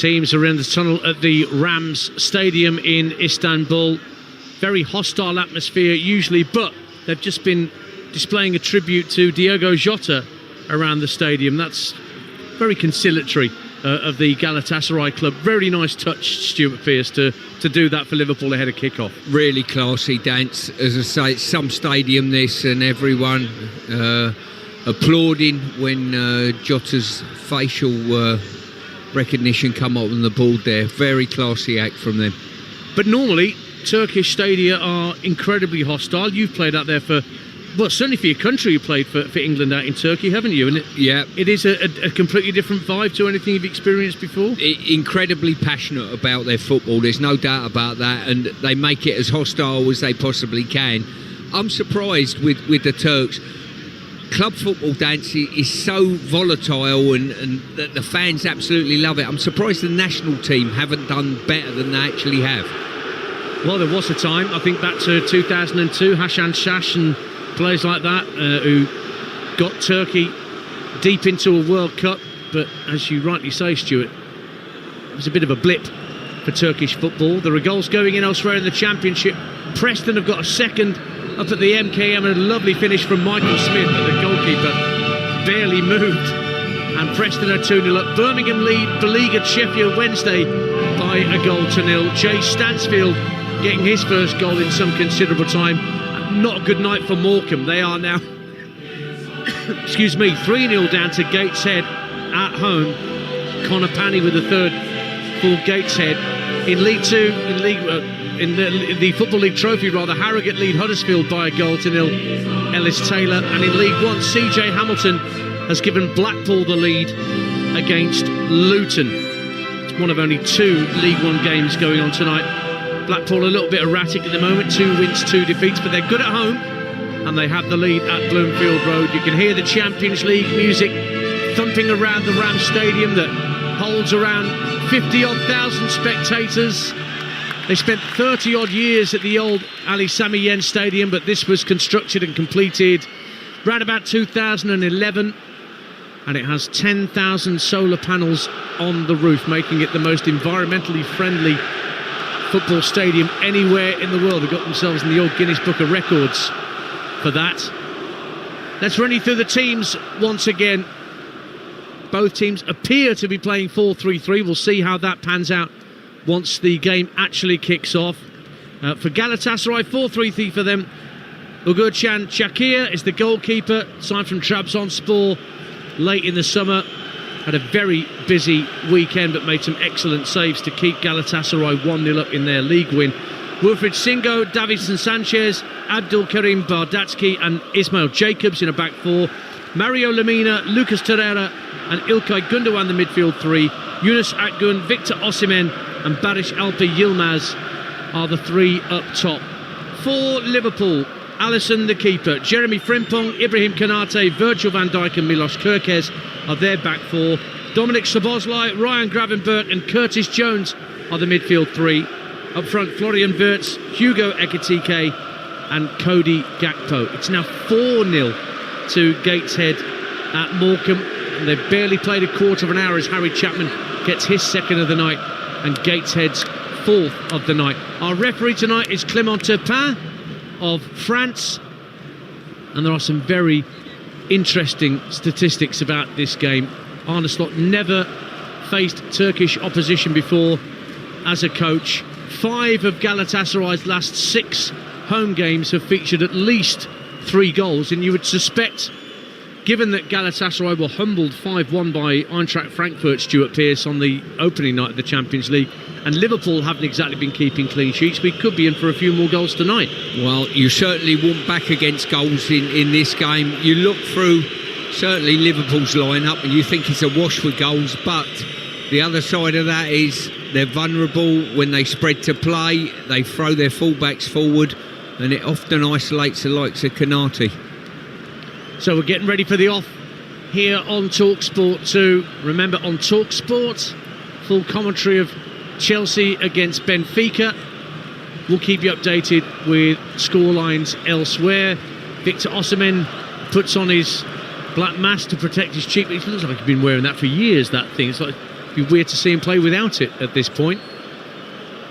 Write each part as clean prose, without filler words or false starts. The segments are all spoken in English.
teams are in the tunnel at the Rams Stadium in Istanbul. Very hostile atmosphere usually, but they've just been displaying a tribute to Diogo Jota around the stadium. That's very conciliatory of the Galatasaray club. Very nice touch, Stuart Pearce, to do that for Liverpool ahead of kick-off. Really classy dance. As I say, it's some stadium this, and everyone applauding when Jota's facial recognition come up on the board there. Very classy act from them. But normally Turkish stadia are incredibly hostile. You've played out there for, well, certainly for your country, you played for England out in Turkey, haven't you? And it is a completely different vibe to anything you've experienced before. Incredibly passionate about their football, there's no doubt about that, and they make it as hostile as they possibly can. I'm surprised with the Turks. Club football dance is so volatile, and the fans absolutely love it. I'm surprised the national team haven't done better than they actually have. Well, there was a time, I think back to 2002, Hasan Şaş and players like that who got Turkey deep into a World Cup. But as you rightly say, Stuart, it was a bit of a blip for Turkish football. There are goals going in elsewhere in the Championship. Preston have got a second up at the MKM, and a lovely finish from Michael Smith, but the goalkeeper barely moved. And Preston are 2-0 up. Birmingham lead beleaguered Sheffield Wednesday by a 1-0. Jay Stansfield getting his first goal in some considerable time. Not a good night for Morecambe. They are now 3-0 down to Gateshead at home. Connor Panny with the third for Gateshead. In League 2, in the Football League Trophy, Harrogate lead Huddersfield by a 0-0. Ellis Taylor. And in League 1, CJ Hamilton has given Blackpool the lead against Luton. It's one of only 2 League 1 games going on tonight. Blackpool a little bit erratic at the moment, 2 wins, 2 defeats, but they're good at home, and they have the lead at Bloomfield Road. You can hear the Champions League music thumping around the Rams Stadium that holds around 50-odd thousand spectators. They spent 30-odd years at the old Ali Sami Yen Stadium, but this was constructed and completed around about 2011, and it has 10,000 solar panels on the roof, making it the most environmentally friendly football stadium anywhere in the world. They've got themselves in the old Guinness Book of Records for that. Let's run you through the teams once again. Both teams appear to be playing 4-3-3. We'll see how that pans out once the game actually kicks off. For Galatasaray, 4-3-3 for them. Uğurcan Çakır is the goalkeeper, signed from Trabzonspor late in the summer. Had a very busy weekend, but made some excellent saves to keep Galatasaray 1-0 up in their league win. Wilfried Singo, Davinson Sanchez, Abdul Karim Bardacki and Ismail Jacobs in a back 4. Mario Lemina, Lucas Torreira and İlkay Gundogan the midfield 3. Yunus Akgün, Victor Osimhen and Barış Alper Yilmaz are the 3 up top. For Liverpool, Alisson the keeper, Jeremy Frimpong, Ibrahim Konate, Virgil van Dijk and Milos Kerkez are their back 4. Dominic Szoboszlai, Ryan Gravenberch and Curtis Jones are the midfield 3. Up front, Florian Wirtz, Hugo Ekitike and Cody Gakpo. It's now 4-0 to Gateshead at Morecambe, and they've barely played a quarter of an hour as Harry Chapman gets his second of the night and Gateshead's 4th of the night. Our referee tonight is Clément Turpin of France, and there are some very interesting statistics about this game. Arne Slot never faced Turkish opposition before as a coach. 5 of Galatasaray's last 6 home games have featured at least 3 goals, and you would suspect, given that Galatasaray were humbled 5-1 by Eintracht Frankfurt, Stuart Pearce, on the opening night of the Champions League, and Liverpool haven't exactly been keeping clean sheets, we could be in for a few more goals tonight. Well, you certainly won't back against goals in this game. You look through certainly Liverpool's lineup and you think it's a wash for goals, but the other side of that is they're vulnerable when they spread to play. They throw their fullbacks forward, and it often isolates the likes of Konate. So we're getting ready for the off here on Talksport 2. Remember, on Talksport, full commentary of Chelsea against Benfica. We'll keep you updated with scorelines elsewhere. Victor Osimhen puts on his black mask to protect his cheek. It looks like he's been wearing that for years, that thing. It's like It'd be weird to see him play without it at this point.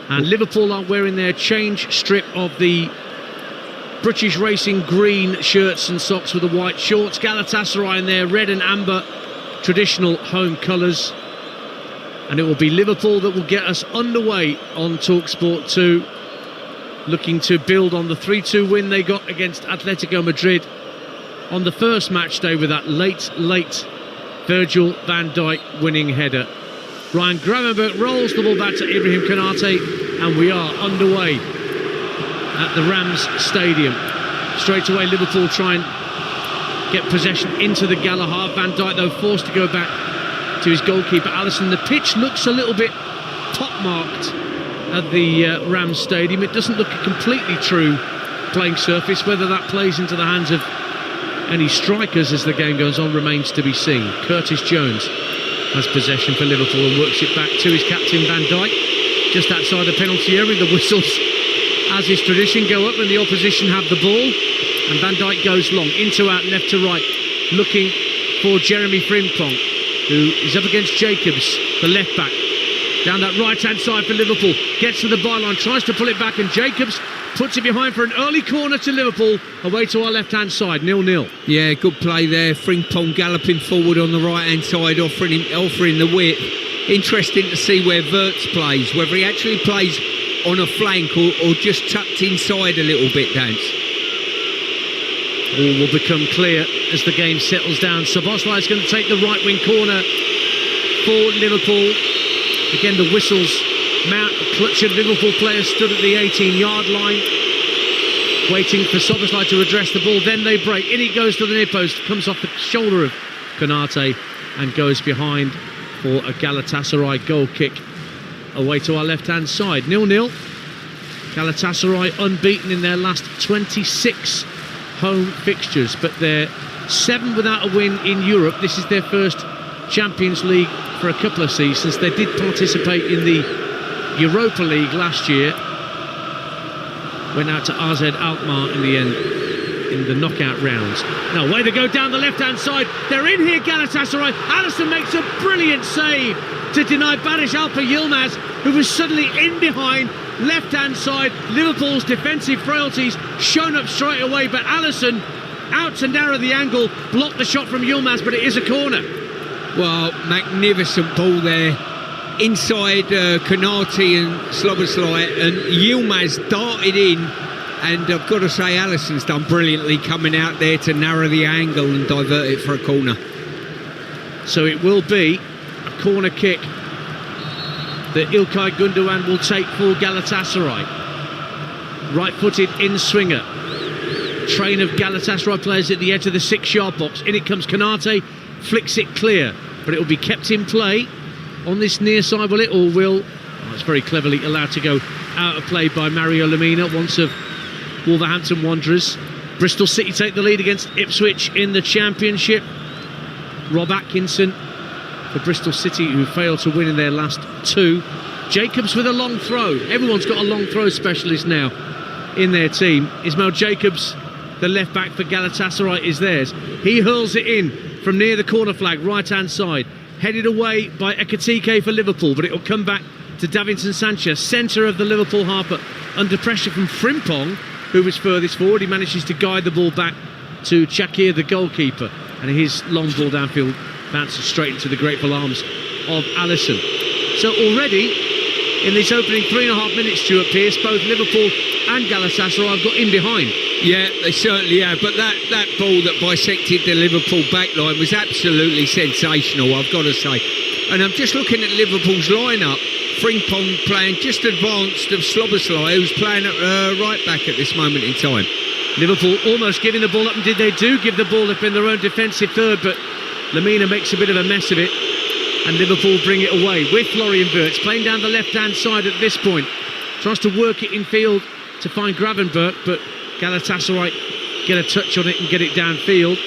And Liverpool are wearing their change strip of the British Racing green shirts and socks with the white shorts. Galatasaray in their red and amber traditional home colours. And it will be Liverpool that will get us underway on Talksport 2, looking to build on the 3-2 win they got against Atletico Madrid on the first match day with that late Virgil van Dijk winning header. Ryan Gravenberch rolls the ball back to Ibrahim Konate, and we are underway at the Rams Stadium. Straight away Liverpool try and get possession into the Galahad. Van Dijk though forced to go back to his goalkeeper Alisson. The pitch looks a little bit pock-marked at the Rams Stadium. It doesn't look a completely true playing surface. Whether that plays into the hands of any strikers as the game goes on remains to be seen. Curtis Jones has possession for Liverpool and works it back to his captain Van Dijk, just outside the penalty area. The whistles, as is tradition, go up when the opposition have the ball, and Van Dijk goes long, into out, left to right, looking for Jeremy Frimpong, who is up against Jacobs, the left back, down that right hand side for Liverpool, gets to the byline, tries to pull it back, and Jacobs puts it behind for an early corner to Liverpool, away to our left hand side, 0-0. Yeah, good play there. Frimpong galloping forward on the right hand side, offering the width. Interesting to see where Wirtz plays, whether he actually plays on a flank or just tucked inside a little bit, Dance. All will become clear as the game settles down. Szoboszlai is going to take the right wing corner for Liverpool. Again, the whistles mount. A clutch of Liverpool players stood at the 18-yard line, waiting for Szoboszlai to address the ball. Then they break. In he goes to the near post, comes off the shoulder of Konate and goes behind for a Galatasaray goal kick away to our left-hand side. 0-0. Galatasaray unbeaten in their last 26 home fixtures, but they're 7 without a win in Europe. This is their first Champions League for a couple of seasons. They did participate in the Europa League last year, went out to AZ Alkmaar in the end in the knockout rounds. Now way to go down the left hand side. They're in here, Galatasaray. Alisson makes a brilliant save to deny Barış Alper Yilmaz, who was suddenly in behind. Left hand side, Liverpool's defensive frailties shown up straight away, but Alisson out to narrow the angle, blocked the shot from Yilmaz, but it is a corner. Well, magnificent ball there inside Konate and Szoboszlai, and Yilmaz darted in, and I've got to say Alisson's done brilliantly coming out there to narrow the angle and divert it for a corner. So it will be a corner kick that İlkay Gundogan will take for Galatasaray. Right-footed in-swinger. Train of Galatasaray players at the edge of the 6-yard box. In it comes Konate, flicks it clear, but it will be kept in play on this near side, will it, or will... Oh, it's very cleverly allowed to go out of play by Mario Lemina, once of Wolverhampton Wanderers. Bristol City take the lead against Ipswich in the Championship. Rob Atkinson for Bristol City, who failed to win in their last 2. Jacobs with a long throw. Everyone's got a long throw specialist now in their team. Ismail Jacobs, the left back for Galatasaray, is theirs. He hurls it in from near the corner flag, right hand side, headed away by Ekitike for Liverpool, but it will come back to Davinson Sanchez, centre of the Liverpool half, but under pressure from Frimpong, who was furthest forward. He manages to guide the ball back to Chakir, the goalkeeper, and his long ball downfield bounces straight into the grateful arms of Alisson. So already in this opening 3.5 minutes, Stuart Pearce, both Liverpool and Galatasaray have got in behind. Yeah, they certainly have, but that ball that bisected the Liverpool backline was absolutely sensational, I've got to say. And I'm just looking at Liverpool's lineup. Frimpong playing just advanced of Szoboszlai, who's playing at right back at this moment in time. Liverpool almost giving the ball up, and did they do give the ball up in their own defensive third, but Lemina makes a bit of a mess of it, and Liverpool bring it away with Florian Wirtz playing down the left-hand side at this point. Tries to work it in field to find Gravenberch, but Galatasaray get a touch on it and get it downfield.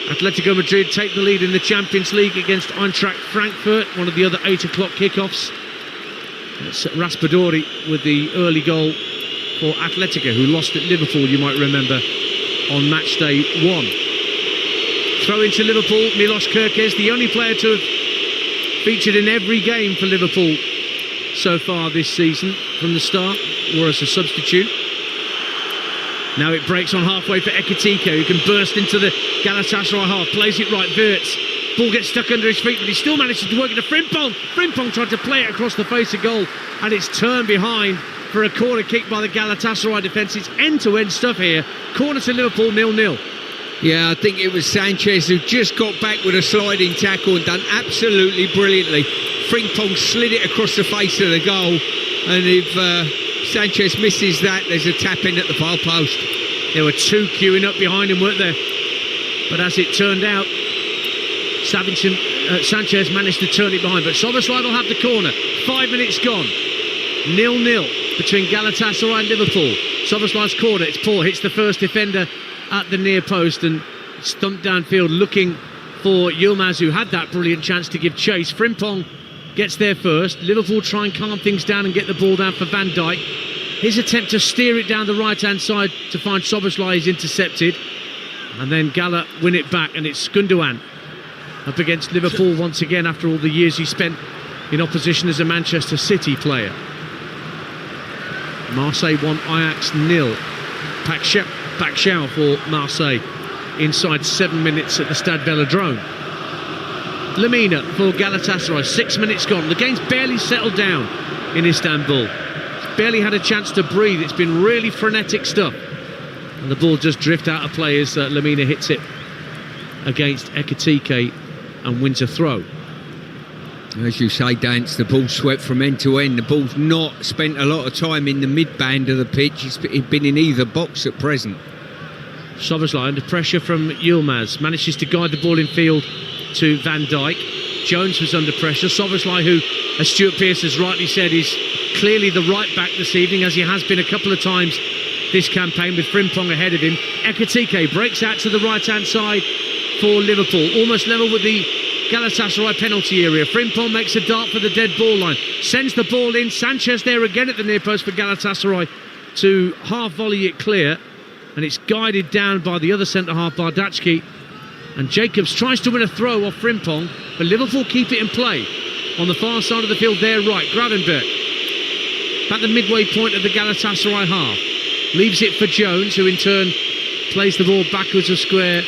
Atletico Madrid take the lead in the Champions League against Eintracht Frankfurt, one of the other 8 o'clock kickoffs. It's Raspadori with the early goal for Atletico, who lost at Liverpool, you might remember, on match day 1. Throw into Liverpool, Milos Kerkez, the only player to have featured in every game for Liverpool so far this season from the start, or as a substitute. Now it breaks on halfway for Ekitike, who can burst into the Galatasaray half, plays it right, Wirtz. Ball gets stuck under his feet, but he still manages to work it to Frimpong. Frimpong tried to play it across the face of goal, and it's turned behind for a corner kick by the Galatasaray defence. It's end-to-end stuff here. Corner to Liverpool, 0-0. Yeah, I think it was Sanchez who just got back with a sliding tackle and done absolutely brilliantly. Frimpong slid it across the face of the goal, and if Sanchez misses that, there's a tap in at the far post. There were two queuing up behind him, weren't there? But as it turned out, Sanchez managed to turn it behind, but Szoboszlai will have the corner. 5 minutes gone. 0-0 between Galatasaray and Liverpool. Szoboszlai's corner, it's poor, hits the first defender at the near post and stumped downfield looking for Yilmaz, who had that brilliant chance to give chase. Frimpong gets there first. Liverpool try and calm things down and get the ball down for Van Dijk. His attempt to steer it down the right-hand side to find Szoboszlai is intercepted, and then Gala win it back, and it's Gundogan up against Liverpool once again after all the years he spent in opposition as a Manchester City player. Marseille 1, Ajax 0. Paxiao for Marseille inside 7 minutes at the Stade Velodrome. Lemina for Galatasaray, 6 minutes gone. The game's barely settled down in Istanbul. It's barely had a chance to breathe. It's been really frenetic stuff. And the ball just drift out of play as Lemina hits it against Ekitike and wins a throw. As you say, Dance, the ball swept from end to end. The ball's not spent a lot of time in the mid-band of the pitch. It's been in either box at present. Szoboszlai under pressure from Yilmaz, manages to guide the ball in field to Van Dijk. Jones was under pressure. Szoboszlai, who, as Stuart Pearce has rightly said, is clearly the right back this evening, as he has been a couple of times this campaign, with Frimpong ahead of him. Ekitike breaks out to the right-hand side for Liverpool, almost level with the Galatasaray penalty area. Frimpong makes a dart for the dead ball line, sends the ball in. Sanchez there again at the near post for Galatasaray to half volley it clear, and it's guided down by the other centre-half, Bardachki, and Jacobs tries to win a throw off Frimpong, but Liverpool keep it in play on the far side of the field there right. Gravenberch at the midway point of the Galatasaray half, leaves it for Jones, who in turn plays the ball backwards of square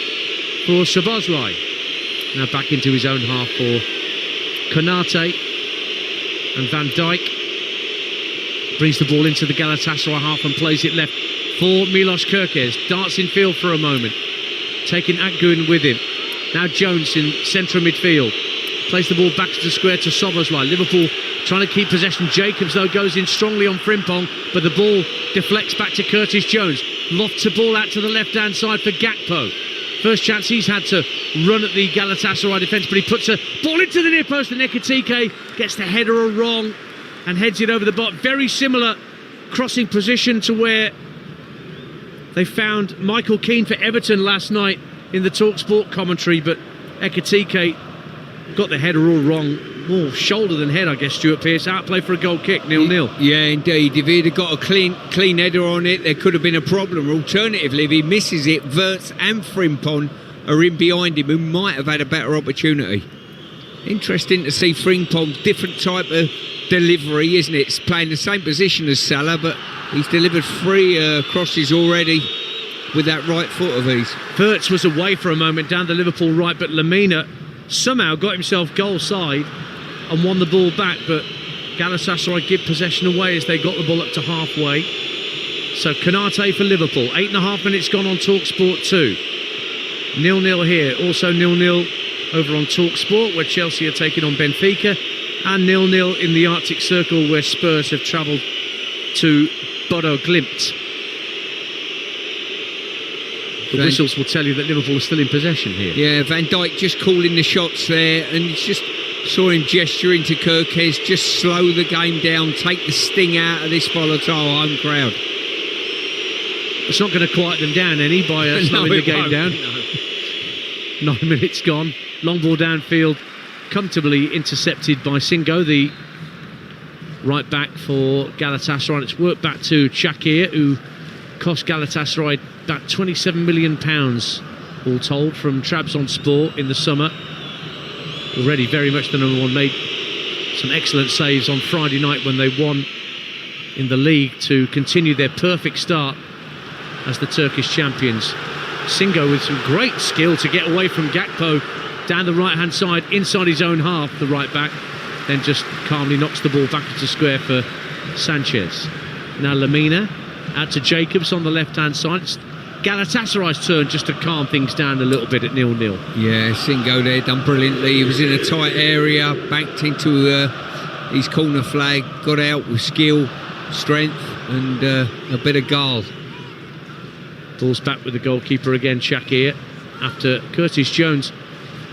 for Szoboszlai. Now back into his own half for Konate, and Van Dijk brings the ball into the Galatasaray half and plays it left for Milos Kerkez. Darts in field for a moment, taking Akgun with him. Now Jones in central midfield, plays the ball back to the square to Szoboszlai. Liverpool trying to keep possession. Jacobs though goes in strongly on Frimpong, but the ball deflects back to Curtis Jones. Lofts the ball out to the left hand side for Gakpo. First chance he's had to run at the Galatasaray defence, but he puts a ball into the near post, and Ekitike gets the header wrong and heads it over the bar. Very similar crossing position to where they found Michael Keane for Everton last night in the Talksport commentary, but Ekitike got the header all wrong. More shoulder than head, I guess, Stuart Pearce. Outplay for a goal kick, 0-0. Yeah, indeed. If he'd have got a clean header on it, there could have been a problem. Alternatively, if he misses it, Wirtz and Frimpong are in behind him, who might have had a better opportunity. Interesting to see Frimpong, different type of delivery, isn't it? It's playing the same position as Salah, but he's delivered 3 crosses already with that right foot of his. Wirtz was away for a moment down the Liverpool right, but Lemina somehow got himself goal side and won the ball back, but Galatasaray give possession away as they got the ball up to halfway. So Konate for Liverpool. 8.5 minutes gone on Talksport 2. 0-0 here. Also 0-0 over on Talksport, where Chelsea are taking on Benfica, and 0-0 in the Arctic Circle, where Spurs have travelled to Bodo Glimt. The whistles will tell you that Liverpool are still in possession here. Yeah, Van Dijk just calling the shots there, and just saw him gesturing to Kerkez, just slow the game down, take the sting out of this volatile home crowd. It's not going to quiet them down any by slowing the game down. No. 9 minutes gone. Long ball downfield, comfortably intercepted by Singo, the right back for Galatasaray. It's worked back to Shakir, who cost Galatasaray about £27 million all told from Trabzonspor in the summer. already very much the number one, made some excellent saves on Friday night when they won in the league to continue their perfect start as the Turkish champions. Singo with some great skill to get away from Gakpo down the right hand side inside his own half, the right back, then just calmly knocks the ball back into square for Sanchez. Now Lamina out to Jacobs on the left hand side. It's Galatasaray's turn just to calm things down a little bit at 0-0. Yeah, Singo there done brilliantly. He was in a tight area, backed into his corner flag, got out with skill, strength and a bit of guile. Ball's back with the goalkeeper again, Shakir, after Curtis Jones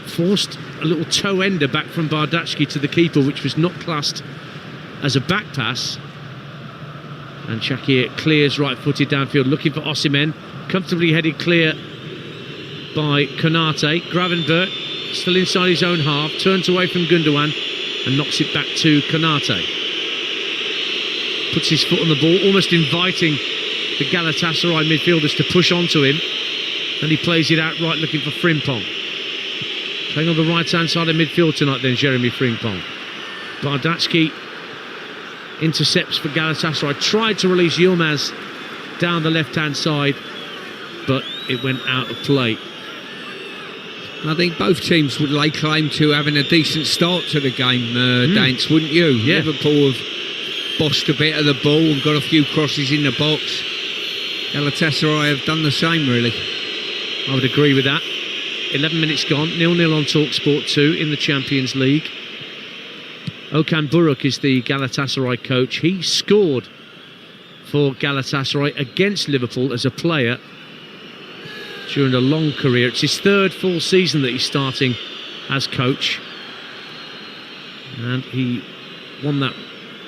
forced a little toe ender back from Bardachki to the keeper, which was not classed as a back pass. And Shakir clears right-footed downfield, looking for Osimhen. Comfortably headed clear by Konate. Gravenberch still inside his own half, turns away from Gundogan and knocks it back to Konate. Puts his foot on the ball, almost inviting the Galatasaray midfielders to push onto him. And he plays it out right, looking for Frimpong. Playing on the right-hand side of midfield tonight then, Jeremy Frimpong. Bardachki intercepts for Galatasaray. Tried to release Yilmaz down the left-hand side, but it went out of play. I think both teams would lay claim to having a decent start to the game, Dance, wouldn't you? Yeah. Liverpool have bossed a bit of the ball and got a few crosses in the box. Galatasaray have done the same, really. I would agree with that. 11 minutes gone, 0-0 on Talksport 2 in the Champions League. Okan Buruk is the Galatasaray coach. He scored for Galatasaray against Liverpool as a player during a long career. It's his third full season that he's starting as coach, and he won that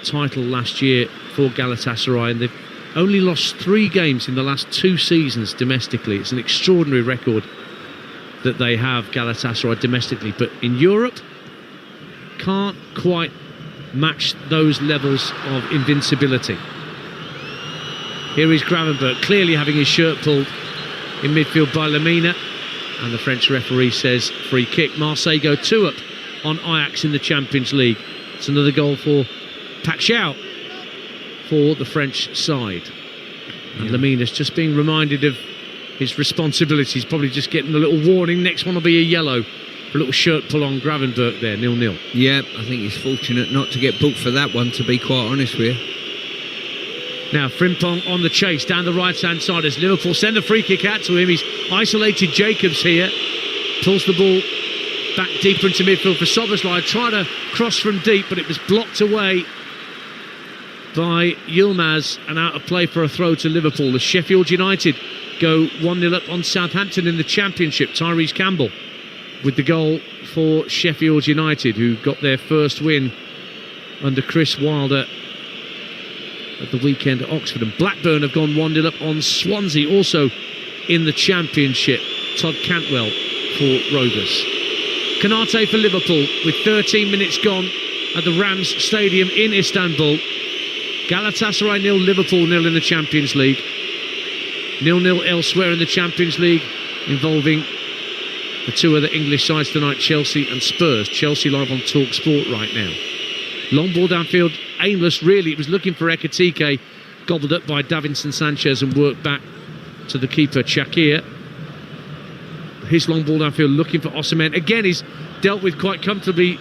title last year for Galatasaray, and they've only lost 3 games in the last 2 seasons domestically. It's an extraordinary record that they have, Galatasaray, domestically, but in Europe can't quite match those levels of invincibility. Here is Gravenberch, clearly having his shirt pulled in midfield by Lamina, and the French referee says free kick. Marseille go 2-up on Ajax in the Champions League. It's another goal for Paxiao for the French side. And Lamina's just being reminded of his responsibilities, probably just getting a little warning. Next one will be a yellow for a little shirt pull on Gravenberch there, 0-0. Yeah, I think he's fortunate not to get booked for that one, to be quite honest with you. Now Frimpong on the chase down the right-hand side as Liverpool send a free kick out to him. He's isolated Jacobs here, pulls the ball back deeper into midfield for Szoboszlai. Tried to cross from deep, but it was blocked away by Yilmaz and out of play for a throw to Liverpool. The Sheffield United go 1-0 up on Southampton in the Championship. Tyrese Campbell with the goal for Sheffield United, who got their first win under Chris Wilder at the weekend at Oxford. And Blackburn have gone 1-0 up on Swansea, also in the Championship. Todd Cantwell for Rovers. Konate for Liverpool with 13 minutes gone at the Rams Stadium in Istanbul. Galatasaray 0, Liverpool 0 in the Champions League. 0-0 elsewhere in the Champions League, involving the 2 other English sides tonight, Chelsea and Spurs. Chelsea live on Talksport right now. Long ball downfield, aimless really. It was looking for Ekitike, gobbled up by Davinson Sanchez and worked back to the keeper, Shakir. His long ball downfield looking for Osimhen. Again, he's dealt with quite comfortably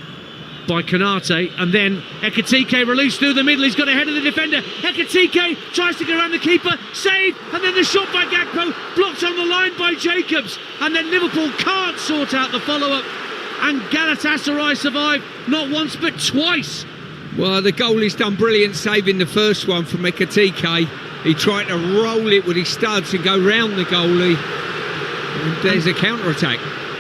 by Konate, and then Ekitike released through the middle. He's got ahead of the defender. Ekitike tries to go around the keeper, save, and then the shot by Gakpo, blocked on the line by Jacobs, and then Liverpool can't sort out the follow-up, and Galatasaray survive not once but twice. Well, the goalie's done brilliant saving the first one from Ekitike. He tried to roll it with his studs and go round the goalie, and there's a counter-attack.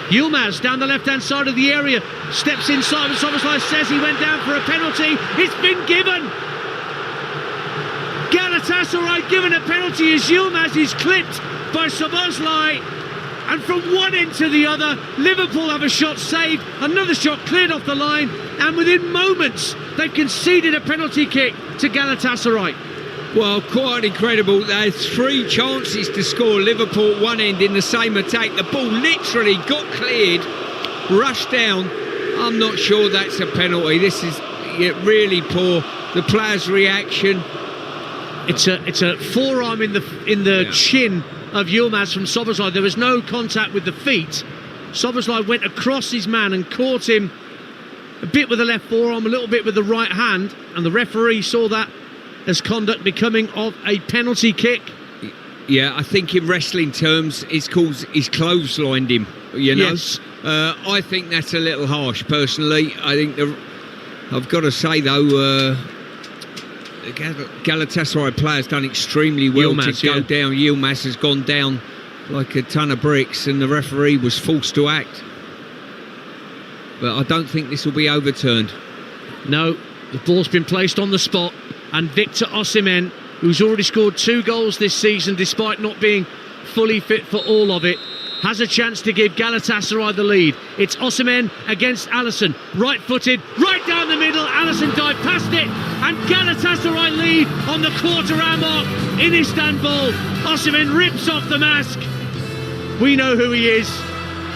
Yilmaz down the left-hand side of the area, steps inside, and Szoboszlai says he went down for a penalty. It's been given. Galatasaray given a penalty as Yilmaz is clipped by Szoboszlai. And from one end to the other, Liverpool have a shot saved, another shot cleared off the line, and within moments they've conceded a penalty kick to Galatasaray. Well, quite incredible. They had 3 chances to score. Liverpool at one end in the same attack. The ball literally got cleared, rushed down, I'm not sure that's a penalty. This is really poor. The player's reaction. It's a forearm in the chin of Yilmaz from Szoboszlai. There was no contact with the feet. Szoboszlai went across his man and caught him a bit with the left forearm, a little bit with the right hand, and the referee saw that as conduct becoming of a penalty kick. Yeah, I think in wrestling terms, he's clotheslined him. You know, yes. I think that's a little harsh. Personally, I think I've got to say though, Galatasaray player's done extremely well Yilmaz, to go down. Yilmaz has gone down like a ton of bricks, and the referee was forced to act. But I don't think this will be overturned. No, the ball's been placed on the spot, and Victor Osimhen, who's already scored 2 goals this season despite not being fully fit for all of it, has a chance to give Galatasaray the lead. It's Osimhen against Alisson, right-footed, right down the middle. Alisson dived past it, and Galatasaray lead on the quarter-hour mark in Istanbul. Osimhen rips off the mask. We know who he is.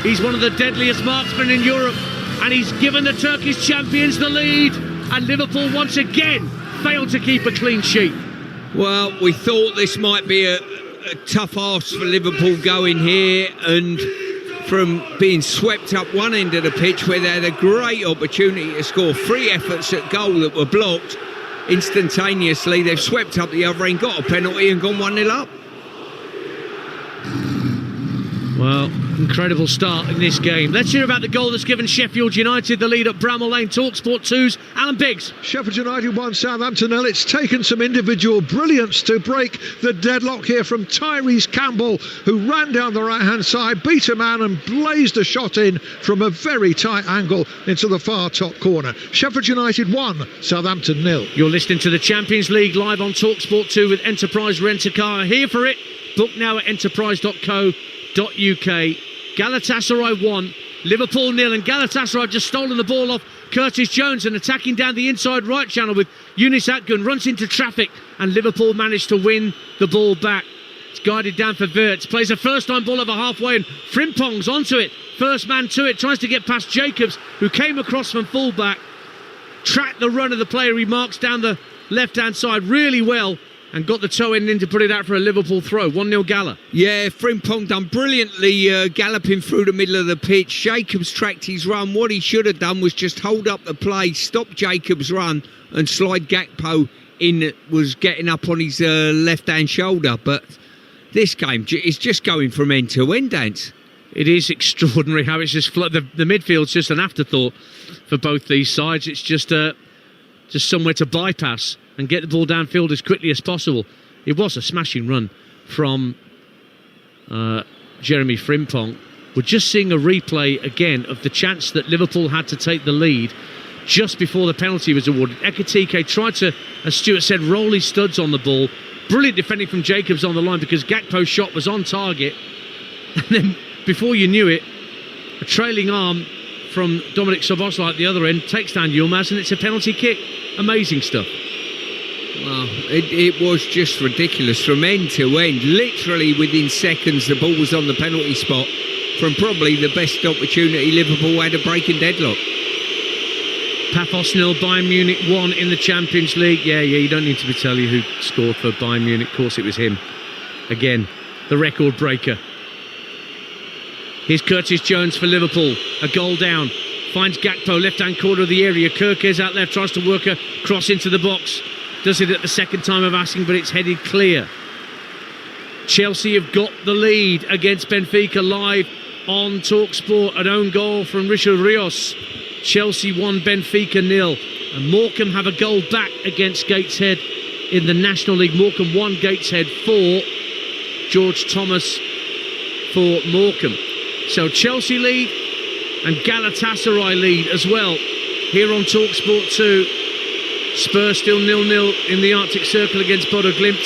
He's one of the deadliest marksmen in Europe, and he's given the Turkish champions the lead. And Liverpool once again failed to keep a clean sheet. Well, we thought this might be a tough arse for Liverpool going here, and from being swept up one end of the pitch where they had a great opportunity to score 3 efforts at goal that were blocked instantaneously, they've swept up the other end, got a penalty and gone 1-0 up. Well, incredible start in this game. Let's hear about the goal that's given Sheffield United the lead at Bramall Lane. Talksport 2's Alan Biggs. Sheffield United 1, Southampton 0. It's taken some individual brilliance to break the deadlock here from Tyrese Campbell, who ran down the right-hand side, beat a man and blazed a shot in from a very tight angle into the far top corner. Sheffield United 1, Southampton 0. You're listening to the Champions League live on Talksport 2 with Enterprise Rent-A-Car. Here for it. Book now at enterprise.co.uk. Galatasaray 1, Liverpool 0, and Galatasaray have just stolen the ball off Curtis Jones and attacking down the inside right channel with Yunus Akgün, runs into traffic, and Liverpool managed to win the ball back. It's guided down for Wirtz, plays a first time ball over halfway, and Frimpong's onto it, first man to it, tries to get past Jacobs, who came across from fullback, tracked the run of the player, he marks down the left hand side really well, and got the toe end in to put it out for a Liverpool throw. 1-0 Gala. Yeah, Frimpong done brilliantly galloping through the middle of the pitch. Jacobs tracked his run. What he should have done was just hold up the play, stop Jacobs' run, and slide Gakpo in, was getting up on his left-hand shoulder. But this game is just going from end to end, Dance. It is extraordinary how it's just the midfield's just an afterthought for both these sides. It's just somewhere to bypass and get the ball downfield as quickly as possible. It was a smashing run from Jeremy Frimpong. We're just seeing a replay again of the chance that Liverpool had to take the lead just before the penalty was awarded. Ekitike tried to, as Stuart said, roll his studs on the ball. Brilliant defending from Jacobs on the line because Gakpo's shot was on target. And then before you knew it, a trailing arm from Dominic Szoboszlai at the other end takes down Yilmaz, and it's a penalty kick. Amazing stuff. Well, it was just ridiculous from end to end. Literally within seconds, the ball was on the penalty spot from probably the best opportunity Liverpool had a breaking deadlock. Paphos 0, Bayern Munich 1 in the Champions League. Yeah, you don't need to be telling you who scored for Bayern Munich. Of course it was him. Again, the record breaker. Here's Curtis Jones for Liverpool. A goal down. Finds Gakpo, left-hand corner of the area. Kirkes out left, tries to work a cross into the box. Does it at the second time of asking, but it's headed clear. Chelsea have got the lead against Benfica live on Talksport. An own goal from Richard Rios. Chelsea 1, Benfica 0. And Morecambe have a goal back against Gateshead in the National League. Morecambe 1, Gateshead 4. George Thomas for Morecambe. So Chelsea lead and Galatasaray lead as well here on Talksport 2. Spurs still 0-0 in the Arctic Circle against Bodo Glimt.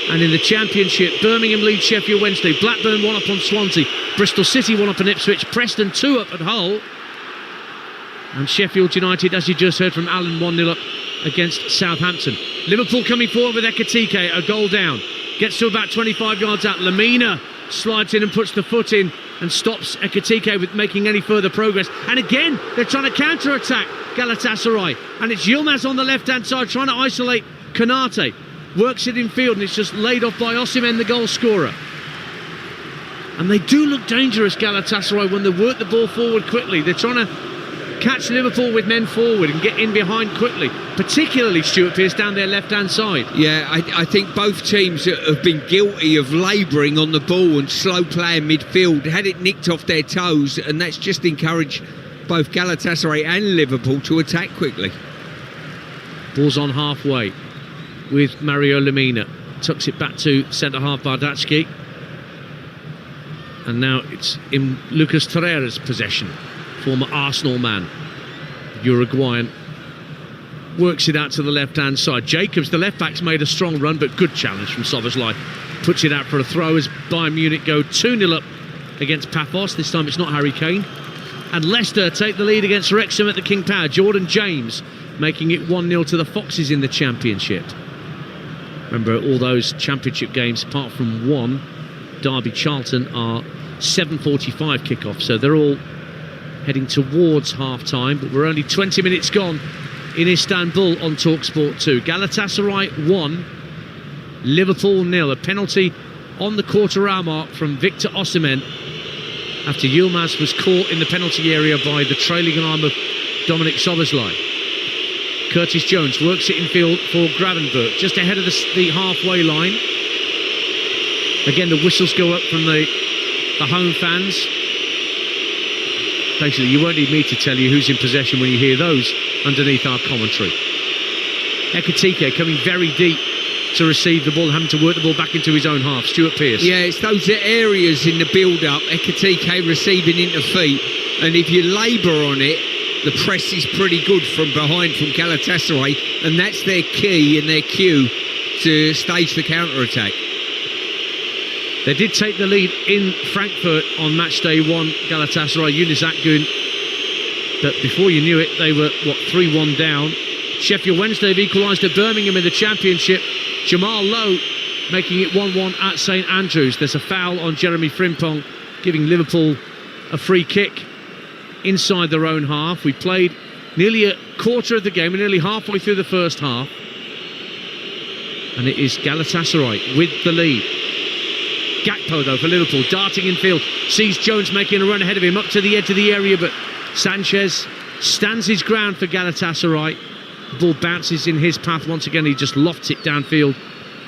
And in the Championship, Birmingham lead Sheffield Wednesday. Blackburn 1 up on Swansea. Bristol City 1 up on Ipswich. Preston 2 up at Hull. And Sheffield United, as you just heard from Alan, 1-0 up against Southampton. Liverpool coming forward with Ekitike, a goal down. Gets to about 25 yards out. Lamina slides in and puts the foot in and stops Ekitike with making any further progress. And again, they're trying to counter-attack Galatasaray. And it's Yilmaz on the left-hand side trying to isolate Konate. Works it in field and it's just laid off by Osimhen, the goal scorer. And they do look dangerous, Galatasaray, when they work the ball forward quickly. They're trying to catch Liverpool with men forward and get in behind quickly, particularly Stuart Pearce down their left-hand side. Yeah, I think both teams have been guilty of labouring on the ball and slow playing midfield, had it nicked off their toes, and that's just encouraged both Galatasaray and Liverpool to attack quickly. Ball's on halfway with Mario Lemina. Tucks it back to centre-half Bardacki. And now it's in Lucas Torreira's possession. Former Arsenal man, Uruguayan, works it out to the left-hand side. Jacobs, the left-back's made a strong run, but good challenge from Szoboszlai. Puts it out for a throw as Bayern Munich go 2-0 up against Paphos. This time it's not Harry Kane. And Leicester take the lead against Wrexham at the King Power. Jordan James making it 1-0 to the Foxes in the Championship. Remember, all those Championship games, apart from one, Derby-Charlton, are 7:45 kickoff, so they're all heading towards half-time, but we're only 20 minutes gone in Istanbul on Talksport 2. Galatasaray 1, Liverpool 0. A penalty on the quarter-hour mark from Victor Osimhen after Yilmaz was caught in the penalty area by the trailing arm of Dominik Szoboszlai. Curtis Jones works it in field for Gravenberch, just ahead of the halfway line. Again, the whistles go up from the home fans. Basically, you won't need me to tell you who's in possession when you hear those underneath our commentary. Ekitike coming very deep to receive the ball, having to work the ball back into his own half. Stuart Pearce. Yeah, it's those areas in the build-up. Ekitike receiving into feet, and if you labour on it, the press is pretty good from behind from Galatasaray, and that's their key and their cue to stage the counter-attack. They did take the lead in Frankfurt on match day 1, Galatasaray, Yunus Akgün. But before you knew it, they were, 3-1 down. Sheffield Wednesday have equalised at Birmingham in the Championship. Jamal Lowe making it 1-1 at St Andrews. There's a foul on Jeremy Frimpong, giving Liverpool a free kick inside their own half. We played nearly a quarter of the game. We're nearly halfway through the first half. And it is Galatasaray with the lead. Gakpo, though, for Liverpool, darting in field, sees Jones making a run ahead of him up to the edge of the area, but Sanchez stands his ground for Galatasaray. The ball bounces in his path once again. He just lofts it downfield,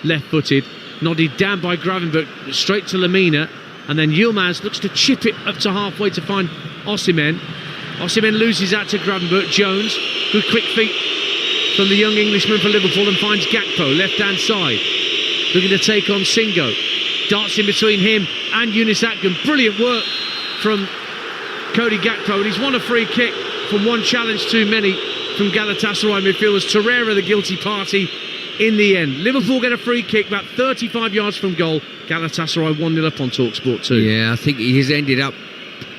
left-footed, nodded down by Gravenberch, straight to Lemina, and then Yilmaz looks to chip it up to halfway to find Osimhen. Osimhen loses out to Gravenberch. Jones, good quick feet from the young Englishman for Liverpool, and finds Gakpo, left-hand side, looking to take on Singo. Darts in between him and Yunus Akgün. Brilliant work from Cody Gakpo, and he's won a free kick from one challenge too many from Galatasaray midfielders. Torreira the guilty party in the end. Liverpool get a free kick about 35 yards from goal. Galatasaray 1-0 up on Talksport 2. Yeah, I think he has ended up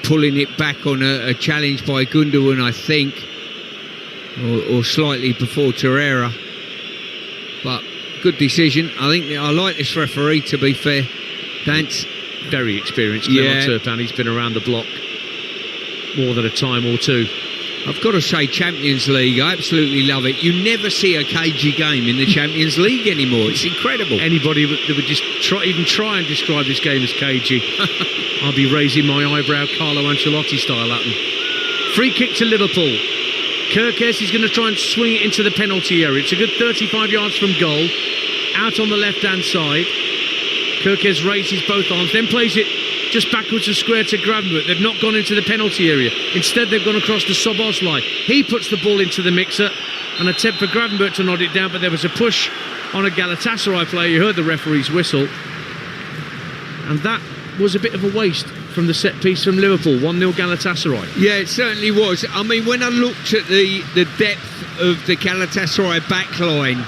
pulling it back on a challenge by Gundogan, I think, or slightly before Torreira. But good decision. I like this referee, to be fair. Dance. Very experienced. Yeah. Turpan. He's been around the block more than a time or two. I've got to say, Champions League, I absolutely love it. You never see a cagey game in the Champions League anymore. It's incredible. Anybody that would just try and describe this game as cagey, I'll be raising my eyebrow Carlo Ancelotti style at them. Free kick to Liverpool. Kerkez is going to try and swing it into the penalty area. It's a good 35 yards from goal. Out on the left-hand side. Kerkez raises both arms, then plays it just backwards and square to Gravenberch. They've not gone into the penalty area. Instead, they've gone across to Szoboszlai. He puts the ball into the mixer. An attempt for Gravenberch to nod it down, but there was a push on a Galatasaray player. You heard the referee's whistle. And that was a bit of a waste from the set piece from Liverpool. 1-0 Galatasaray. Yeah, it certainly was. I mean, when I looked at the depth of the Galatasaray back line,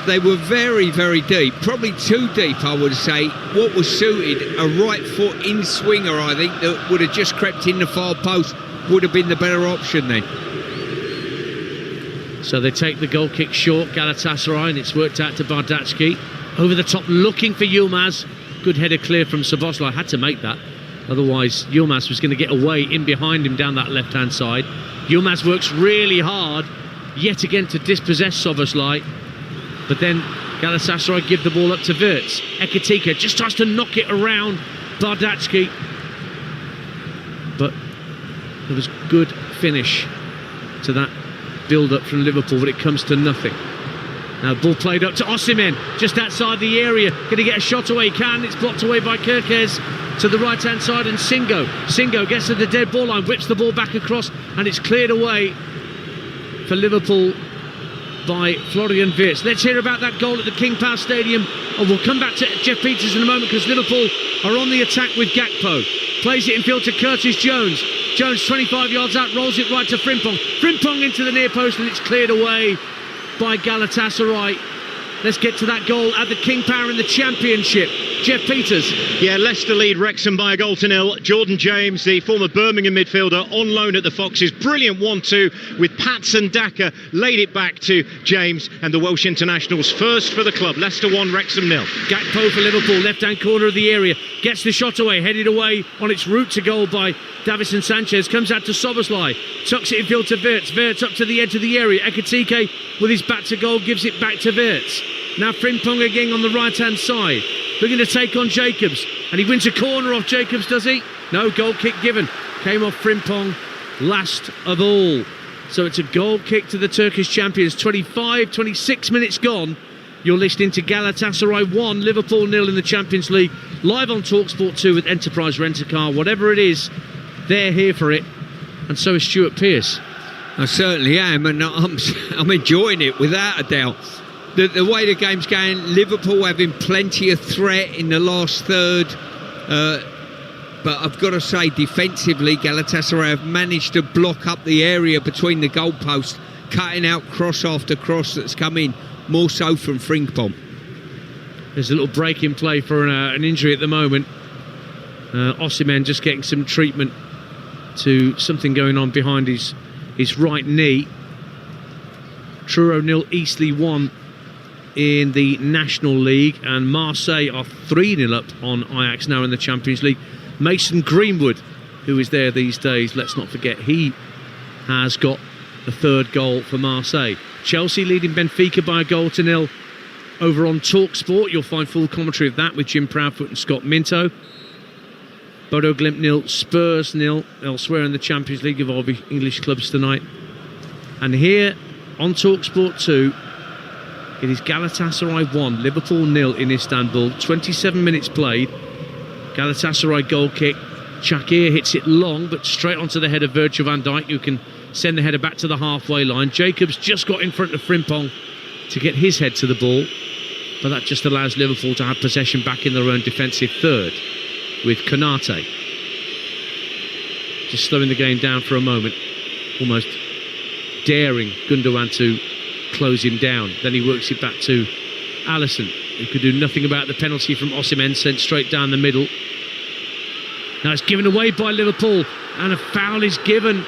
they were very, very deep. Probably too deep, I would say. What was suited, a right foot in swinger, I think, that would have just crept in the far post, would have been the better option then. So they take the goal kick short, Galatasaray, and it's worked out to Bardacki. Over the top, looking for Yilmaz. Good header clear from Szoboszlai, had to make that. Otherwise, Yilmaz was going to get away in behind him down that left-hand side. Yilmaz works really hard, yet again, to dispossess Szoboszlai. But then Galatasaray give the ball up to Wirtz. Ekitike just tries to knock it around Bardacki. But there was good finish to that build-up from Liverpool, but it comes to nothing. Now ball played up to Osimhen, just outside the area. Going to get a shot away, can. It's blocked away by Kerkez to the right-hand side, and Singo gets to the dead ball line, whips the ball back across, and it's cleared away for Liverpool by Florian Wirtz. Let's hear about that goal at the King Power Stadium. We'll come back to Jeff Peters in a moment, because Liverpool are on the attack with Gakpo. Plays it in field to Curtis Jones. Jones 25 yards out, rolls it right to Frimpong. Frimpong into the near post, and it's cleared away by Galatasaray. Let's get to that goal at the King Power in the Championship. Jeff Peters. Yeah, Leicester lead Wrexham by a goal to nil. Jordan James, the former Birmingham midfielder, on loan at the Foxes. Brilliant 1-2 with Patson Daka, laid it back to James, and the Welsh internationals first for the club. Leicester 1, Wrexham 0. Gakpo for Liverpool, left-hand corner of the area. Gets the shot away, headed away on its route to goal by Davison Sanchez. Comes out to Szoboszlai, tucks it in field to Wirtz. Wirtz up to the edge of the area. Ekitike with his back to goal gives it back to Wirtz. Now Frimpong again on the right-hand side, looking to take on Jacobs, and he wins a corner off Jacobs, does he? No, goal kick given. Came off Frimpong last of all. So it's a goal kick to the Turkish champions. 26 minutes gone. You're listening to Galatasaray 1, Liverpool 0 in the Champions League. Live on Talksport 2 with Enterprise Rent-A-Car. Whatever it is, they're here for it. And so is Stuart Pearce. I certainly am, and I'm enjoying it without a doubt. The way the game's going, Liverpool having plenty of threat in the last third, but I've got to say, defensively, Galatasaray have managed to block up the area between the goalposts, cutting out cross after cross that's come in, more so from Frimpong. There's a little break in play for an injury at the moment. Osimhen just getting some treatment to something going on behind his right knee. Truro 0, Eastleigh 1 in the National League, and Marseille are 3-0 up on Ajax now in the Champions League. Mason Greenwood, who is there these days, let's not forget, he has got the third goal for Marseille. Chelsea leading Benfica by a goal to nil. Over on Talksport, you'll find full commentary of that with Jim Proudfoot and Scott Minto. Bodo Glimt 0, Spurs 0 elsewhere in the Champions League of all the English clubs tonight. And here on Talksport 2, it is Galatasaray 1, Liverpool 0 in Istanbul. 27 minutes played. Galatasaray goal kick. Shakir hits it long, but straight onto the head of Virgil van Dijk, who can send the header back to the halfway line. Jacobs just got in front of Frimpong to get his head to the ball, but that just allows Liverpool to have possession back in their own defensive third with Konate. Just slowing the game down for a moment, almost daring Gundogan to close him down. Then he works it back to Alisson, who could do nothing about the penalty from Osimhen, sent straight down the middle. Now it's given away by Liverpool, and a foul is given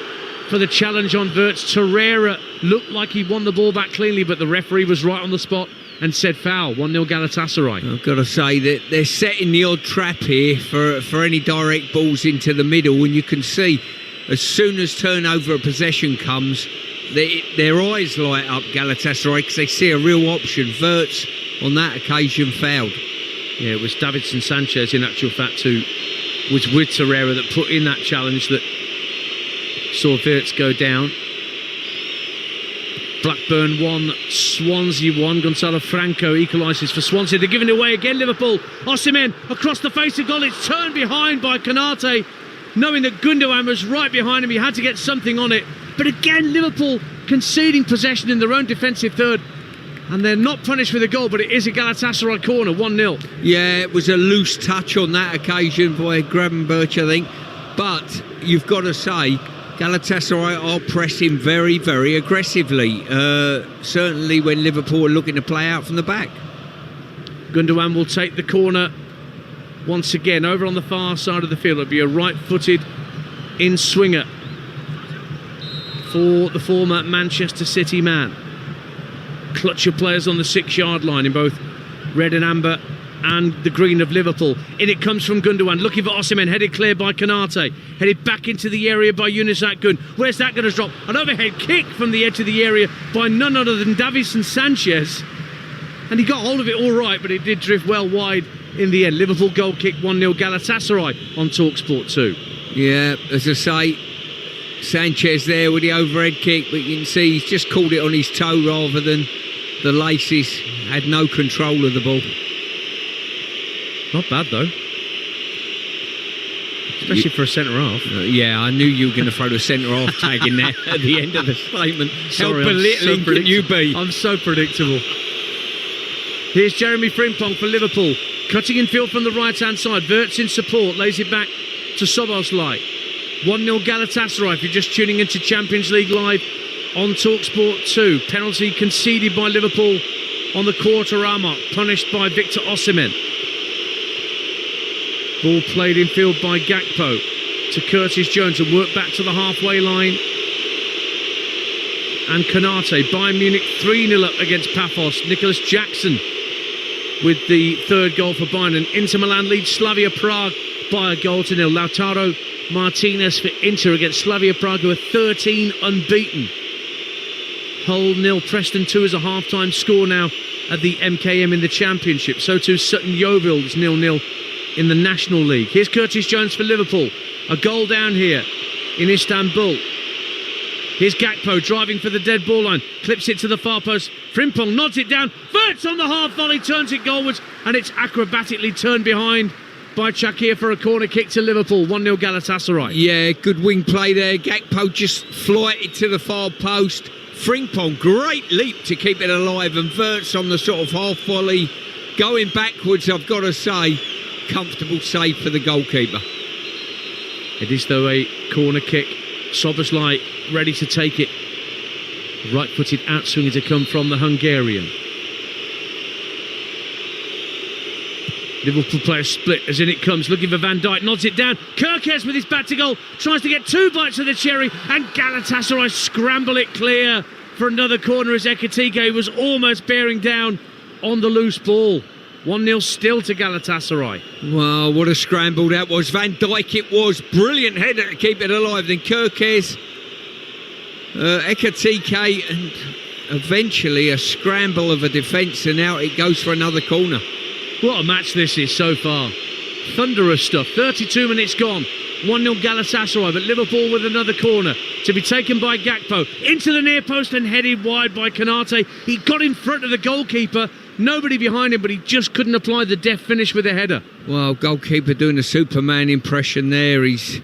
for the challenge on Wirtz. Torreira looked like he won the ball back cleanly, but the referee was right on the spot and said foul. 1-0 Galatasaray. I've got to say that they're setting the odd trap here for any direct balls into the middle, and you can see as soon as turnover of possession comes, their eyes light up, Galatasaray, because they see a real option. Wirtz on that occasion fouled. Yeah, it was Davinson Sanchez in actual fact who was with Torreira that put in that challenge that saw Wirtz go down. Blackburn 1, Swansea 1. Gonzalo Franco equalises for Swansea. They're giving it away again, Liverpool. Osimhen across the face of goal. It's turned behind by Konate, knowing that Gundogan was right behind him. He had to get something on it. But again, Liverpool conceding possession in their own defensive third. And they're not punished with a goal, but it is a Galatasaray corner, 1-0. Yeah, it was a loose touch on that occasion by Gravenberch, I think. But you've got to say, Galatasaray are pressing very, very aggressively. Certainly when Liverpool are looking to play out from the back. Gundogan will take the corner once again over on the far side of the field. It'll be a right-footed in-swinger for the former Manchester City man. Clutch of players on the 6-yard line in both red and amber and the green of Liverpool. In it comes from Gundogan, looking for Osimhen, headed clear by Konate, headed back into the area by Yunus Akgün. Where's that going to drop? An overhead kick from the edge of the area by none other than Davinson Sanchez, and he got hold of it all right, but it did drift well wide in the end. Liverpool goal kick, 1-0 Galatasaray on Talksport 2. Yeah, as I say, Sanchez there with the overhead kick, but you can see he's just caught it on his toe rather than the laces. Had no control of the ball. Not bad though, especially for a centre-half. Yeah, I knew you were going to throw the centre-half tag in there at the end of the statement. Sorry, how belittling can you be? I'm so predictable. Here's Jeremy Frimpong for Liverpool, cutting in field from the right-hand side. Wirtz in support, lays it back to Szoboszlai. 1-0 Galatasaray if you're just tuning into Champions League Live on Talksport 2. Penalty conceded by Liverpool on the quarter-hour mark, punished by Victor Osimhen. Ball played in field by Gakpo to Curtis Jones and worked back to the halfway line. And Konate, Bayern Munich 3-0 up against Paphos. Nicholas Jackson with the third goal for Bayern, and Inter Milan leads Slavia Prague by a goal to nil. Lautaro Martinez for Inter against Slavia Prague, who are 13 unbeaten. Hull 0, Preston 2 is a half-time score now at the MKM in the Championship. So too Sutton Yeovil's 0-0 in the National League. Here's Curtis Jones for Liverpool. A goal down here in Istanbul. Here's Gakpo driving for the dead ball line. Clips it to the far post. Frimpong nods it down. Wirtz on the half volley, turns it goalwards, and it's acrobatically turned behind by Shakir for a corner kick to Liverpool. 1-0 Galatasaray. Yeah, good wing play there. Gakpo just flighted to the far post. Frimpong, great leap to keep it alive, and Wirtz on the sort of half volley, going backwards, I've got to say. Comfortable save for the goalkeeper. It is though a corner kick. Szoboszlai ready to take it. Right-footed outswinger to come from the Hungarian. Liverpool player split as in it comes, looking for Van Dijk, nods it down. Kerkez with his back to goal, tries to get two bites of the cherry, and Galatasaray scramble it clear for another corner as Ekitike was almost bearing down on the loose ball. 1-0 still to Galatasaray. Wow, what a scramble that was. Van Dijk it was. Brilliant header to keep it alive. Then Kerkez, Ekitike, and eventually a scramble of a defence, and now it goes for another corner. What a match this is so far. Thunderous stuff. 32 minutes gone. 1-0 Galatasaray, but Liverpool with another corner to be taken by Gakpo. Into the near post and headed wide by Konate. He got in front of the goalkeeper. Nobody behind him, but he just couldn't apply the deft finish with a header. Well, goalkeeper doing a Superman impression there. He's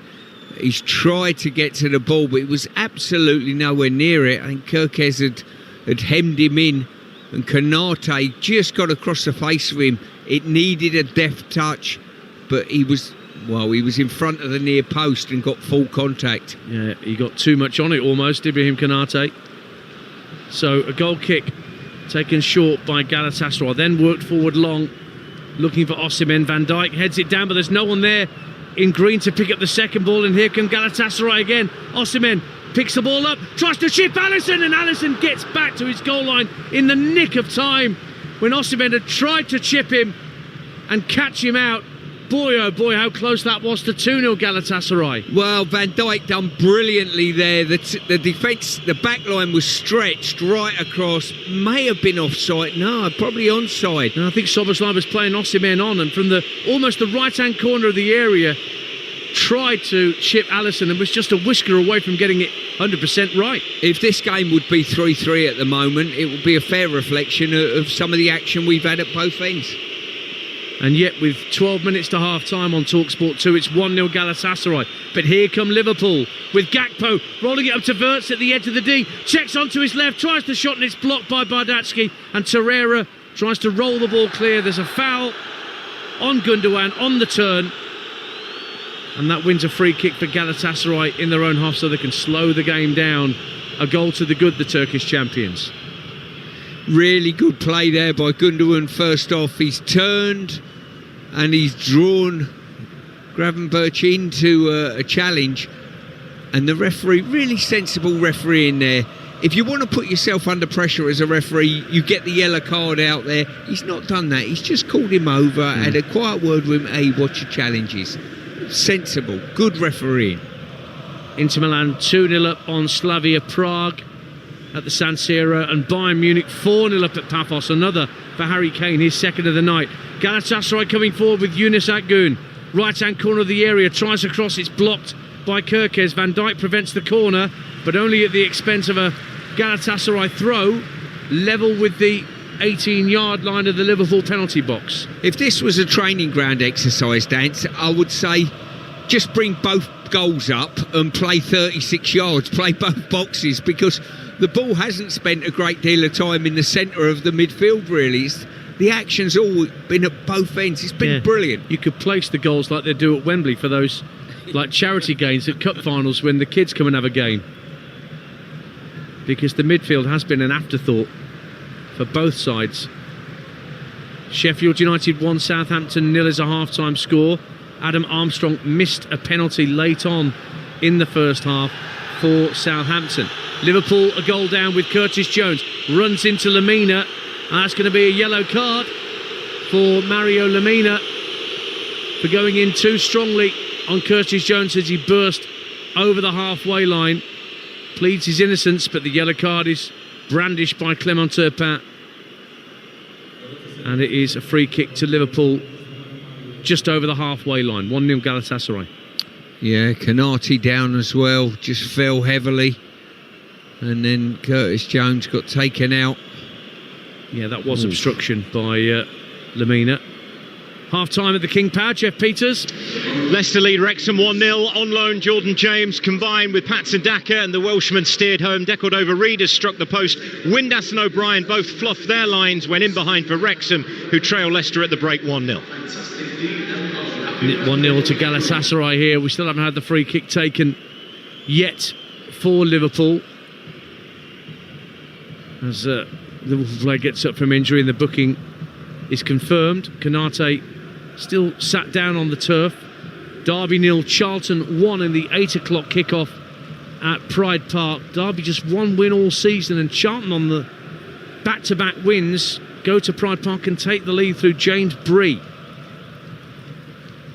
tried to get to the ball, but it was absolutely nowhere near it. I think Kerkez had hemmed him in, and Konate just got across the face of him. It needed a deft touch, but he was in front of the near post and got full contact. Yeah, he got too much on it almost, Ibrahim Konate. So a goal kick taken short by Galatasaray, then worked forward long, looking for Osimhen. Van Dijk heads it down, but there's no one there in green to pick up the second ball, and here come Galatasaray again. Osimhen picks the ball up, tries to chip Alisson, and Alisson gets back to his goal line in the nick of time when Osimhen had tried to chip him and catch him out. Boy, oh boy, how close that was to 2-0 Galatasaray. Well, Van Dijk done brilliantly there. The defence, the back line was stretched right across. May have been offside. No, probably onside. No, I think Szoboszlai was playing Osimhen on, and from almost the right-hand corner of the area, tried to chip Alisson and was just a whisker away from getting it 100% right. If this game would be 3-3 at the moment, it would be a fair reflection of some of the action we've had at both ends. And yet with 12 minutes to half-time on Talksport 2, it's 1-0 Galatasaray. But here come Liverpool with Gakpo rolling it up to Wirtz at the edge of the D. Checks onto his left, tries the shot, and it's blocked by Bardacki. And Torreira tries to roll the ball clear. There's a foul on Gundogan on the turn. And that wins a free kick for Galatasaray in their own half so they can slow the game down. A goal to the good, the Turkish champions. Really good play there by Gundogan. First off, he's turned and he's drawn Gravenberch into a challenge, and the referee, really sensible referee in there, if you want to put yourself under pressure as a referee, you get the yellow card out there. He's not done that. He's just called him over, had a quiet word with him. Hey, what's your challenges? Sensible, good refereeing. Inter Milan 2-0 up on Slavia Prague at the San Siro, and Bayern Munich 4-0 up at Paphos. Another for Harry Kane, his second of the night. Galatasaray coming forward with Yunus Akgün. Right hand corner of the area, tries across, it's blocked by Kerkez. Van Dijk prevents the corner, but only at the expense of a Galatasaray throw, level with the 18-yard line of the Liverpool penalty box. If this was a training ground exercise, Dance, I would say just bring both goals up and play 36 yards, play both boxes, because the ball hasn't spent a great deal of time in the centre of the midfield, really. The action's all been at both ends. It's been brilliant. You could place the goals like they do at Wembley for those like charity games at cup finals when the kids come and have a game, because the midfield has been an afterthought for both sides. Sheffield United 1, Southampton 0 is a half-time score. Adam Armstrong missed a penalty late on in the first half for Southampton. Liverpool a goal down with Curtis Jones, runs into Lemina, and that's going to be a yellow card for Mario Lemina for going in too strongly on Curtis Jones as he burst over the halfway line. Pleads his innocence, but the yellow card is brandished by Clement Turpin, and it is a free kick to Liverpool just over the halfway line. 1-0 Galatasaray. Yeah, Konate down as well, just fell heavily, and then Curtis Jones got taken out. Yeah, that was obstruction by Lemina. Half time at the King Power, Jeff Peters. Leicester lead Wrexham 1-0. On loan, Jordan James combined with Patson Daka, and the Welshman steered home. De Cordova-Reid struck the post. Windass and O'Brien both fluffed their lines, went in behind for Wrexham, who trail Leicester at the break 1-0. 1-0 to Galatasaray here. We still haven't had the free kick taken yet for Liverpool, as the Liverpool player gets up from injury and the booking is confirmed. Konate still sat down on the turf. Derby 0, Charlton 1 in the 8 o'clock kickoff at Pride Park. Derby just one win all season, and Charlton on the back-to-back wins go to Pride Park and take the lead through James Bree.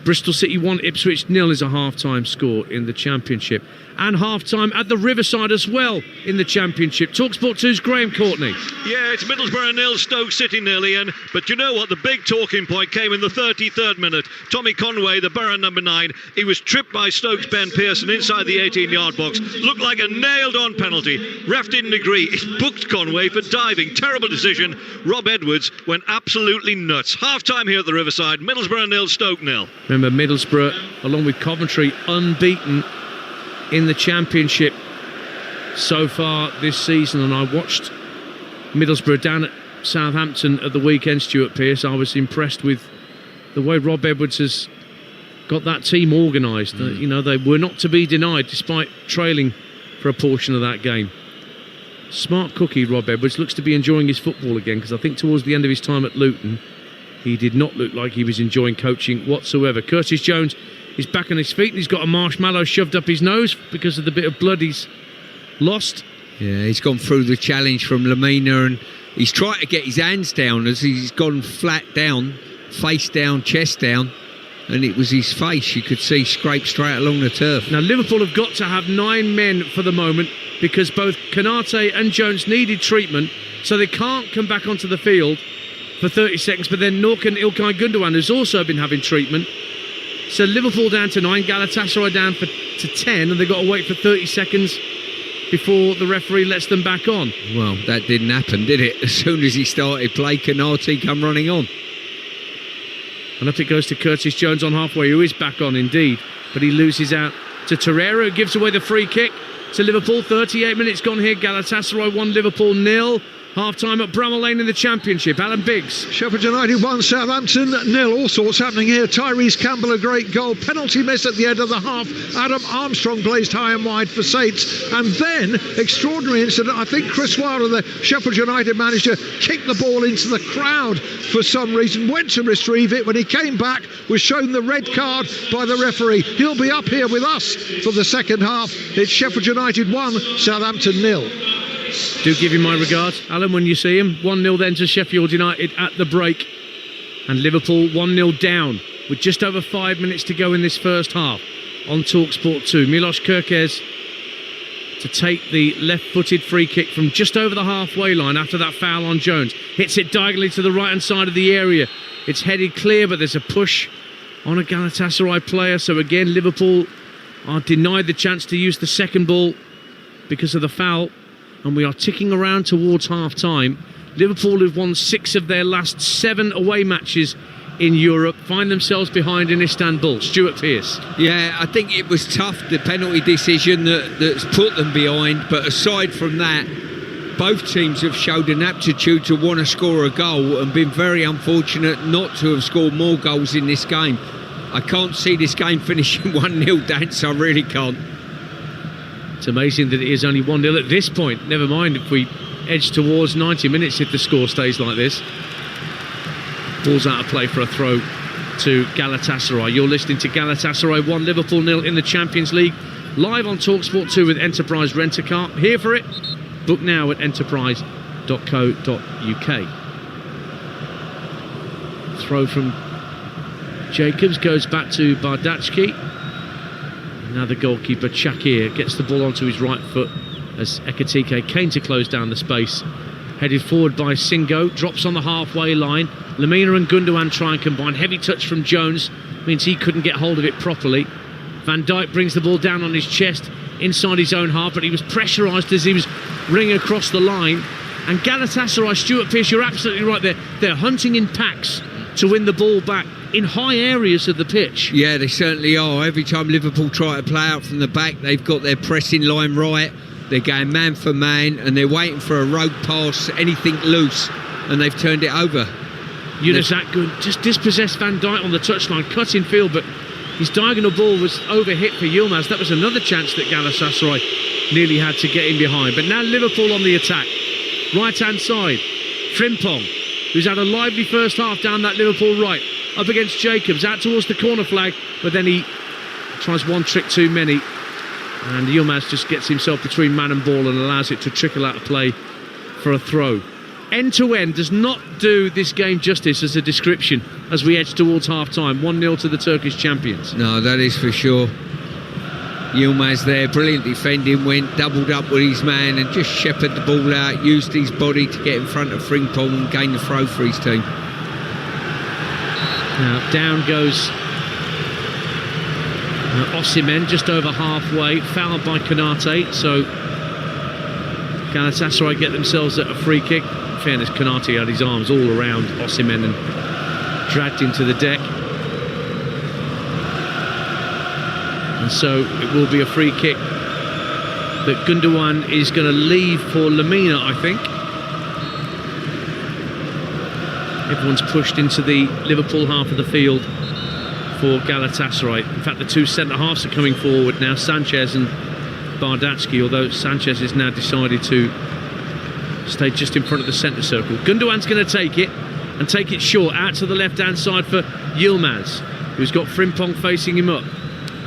Bristol City 1, Ipswich 0 is a half-time score in the Championship. And half-time at the Riverside as well in the Championship. Talksport 2's Graham Courtney. Yeah, it's Middlesbrough 0, Stoke City 0, Ian. But you know what? The big talking point came in the 33rd minute. Tommy Conway, the Borough number 9, he was tripped by Stoke's Ben Pearson inside the 18-yard box. Looked like a nailed-on penalty. Ref didn't agree. He booked Conway for diving. Terrible decision. Rob Edwards went absolutely nuts. Half-time here at the Riverside. Middlesbrough 0, Stoke 0. Remember, Middlesbrough, along with Coventry, unbeaten in the Championship so far this season. And I watched Middlesbrough down at Southampton at the weekend, Stuart Pearce. I was impressed with the way Rob Edwards has got that team organised. You know, they were not to be denied despite trailing for a portion of that game. Smart cookie, Rob Edwards. Looks to be enjoying his football again, because I think towards the end of his time at Luton he did not look like he was enjoying coaching whatsoever. Curtis Jones is back on his feet, and he's got a marshmallow shoved up his nose because of the bit of blood he's lost. Yeah, he's gone through the challenge from Lemina, and he's tried to get his hands down as he's gone flat down, face down, chest down, and it was his face you could see scrape straight along the turf. Now Liverpool have got to have 9 men for the moment, because both Konate and Jones needed treatment, so they can't come back onto the field for 30 seconds. But then Norkan İlkay Gundogan has also been having treatment. So Liverpool down to 9, Galatasaray down to 10, and they've got to wait for 30 seconds before the referee lets them back on. Well, that didn't happen, did it? As soon as he started play, Konate come running on. And up it goes to Curtis Jones on halfway, who is back on indeed, but he loses out to Torreira, who gives away the free kick to Liverpool. 38 minutes gone here. Galatasaray 1, Liverpool 0. Half-time at Bramall Lane in the Championship. Alan Biggs. Sheffield United 1, Southampton 0. All sorts happening here. Tyrese Campbell, a great goal. Penalty miss at the end of the half. Adam Armstrong blazed high and wide for Saints. And then, extraordinary incident, I think Chris Wilder, the Sheffield United manager, kicked the ball into the crowd for some reason, went to retrieve it. When he came back, was shown the red card by the referee. He'll be up here with us for the second half. It's Sheffield United 1, Southampton 0. Do give him my regards, Alan, when you see him. 1-0 then to Sheffield United at the break. And Liverpool 1-0 down with just over 5 minutes to go in this first half on Talksport 2. Milos Kerkez to take the left-footed free kick from just over the halfway line after that foul on Jones. Hits it diagonally to the right-hand side of the area. It's headed clear, but there's a push on a Galatasaray player. So again, Liverpool are denied the chance to use the second ball because of the foul. And we are ticking around towards half-time. Liverpool, who've won 6 of their last 7 away matches in Europe, find themselves behind in Istanbul. Stuart Pearce. Yeah, I think it was tough, the penalty decision that's put them behind. But aside from that, both teams have showed an aptitude to want to score a goal and been very unfortunate not to have scored more goals in this game. I can't see this game finishing 1-0, Dan, so I really can't. It's amazing that it is only 1-0 at this point. Never mind if we edge towards 90 minutes if the score stays like this. Ball's out of play for a throw to Galatasaray. You're listening to Galatasaray 1, Liverpool 0 in the Champions League. Live on Talksport 2 with Enterprise Rent-A-Car. Here for it. Book now at enterprise.co.uk. Throw from Jacobs goes back to Bardachki. Now the goalkeeper Shakir gets the ball onto his right foot as Ekitike came to close down the space. Headed forward by Singo, drops on the halfway line. Lemina and Gundogan try and combine. Heavy touch from Jones means he couldn't get hold of it properly. Van Dijk brings the ball down on his chest inside his own half, but he was pressurised as he was ringing across the line. And Galatasaray, Stuart Pearce, you're absolutely right there. They're hunting in packs to win the ball back in high areas of the pitch. Yeah, they certainly are. Every time Liverpool try to play out from the back, they've got their pressing line right. They're going man for man and they're waiting for a rogue pass, anything loose, and they've turned it over. Yunus Akgün just dispossessed Van Dijk on the touchline, cut in field, but his diagonal ball was overhit for Yilmaz. That was another chance that Galatasaray nearly had to get in behind. But now Liverpool on the attack. Right-hand side, Frimpong, who's had a lively first half down that Liverpool right, up against Jacobs, out towards the corner flag, but then he tries one trick too many. And Yilmaz just gets himself between man and ball and allows it to trickle out of play for a throw. End-to-end does not do this game justice as a description as we edge towards half-time. 1-0 to the Turkish champions. No, that is for sure. Yilmaz there, brilliant defending, went doubled up with his man and just shepherded the ball out, used his body to get in front of Frimpong and gain the throw for his team. Now down goes Osimhen, just over halfway, fouled by Konate, so Galatasaray get themselves a free kick. In fairness, Konate had his arms all around Osimhen and dragged him to the deck. And so it will be a free kick that Gundogan is going to leave for Lemina, I think. Everyone's pushed into the Liverpool half of the field for Galatasaray. In fact, the two centre-halves are coming forward now, Sanchez and Bardachki, although Sanchez has now decided to stay just in front of the centre circle. Gundogan's going to take it, and take it short, out to the left-hand side for Yilmaz, who's got Frimpong facing him up.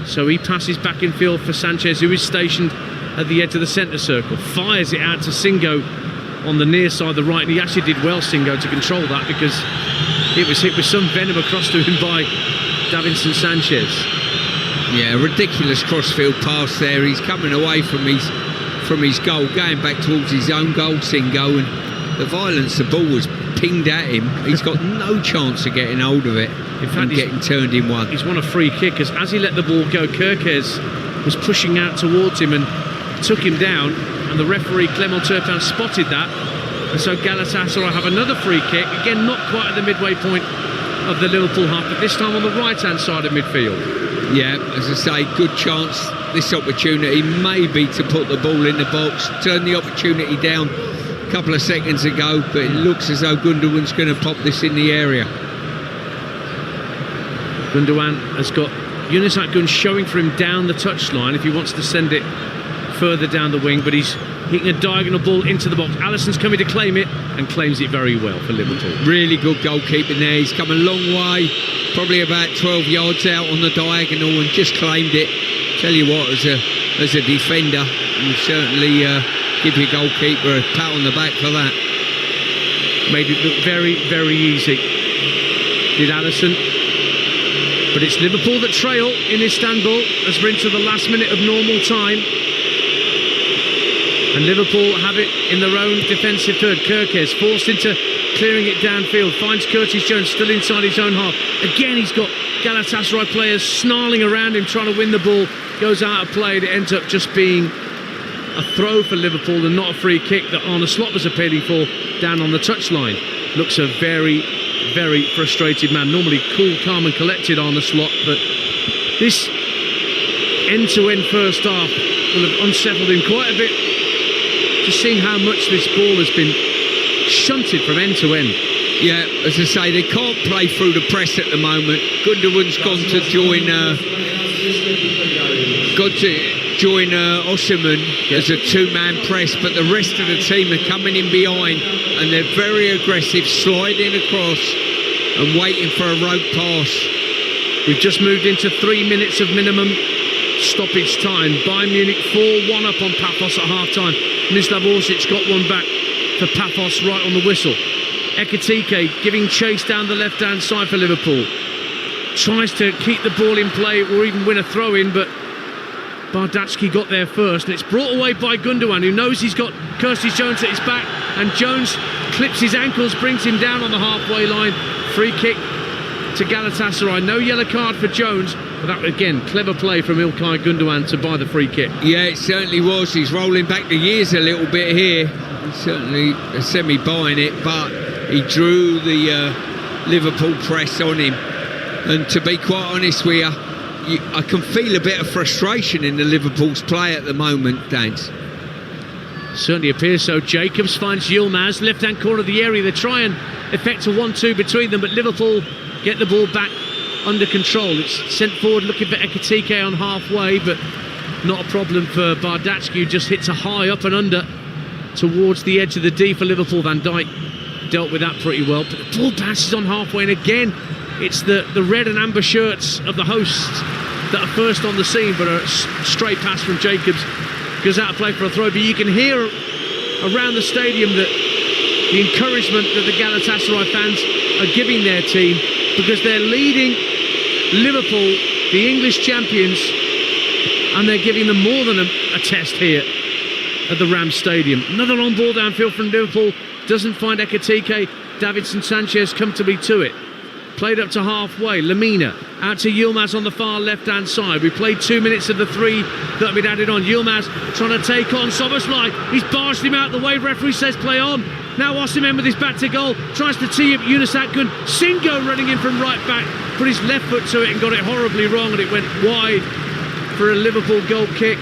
So he passes back in field for Sanchez, who is stationed at the edge of the centre circle. Fires it out to Singo on the near side, the right, and he actually did well, Singo, to control that, because it was hit with some venom across to him by Davinson Sanchez. Yeah, ridiculous crossfield pass there. He's coming away from his goal, going back towards his own goal, Singo, and the violence the ball was pinged at him. He's got no chance of getting hold of it. In fact, getting turned in one. He's won a free kick as he let the ball go. Kerkez was pushing out towards him and took him down, and the referee Clement Turpin spotted that, and so Galatasaray have another free kick, again not quite at the midway point of the Liverpool half, but this time on the right-hand side of midfield. Yeah, as I say, good chance, this opportunity maybe to put the ball in the box, turn the opportunity down a couple of seconds ago, but it looks as though Gundogan's going to pop this in the area. Gundogan has got Yunus Akgün showing for him down the touchline if he wants to send it further down the wing, but he's hitting a diagonal ball into the box. Alisson's coming to claim it, and claims it very well for Liverpool. Really good goalkeeping there. He's come a long way, probably about 12 yards out on the diagonal, and just claimed it. Tell you what, as a defender, you certainly Give your goalkeeper a pat on the back for that. Made it look very, very easy, did Alisson. But it's Liverpool that trail in Istanbul as we're into the last minute of normal time. And Liverpool have it in their own defensive third. Kerkez forced into clearing it downfield, finds Curtis Jones still inside his own half. Again, he's got Galatasaray players snarling around him trying to win the ball. Goes out of play. It ends up just being a throw for Liverpool and not a free kick that Arne Slot was appealing for down on the touchline. Looks a very, very frustrated man. Normally cool, calm and collected Arne Slot, but this end-to-end first half will have unsettled him quite a bit. Just seeing how much this ball has been shunted from end to end. Yeah, as I say, they can't play through the press at the moment. Gundogan's gone to join Osimhen as a two-man press, but the rest of the team are coming in behind and they're very aggressive, sliding across and waiting for a rogue pass. We've just moved into 3 minutes of minimum stoppage time. Bayern Munich 4-1 up on Paphos at half-time. Mislav Orsic got one back for Paphos right on the whistle. Ekitike giving chase down the left-hand side for Liverpool. Tries to keep the ball in play or even win a throw-in, but Bardachki got there first, and it's brought away by Gundogan, who knows he's got Curtis Jones at his back, and Jones clips his ankles, brings him down on the halfway line. Free kick to Galatasaray. No yellow card for Jones, but that, again, clever play from İlkay Gundogan to buy the free kick. Yeah, it certainly was. He's rolling back the years a little bit here. He's certainly semi-buying it, but he drew the Liverpool press on him. And to be quite honest with you, I can feel a bit of frustration in the Liverpool's play at the moment, Dan. Certainly appears so. Jacobs finds Yilmaz, left-hand corner of the area. They try and effect a 1-2 between them, but Liverpool get the ball back under control. It's sent forward looking for Ekitike on halfway, but not a problem for Bardachki, who just hits a high up and under towards the edge of the D for Liverpool. Van Dijk dealt with that pretty well, but the ball passes on halfway, and again it's the red and amber shirts of the hosts that are first on the scene, but a straight pass from Jacobs goes out of play for a throw. But you can hear around the stadium that the encouragement that the Galatasaray fans are giving their team, because they're leading Liverpool, the English champions, and they're giving them more than a test here at the Rams Stadium. Another long ball downfield from Liverpool, doesn't find Ekitike. Davinson Sanchez comfortably to it. Played up to halfway. Lemina out to Yilmaz on the far left-hand side. We played 2 minutes of the 3 that have been added on. Yilmaz trying to take on Szoboszlai. He's barged him out the way. Referee says play on. Now Osimhen with his back to goal tries to tee up Yunus Akgün. Singo running in from right back, put his left foot to it and got it horribly wrong, and it went wide for a Liverpool goal kick.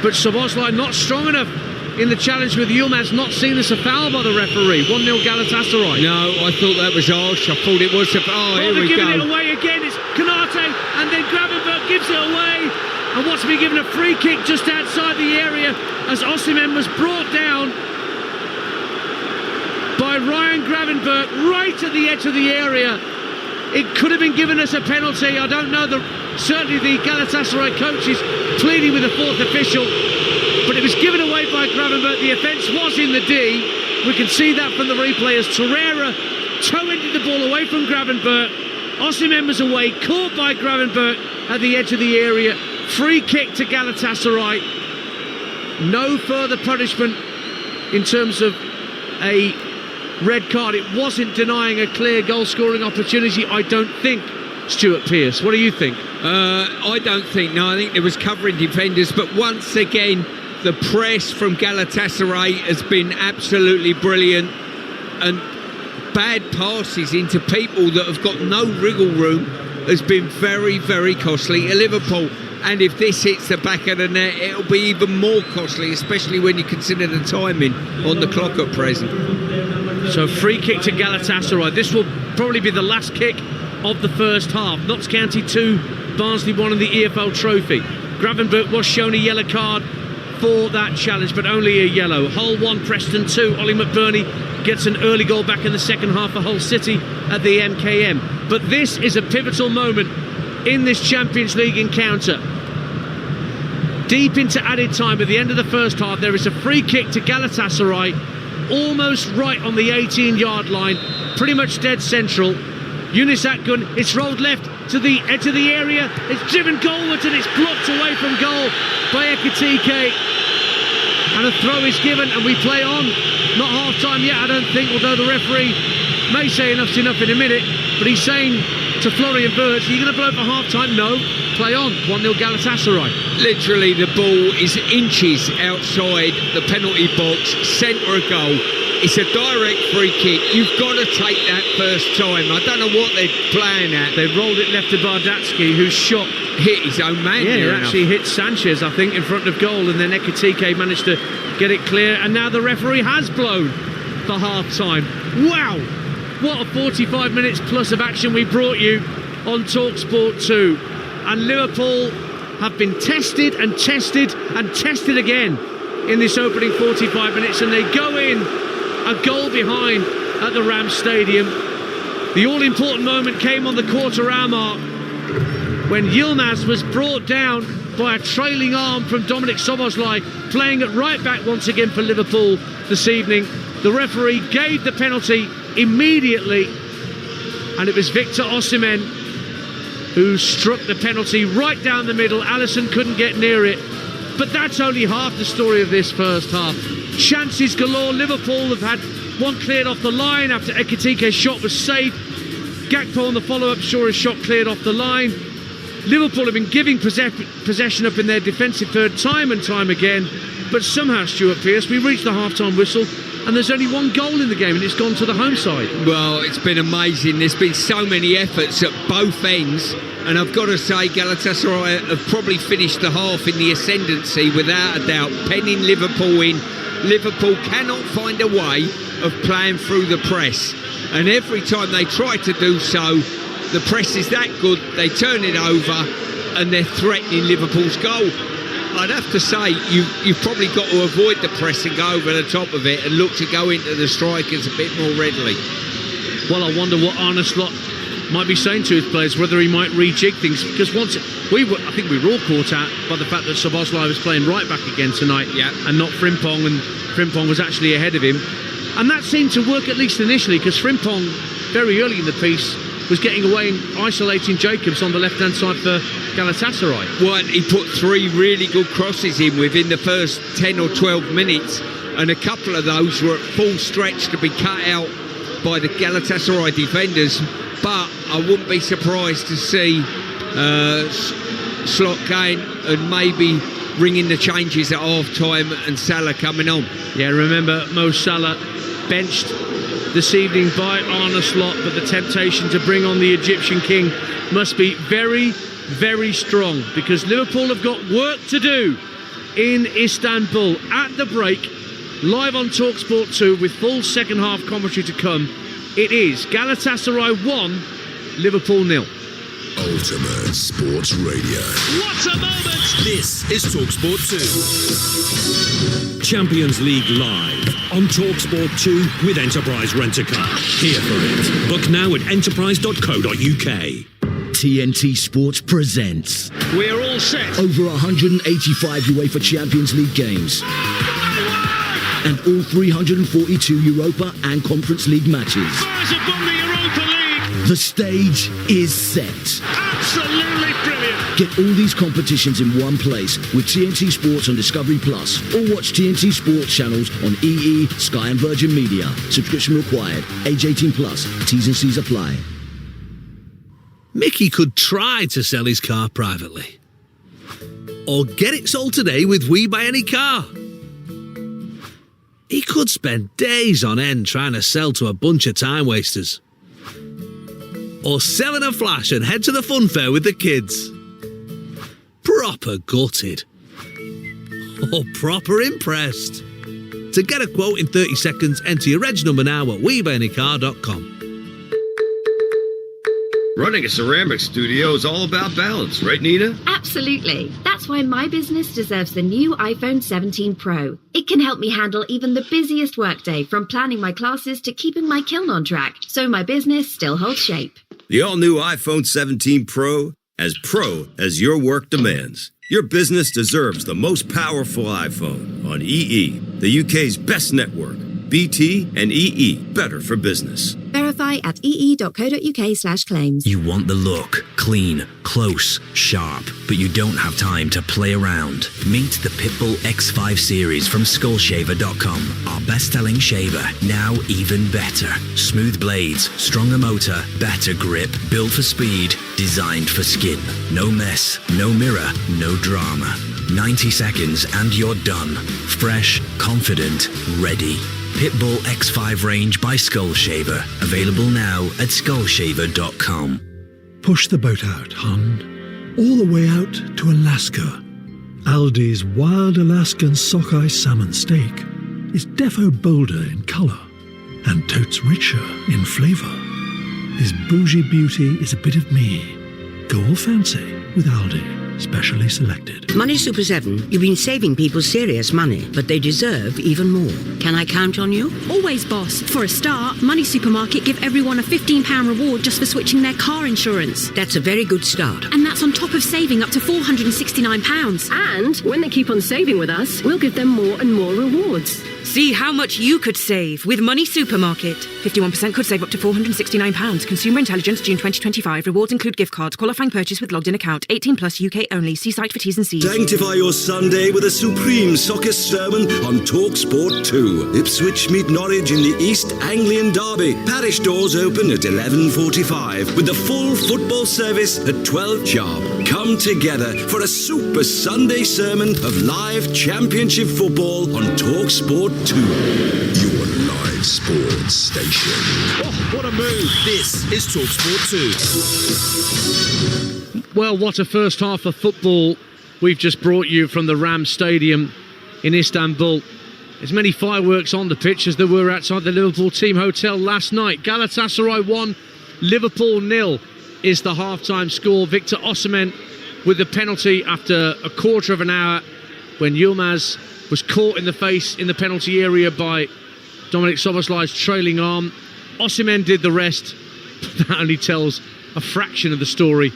But Szoboszlai not strong enough in the challenge with Yilmaz, not seen as a foul by the referee. 1-0 Galatasaray. No, I thought that was harsh. I thought it was a... Oh, here we go. They're giving it away again. It's Konate, and then Gravenberch gives it away. And what's been given a free kick just outside the area as Osimhen was brought down by Ryan Gravenberch right at the edge of the area. It could have been given as a penalty. I don't know. Certainly the Galatasaray coach is pleading with the fourth official, but it was given away by Gravenberch. The offence was in the D. We can see that from the replay as Torreira toe-ended the ball away from Gravenberch. Osimhen was away, caught by Gravenberch at the edge of the area. Free kick to Galatasaray. No further punishment in terms of a red card. It wasn't denying a clear goal-scoring opportunity, I don't think, Stuart Pearce. What do you think? I don't think. No, I think there was covering defenders, but once again, the press from Galatasaray has been absolutely brilliant, and bad passes into people that have got no wriggle room has been very, very costly to Liverpool. And if this hits the back of the net, it'll be even more costly, especially when you consider the timing on the clock at present. So free kick to Galatasaray. This will probably be the last kick of the first half. Notts County 2, Barnsley 1 in the EFL Trophy. Gravenberch was shown a yellow card for that challenge, but only a yellow. Hull 1, Preston 2. Ollie McBurney gets an early goal back in the second half for Hull City at the MKM. But this is a pivotal moment in this Champions League encounter. deep into added time at the end of the first half. There is a free kick to Galatasaray, almost right on the 18-yard line, pretty much dead central. Yunus Akgun, it's rolled left to the edge of the area, it's driven goalwards and it's blocked away from goal by Ekitike. And a throw is given and we play on. Not half-time yet, I don't think, although the referee may say enough's enough in a minute, but he's saying to Florian Wirtz, are you going to blow for half-time? No, play on. 1-0 Galatasaray. Literally, the ball is inches outside the penalty box, centre of goal. It's a direct free kick. You've got to take that first time. I don't know what they're playing at. They rolled it left to Bardatsky, whose shot hit his own man. Yeah, it actually hit Sanchez, I think, in front of goal, and then Ekitike managed to get it clear, and now the referee has blown for half-time. Wow! What a 45 minutes plus of action we brought you on Talksport 2. And Liverpool have been tested and tested and tested again in this opening 45 minutes, and they go in a goal behind at the Rams Stadium. The all-important moment came on the quarter-hour mark when Yilmaz was brought down by a trailing arm from Dominik Szoboszlai, playing at right back once again for Liverpool this evening. The referee gave the penalty immediately, and it was Victor Osimhen who struck the penalty right down the middle. Alisson couldn't get near it, but that's only half the story of this first half. Chances galore. Liverpool have had one cleared off the line after Ekitike's shot was saved. Gakpo on the follow-up, saw his shot cleared off the line. Liverpool have been giving possession up in their defensive third time and time again, but somehow, Stuart Pearce, we reached the half-time whistle and there's only one goal in the game and it's gone to the home side. Well, it's been amazing. There's been so many efforts at both ends, and I've got to say Galatasaray have probably finished the half in the ascendancy without a doubt, penning Liverpool in. Liverpool cannot find a way of playing through the press, and every time they try to do so, the press is that good, they turn it over and they're threatening Liverpool's goal. I'd have to say you've probably got to avoid the press and go over the top of it and look to go into the strikers a bit more readily. Well, I wonder what Arne Slot might be saying to his players, whether he might rejig things, because I think we were all caught out by the fact that Szoboszlai was playing right back again tonight, and not Frimpong, and Frimpong was actually ahead of him, and that seemed to work at least initially, because Frimpong very early in the piece was getting away and isolating Jacobs on the left-hand side for Galatasaray. Well, he put 3 really good crosses in within the first 10 or 12 minutes, and a couple of those were at full stretch to be cut out by the Galatasaray defenders. But I wouldn't be surprised to see Slot going and maybe ringing the changes at half-time and Salah coming on. Yeah, remember Mo Salah benched this evening by Arne Slot, but the temptation to bring on the Egyptian king must be very, very strong, because Liverpool have got work to do in Istanbul. At the break, live on Talksport 2 with full second half commentary to come, it is Galatasaray 1, Liverpool 0. Ultimate Sports Radio. What a moment! This is Talksport 2. Champions League live on Talksport 2 with Enterprise Rent-A-Car. Here for it. Book now at enterprise.co.uk. TNT Sports presents. We're all set. Over 185 UEFA Champions League games. And all 342 Europa and Conference League matches. Spurs have won the Europa League. The stage is set. Absolutely brilliant. Get all these competitions in one place with TNT Sports on Discovery Plus, or watch TNT Sports channels on EE, Sky and Virgin Media. Subscription required. Age 18 plus. T's and C's apply. Mickey could try to sell his car privately. Or get it sold today with We Buy Any Car. He could spend days on end trying to sell to a bunch of time wasters. Or sell in a flash and head to the fun fair with the kids. Proper gutted. Or proper impressed. To get a quote in 30 seconds, enter your reg number now at WeBuyAnyCar.com. Running a ceramic studio is all about balance, right, Nina? Absolutely. That's why my business deserves the new iPhone 17 Pro. It can help me handle even the busiest workday, from planning my classes to keeping my kiln on track, so my business still holds shape. The all-new iPhone 17 Pro, as pro as your work demands. Your business deserves the most powerful iPhone on EE, the UK's best network. BT and EE, better for business. Verify at ee.co.uk/claims. You want the look, clean, close, sharp, but you don't have time to play around. Meet the Pitbull X5 series from Skullshaver.com. Our best-selling shaver, now even better. Smooth blades, stronger motor, better grip, built for speed, designed for skin. No mess, no mirror, no drama. 90 seconds and you're done. Fresh, confident, ready. Pitbull X5 range by Skullshaver. Available now at Skullshaver.com. Push the boat out, hon. All the way out to Alaska. Aldi's wild Alaskan sockeye salmon steak is defo bolder in colour and totes richer in flavour. This bougie beauty is a bit of me. Go all fancy with Aldi. Specially selected. Money Super 7, you've been saving people serious money, but they deserve even more. Can I count on you? Always, boss. For a start, Money Supermarket give everyone a £15 reward just for switching their car insurance. That's a very good start. And that's on top of saving up to £469. And when they keep on saving with us, we'll give them more and more rewards. See how much you could save with Money Supermarket. 51% could save up to £469. Consumer Intelligence, June 2025. Rewards include gift cards. Qualifying purchase with logged in account. 18 plus UK only. See site for T's and C's. Sanctify your Sunday with a supreme soccer sermon on Talksport 2. Ipswich meet Norwich in the East Anglian Derby. Parish doors open at 11:45 with the full football service at 12 sharp. Come together for a super Sunday sermon of live championship football on Talksport 2. Your live sports station. Oh, what a move. This is Talksport 2. Well, what a first half of football we've just brought you from the Ram Stadium in Istanbul. As many fireworks on the pitch as there were outside the Liverpool team hotel last night. Galatasaray 1, Liverpool 0 is the half-time score. Victor Osimhen with the penalty after a quarter of an hour when Yilmaz was caught in the face in the penalty area by Dominic Szoboszlai's trailing arm. Osimhen did the rest, but that only tells a fraction of the story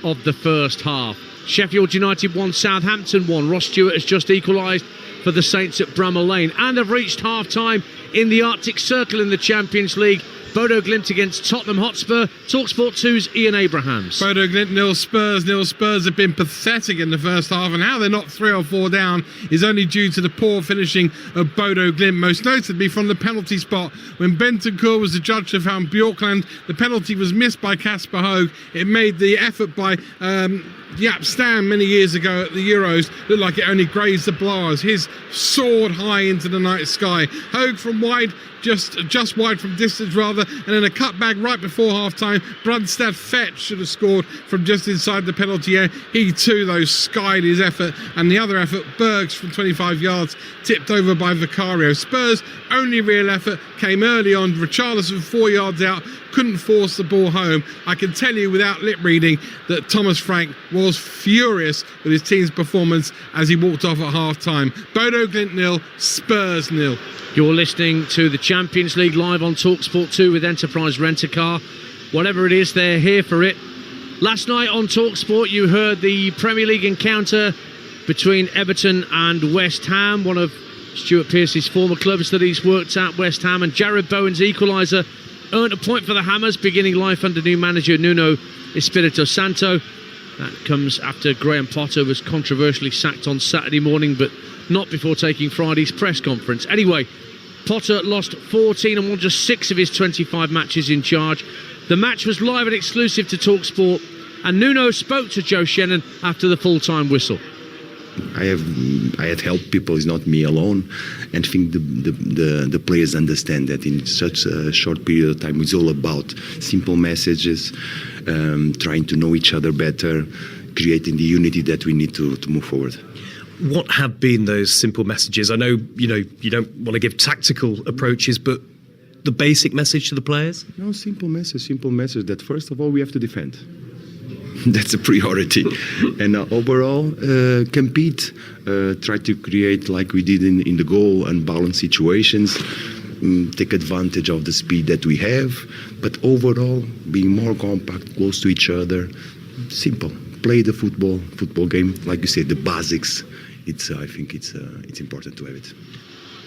of the first half. Sheffield United 1, Southampton 1. Ross Stewart has just equalised for the Saints at Bramall Lane and have reached half-time in the Arctic Circle in the Champions League. Bodo Glimt against Tottenham Hotspur. Talksport 2's Ian Abrahams. Bodo Glimt 0 Spurs 0. Spurs have been pathetic in the first half, and how they're not 3 or 4 down is only due to the poor finishing of Bodo Glimt, most notably from the penalty spot. When Bentancur was the judge of Van Bjorkland, the penalty was missed by Casper Hogue. It made the effort by Jaap Stam many years ago at the Euros look like it only grazed the bars. His soared high into the night sky. Hogue from wide, just wide from distance rather, and then a cutback right before half-time. Brunstad Fetch should have scored from just inside the penalty area. He too, though, skied his effort, and the other effort, Bergs from 25 yards, tipped over by Vicario. Spurs' only real effort came early on. Richarlison 4 yards out, couldn't force the ball home. I can tell you without lip reading that Thomas Frank was furious with his team's performance as he walked off at half-time. Bodo Glimt 0, Spurs 0. You're listening to the Champions League live on Talksport 2 with Enterprise Rent-A-Car. Whatever it is, they're here for it. Last night on Talksport, you heard the Premier League encounter between Everton and West Ham, one of Stuart Pearce's former clubs that he's worked at, West Ham, and Jared Bowen's equaliser earned a point for the Hammers, beginning life under new manager Nuno Espirito Santo. That comes after Graham Potter was controversially sacked on Saturday morning, but not before taking Friday's press conference. Anyway, Potter lost 14 and won just 6 of his 25 matches in charge. The match was live and exclusive to TalkSport, and Nuno spoke to Joe Shannon after the full-time whistle. I have helped people, it's not me alone, and I think the players understand that in such a short period of time it's all about simple messages, trying to know each other better, creating the unity that we need to move forward. What have been those simple messages? I know you don't want to give tactical approaches, but the basic message to the players? No, simple message that first of all we have to defend. That's a priority. And overall, compete, try to create, like we did in the goal, unbalanced situations, take advantage of the speed that we have, but overall, being more compact, close to each other, simple. play the football game, like you said, the basics. I think it's important to have it.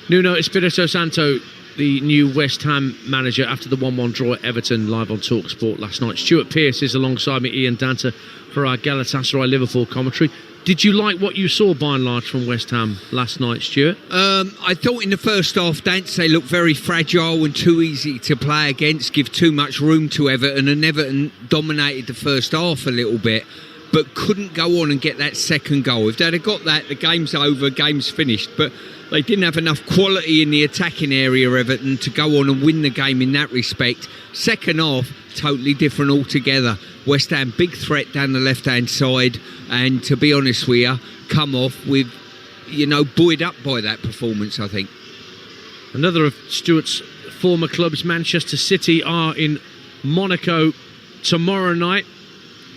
Nuno Espirito Santo, the new West Ham manager after the 1-1 draw at Everton, live on Talksport last night. Stuart Pearce is alongside me, Ian Danta, for our Galatasaray Liverpool commentary. Did you like what you saw by and large from West Ham last night, Stuart? I thought in the first half, Dance, they looked very fragile and too easy to play against, give too much room to Everton, and Everton dominated the first half a little bit, but couldn't go on and get that second goal. If they'd have got that, the game's over, game's finished. But they didn't have enough quality in the attacking area, Everton, to go on and win the game in that respect. Second half, totally different altogether. West Ham, big threat down the left-hand side, and to be honest with you, come off with, buoyed up by that performance, I think. Another of Stuart's former clubs, Manchester City, are in Monaco tomorrow night.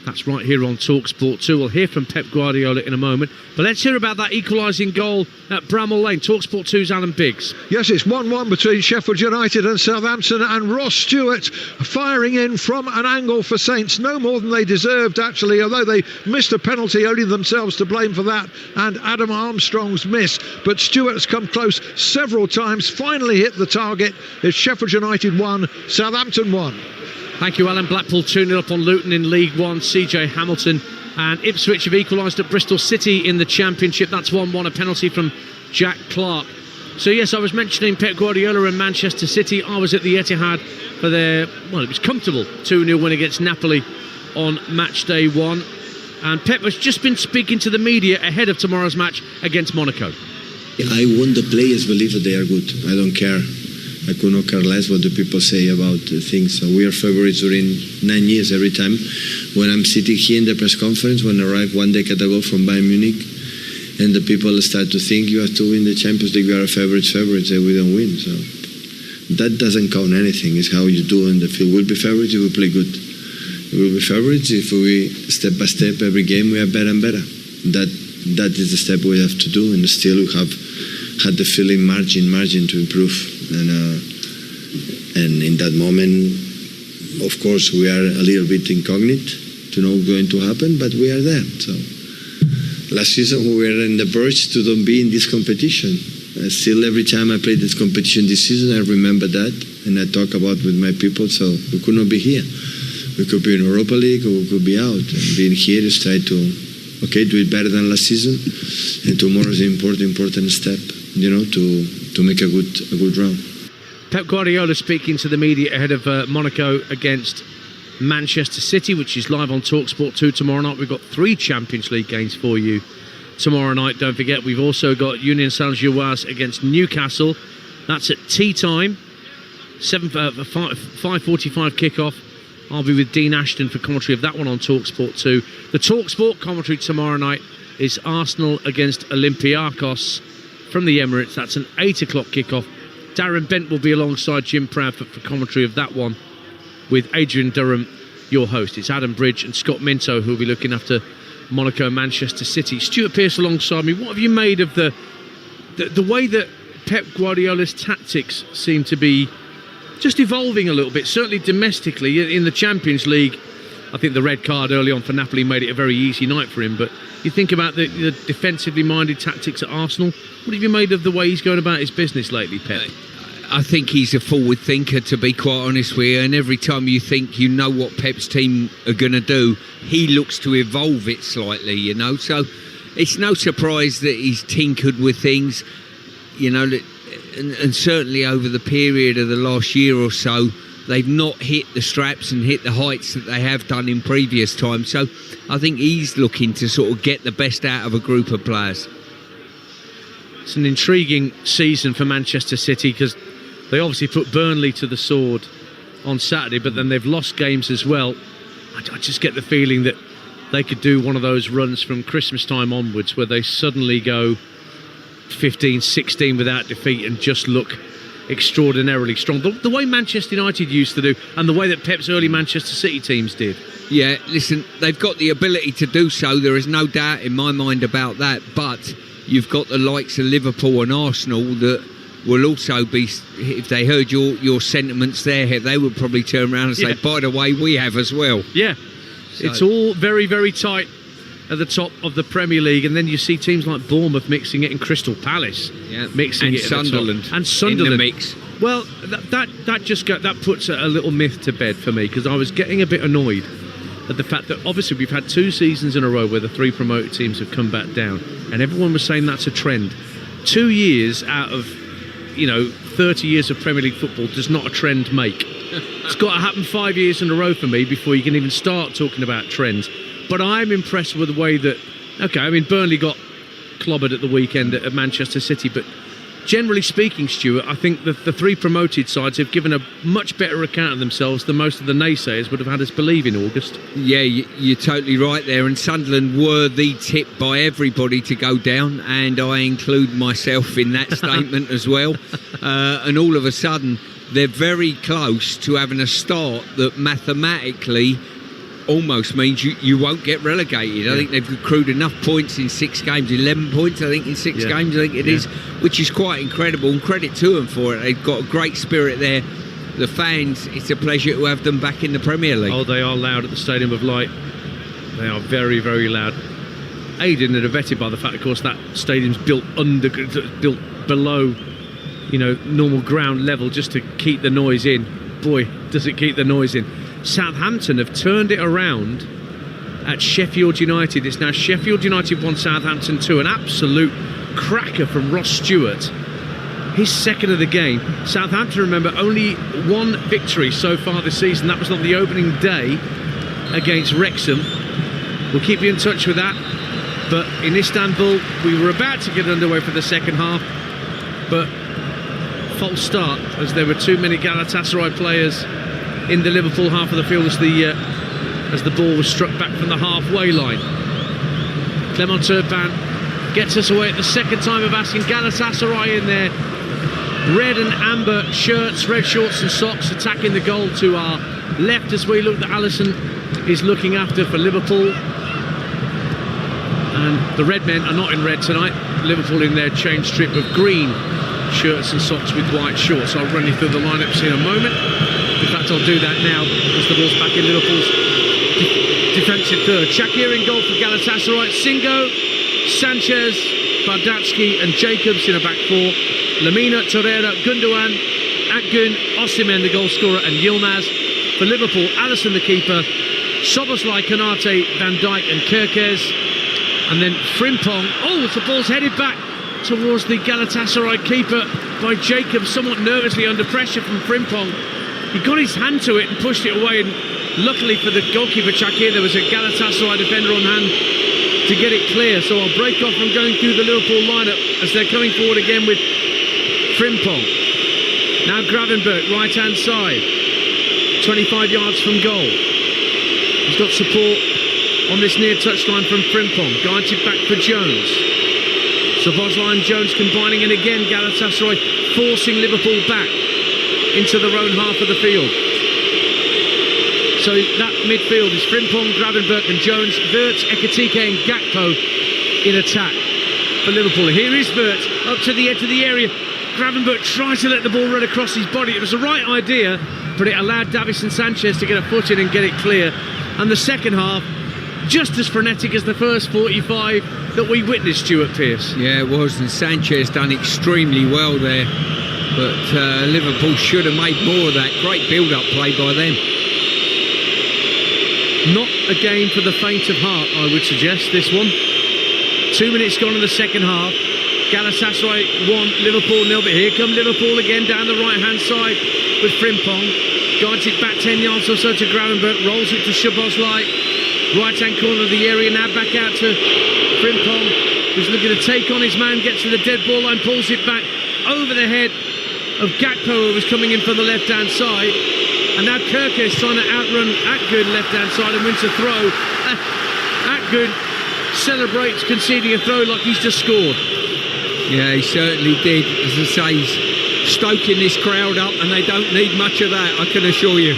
That's right here on Talksport 2. We'll hear from Pep Guardiola in a moment. But let's hear about that equalising goal at Bramall Lane. Talksport 2's Alan Biggs. Yes, it's 1-1 between Sheffield United and Southampton, and Ross Stewart firing in from an angle for Saints. No more than they deserved, actually, although they missed a penalty, only themselves to blame for that, and Adam Armstrong's miss. But Stewart has come close several times, finally hit the target. It's Sheffield United 1, Southampton 1. Thank you, Alan. Blackpool 2-0 up on Luton in League One. CJ Hamilton and Ipswich have equalised at Bristol City in the Championship. That's 1-1, a penalty from Jack Clark. So yes, I was mentioning Pep Guardiola and Manchester City. I was at the Etihad for their, it was comfortable 2-0 win against Napoli on match day 1. And Pep has just been speaking to the media ahead of tomorrow's match against Monaco. I want the players believe that they are good. I don't care. I could not care less what the people say about things. So we are favourites during 9 years every time. When I'm sitting here in the press conference, when I arrive one decade ago from Bayern Munich, and the people start to think you have to win the Champions League, we are favourites, and we don't win. So that doesn't count anything. It's how you do in the field. We'll be favourites if we play good. We will be favourites if we, step by step, every game we are better and better. That is the step we have to do, and still we have had the feeling margin to improve. And in that moment, of course, we are a little bit incognito to know what's going to happen, but we are there. So last season we were in the verge to don't be in this competition. Still, every time I play this competition this season, I remember that, and I talk about with my people. So we could not be here. We could be in Europa League, or we could be out. And being here is try to do it better than last season, and tomorrow is an important step, to make a good run. Pep Guardiola speaking to the media ahead of Monaco against Manchester City, which is live on Talksport 2 tomorrow night. We've got 3 Champions League games for you tomorrow night. Don't forget, we've also got Union Saint-Gilloise against Newcastle. That's at tea time, 5:45 kickoff. I'll be with Dean Ashton for commentary of that one on Talksport 2. The Talksport commentary tomorrow night is Arsenal against Olympiacos from the Emirates. That's an 8 o'clock kickoff. Darren Bent will be alongside Jim Proudfoot for commentary of that one, with Adrian Durham, your host. It's Adam Bridge and Scott Minto who will be looking after Monaco and Manchester City. Stuart Pearce alongside me. What have you made of the way that Pep Guardiola's tactics seem to be just evolving a little bit, certainly domestically? In the Champions League, I think the red card early on for Napoli made it a very easy night for him, but you think about the defensively minded tactics at Arsenal. What have you made of the way he's going about his business lately, Pep? I think he's a forward thinker, to be quite honest with you, and every time you think you know what Pep's team are going to do, he looks to evolve it slightly, so it's no surprise that he's tinkered with things, and certainly over the period of the last year or so, they've not hit the straps and hit the heights that they have done in previous times. So I think he's looking to sort of get the best out of a group of players. It's an intriguing season for Manchester City because they obviously put Burnley to the sword on Saturday, but then they've lost games as well. I just get the feeling that they could do one of those runs from Christmas time onwards where they suddenly go 15-16 without defeat and just look extraordinarily strong. The way Manchester United used to do, and the way that Pep's early Manchester City teams did. Yeah, listen, they've got the ability to do so. There is no doubt in my mind about that. But you've got the likes of Liverpool and Arsenal that will also be, if they heard your sentiments there, they would probably turn around and say, by the way, we have as well. Yeah, so it's all very, very tight at the top of the Premier League, and then you see teams like Bournemouth mixing it, and Crystal Palace mixing and it, Sunderland, and Sunderland in the mix. Well, that puts a little myth to bed for me, because I was getting a bit annoyed at the fact that obviously we've had 2 seasons in a row where the 3 promoted teams have come back down, and everyone was saying that's a trend. 2 years out of 30 years of Premier League football does not a trend make. It's got to happen 5 years in a row for me before you can even start talking about trends. But I'm impressed with the way that, Burnley got clobbered at the weekend at Manchester City, but generally speaking, Stuart, I think that the 3 promoted sides have given a much better account of themselves than most of the naysayers would have had us believe in August. Yeah, you're totally right there, and Sunderland were the tip by everybody to go down, and I include myself in that statement as well. And all of a sudden, they're very close to having a start that mathematically almost means you won't get relegated. I think they've accrued enough points in 6 games, 11 points I think in 6 games, I think it is, which is quite incredible, and credit to them for it. They've got a great spirit there. The fans, it's a pleasure to have them back in the Premier League. Oh, they are loud at the Stadium of Light. They are very, very loud. Aided and abetted by the fact, of course, that stadium's built below normal ground level just to keep the noise in. Boy, does it keep the noise in. Southampton have turned it around at Sheffield United. It's now Sheffield United 1, Southampton 2. An absolute cracker from Ross Stewart. His second of the game. Southampton, remember, only 1 victory so far this season. That was on the opening day against Wrexham. We'll keep you in touch with that. But in Istanbul, we were about to get underway for the second half, but false start, as there were too many Galatasaray players in the Liverpool half of the field as the ball was struck back from the halfway line. Clement Turpin gets us away at the second time of asking. Galatasaray in their red and amber shirts, red shorts and socks, attacking the goal to our left as we look that Alisson is looking after for Liverpool. And the red men are not in red tonight. Liverpool in their change strip of green shirts and socks with white shorts. I'll run you through the lineups in a moment. In fact, I'll do that now as the ball's back in Liverpool's defensive third. Shakir in goal for Galatasaray. Singo, Sanchez, Bardatsky and Jacobs in a back 4. Lamina, Torreira, Gundogan, Akgün, Osimhen the goal scorer, and Yilmaz. For Liverpool, Alisson the keeper, Szoboszlai, Konate, Van Dijk and Kerkez. And then Frimpong. Oh, the ball's headed back towards the Galatasaray keeper by Jacobs, somewhat nervously under pressure from Frimpong. He got his hand to it and pushed it away, and luckily for the goalkeeper Shakir, there was a Galatasaray defender on hand to get it clear. So I'll break off from going through the Liverpool lineup as they're coming forward again with Frimpong. Now Gravenberch, right hand side, 25 yards from goal. He's got support on this near touchline from Frimpong. Guides it back for Jones. Szoboszlai and Jones combining, and again Galatasaray forcing Liverpool back into their own half of the field. So that midfield is Frimpong, Gravenberch and Jones, Wirtz, Ekitike and Gakpo in attack for Liverpool. Here is Wirtz up to the edge of the area. Gravenberch tries to let the ball run across his body. It was the right idea, but it allowed Davison Sanchez to get a foot in and get it clear. And the second half, just as frenetic as the first 45 that we witnessed, Stuart Pearce. Yeah, it was, and Sanchez done extremely well there, but Liverpool should have made more of that. Great build-up play by them. Not a game for the faint of heart, I would suggest, this one. 2 minutes gone in the second half. Galatasaray 1, Liverpool 0, but here come Liverpool again down the right-hand side with Frimpong. Guides it back 10 yards or so to Gravenberch, rolls it to Szoboszlai. Right-hand corner of the area, now back out to Frimpong, who's looking to take on his man, gets to the dead ball line, pulls it back over the head of Gakpo, who was coming in from the left-hand side. And now Kerkez trying to outrun Akgün left-hand side and wins a throw. Akgün celebrates conceding a throw like he's just scored. Yeah, he certainly did. As I say, he's stoking this crowd up, and they don't need much of that, I can assure you.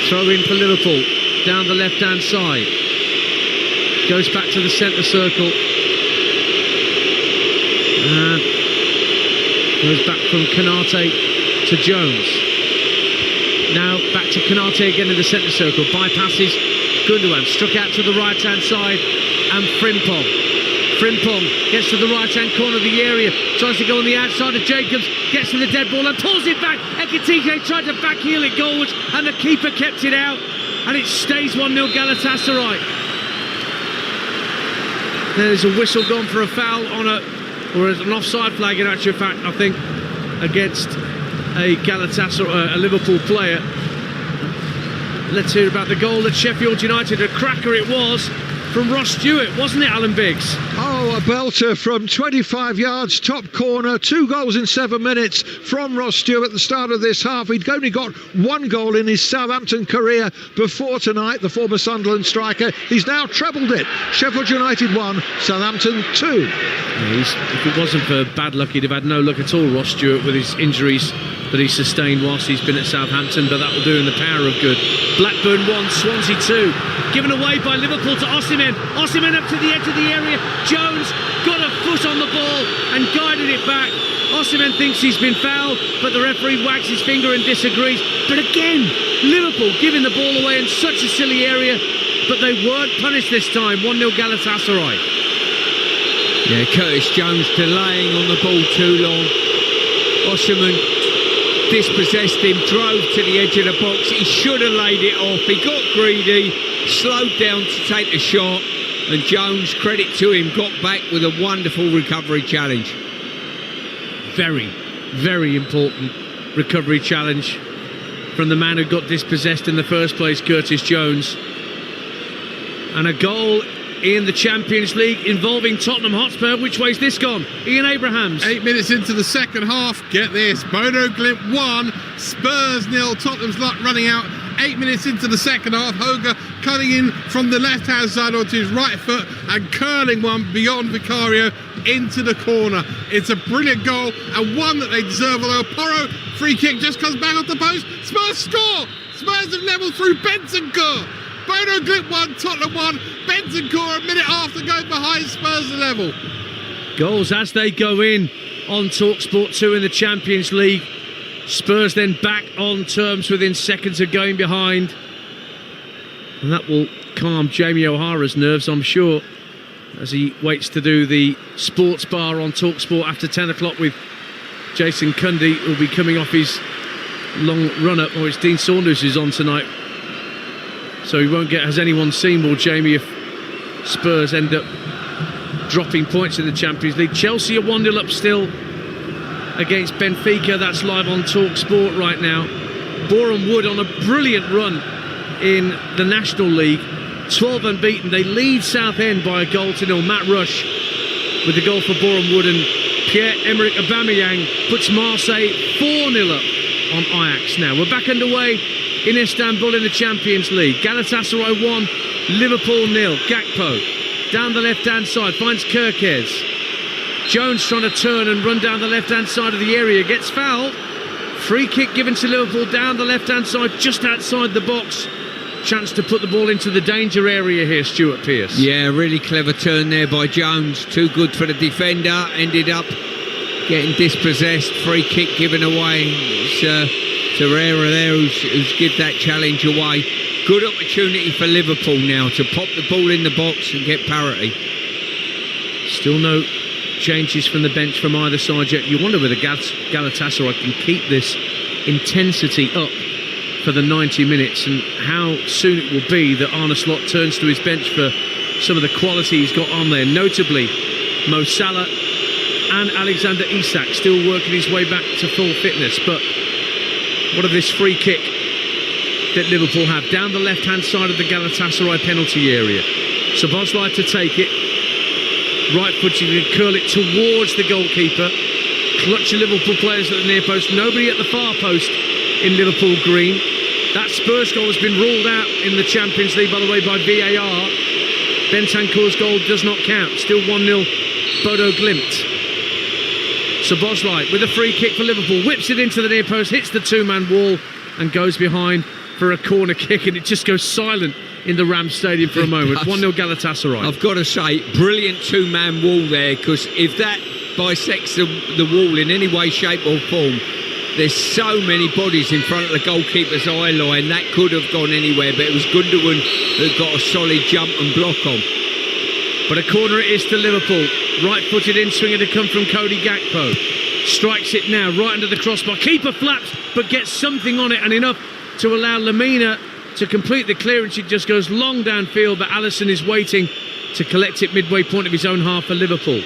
Throw in for Liverpool down the left-hand side. Goes back to the centre circle. Goes back from Konate to Jones. Now back to Konate again in the centre circle. Bypasses Gundogan, struck out to the right-hand side, and Frimpong. Frimpong gets to the right-hand corner of the area, tries to go on the outside of Jacobs, gets to the dead ball and pulls it back. Ekitike tried to backheel it goalwards, and the keeper kept it out, and it stays 1-0 Galatasaray. There's a whistle gone for a foul on or an offside flag in actual fact, I think, against a Galatasaray, a Liverpool player. Let's hear about the goal at Sheffield United. A cracker it was from Ross Stewart, wasn't it, Alan Biggs? Oh, a belter from 25 yards, top corner. 2 goals in 7 minutes from Ross Stewart at the start of this half. He'd only got 1 goal in his Southampton career before tonight, the former Sunderland striker. He's now trebled it. Sheffield United 1, Southampton 2. If it wasn't for bad luck, he'd have had no luck at all, Ross Stewart, with his injuries that he sustained whilst he's been at Southampton, but that will do him the power of good. Blackburn 1, Swansea 2. Given away by Liverpool to Osimhen. Osimhen up to the edge of the area. Jones got a foot on the ball and guided it back. Osimhen thinks he's been fouled, but the referee wags his finger and disagrees. But again, Liverpool giving the ball away in such a silly area, but they weren't punished this time. 1-0 Galatasaray. Yeah, Curtis Jones delaying on the ball too long. Osimhen dispossessed him, drove to the edge of the box. He should have laid it off. He got greedy, slowed down to take the shot, and Jones, credit to him, got back with a wonderful recovery challenge. Very, very important recovery challenge from the man who got dispossessed in the first place, Curtis Jones. And a goal in the Champions League involving Tottenham Hotspur. Which way's this gone? Ian Abrahams. 8 minutes into the second half. Get this. Bodo Glimt 1, Spurs 0. Tottenham's luck running out. 8 minutes into the second half. Hoga cutting in from the left-hand side onto his right foot and curling one beyond Vicario into the corner. It's a brilliant goal and one that they deserve. Although Porro free kick just comes back off the post. Spurs score. Spurs have levelled through Bentancur. Bodo Glimt 1, Tottenham 1. Bentancur a minute after going behind Spurs to level. Goals as they go in on Talksport 2 in the Champions League. Spurs then back on terms within seconds of going behind. And that will calm Jamie O'Hara's nerves, I'm sure, as he waits to do the sports bar on Talksport after 10 o'clock with Jason Cundy, who'll be coming off his long run-up. Or it's Dean Saunders who's on tonight. So he won't get, has anyone seen, will Jamie, if Spurs end up dropping points in the Champions League. Chelsea are 1-0 up still against Benfica. That's live on Talksport right now. Boreham Wood on a brilliant run in the National League. 12 unbeaten. They lead Southend by 1-0. Matt Rush with the goal for Boreham Wood, and Pierre-Emerick Aubameyang puts Marseille 4-0 up on Ajax now. We're back underway in Istanbul in the Champions League. Galatasaray 1, Liverpool 0. Gakpo down the left-hand side, finds Kerkez. Jones trying to turn and run down the left-hand side of the area, gets fouled. Free kick given to Liverpool down the left-hand side, just outside the box. Chance to put the ball into the danger area here, Stuart Pearce. Yeah, really clever turn there by Jones. Too good for the defender. Ended up getting dispossessed. Free kick given away. It's Torreira there who's give that challenge away. Good opportunity for Liverpool now to pop the ball in the box and get parity. Still no changes from the bench from either side yet. You wonder whether Galatasaray can keep this intensity up for the 90 minutes, and how soon it will be that Arne Slot turns to his bench for some of the quality he's got on there, notably Mo Salah and Alexander Isak still working his way back to full fitness. But what of this free kick that Liverpool have down the left-hand side of the Galatasaray penalty area? Szoboszlai to take it, right footed and curl it towards the goalkeeper. Clutch of Liverpool players at the near post, nobody at the far post in Liverpool green. That Spurs goal has been ruled out in the Champions League, by the way, by VAR. Bentancur's goal does not count. Still 1-0 Bodo Glimt. Szoboszlai with a free kick for Liverpool, whips it into the near post, hits the two-man wall and goes behind for a corner kick, and it just goes silent in the Rams Stadium for a moment. 1-0 Galatasaray. I've got to say, brilliant two-man wall there, because if that bisects the wall in any way, shape or form, There's so many bodies in front of the goalkeeper's eye line. That could have gone anywhere, but it was Gundogan that got a solid jump and block on. But a corner it is to Liverpool. Right-footed in swinger to come from Cody Gakpo. Strikes it now, right under the crossbar. Keeper flaps, but gets something on it, and enough to allow Lamina to complete the clearance. It just goes long downfield, but Alisson is waiting to collect it midway point of his own half for Liverpool.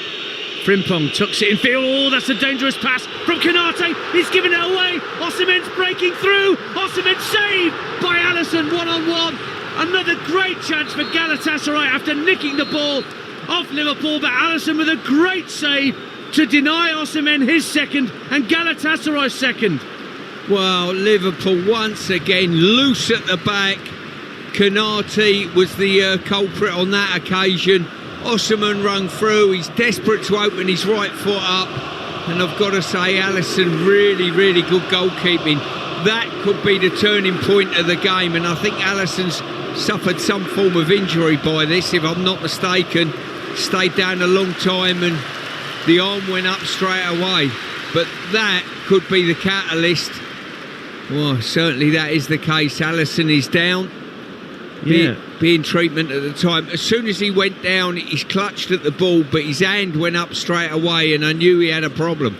Frimpong tucks it in field. Oh, that's a dangerous pass from Konate. He's given it away. Osimhen's breaking through. Osimhen saved by Alisson, one-on-one. Another great chance for Galatasaray after nicking the ball off Liverpool, but Alisson with a great save to deny Osimhen his second and Galatasaray's second. Well, Liverpool once again loose at the back. Konate was the culprit on that occasion. Osimhen rung through. He's desperate to open his right foot up, and I've got to say, Alisson, really, really good goalkeeping. That could be the turning point of the game, and I think Alisson's suffered some form of injury by this, if I'm not mistaken. Stayed down a long time and the arm went up straight away, but that could be the catalyst. Well, certainly that is the case. Alisson is down, being treatment at the time. As soon as he went down, he's clutched at the ball, but his hand went up straight away, and I knew he had a problem.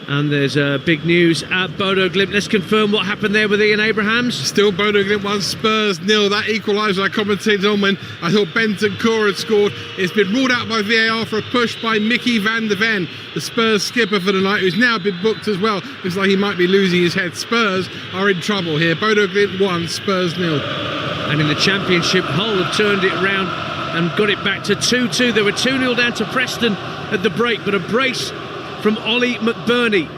And there's big news at Bodo Glimt. Let's confirm what happened there with Ian Abrahams. Still Bodo Glimt 1, Spurs 0. That equaliser I commentated on when I thought Bentancur had scored. It's been ruled out by VAR for a push by Mickey van der Ven, the Spurs skipper for the night, who's now been booked as well. Looks like he might be losing his head. Spurs are in trouble here. Bodo Glimt 1, Spurs 0. And in the Championship, Hull have turned it round and got it back to 2-2. They were 2-0 down to Preston at the break, but a brace from Ollie McBurney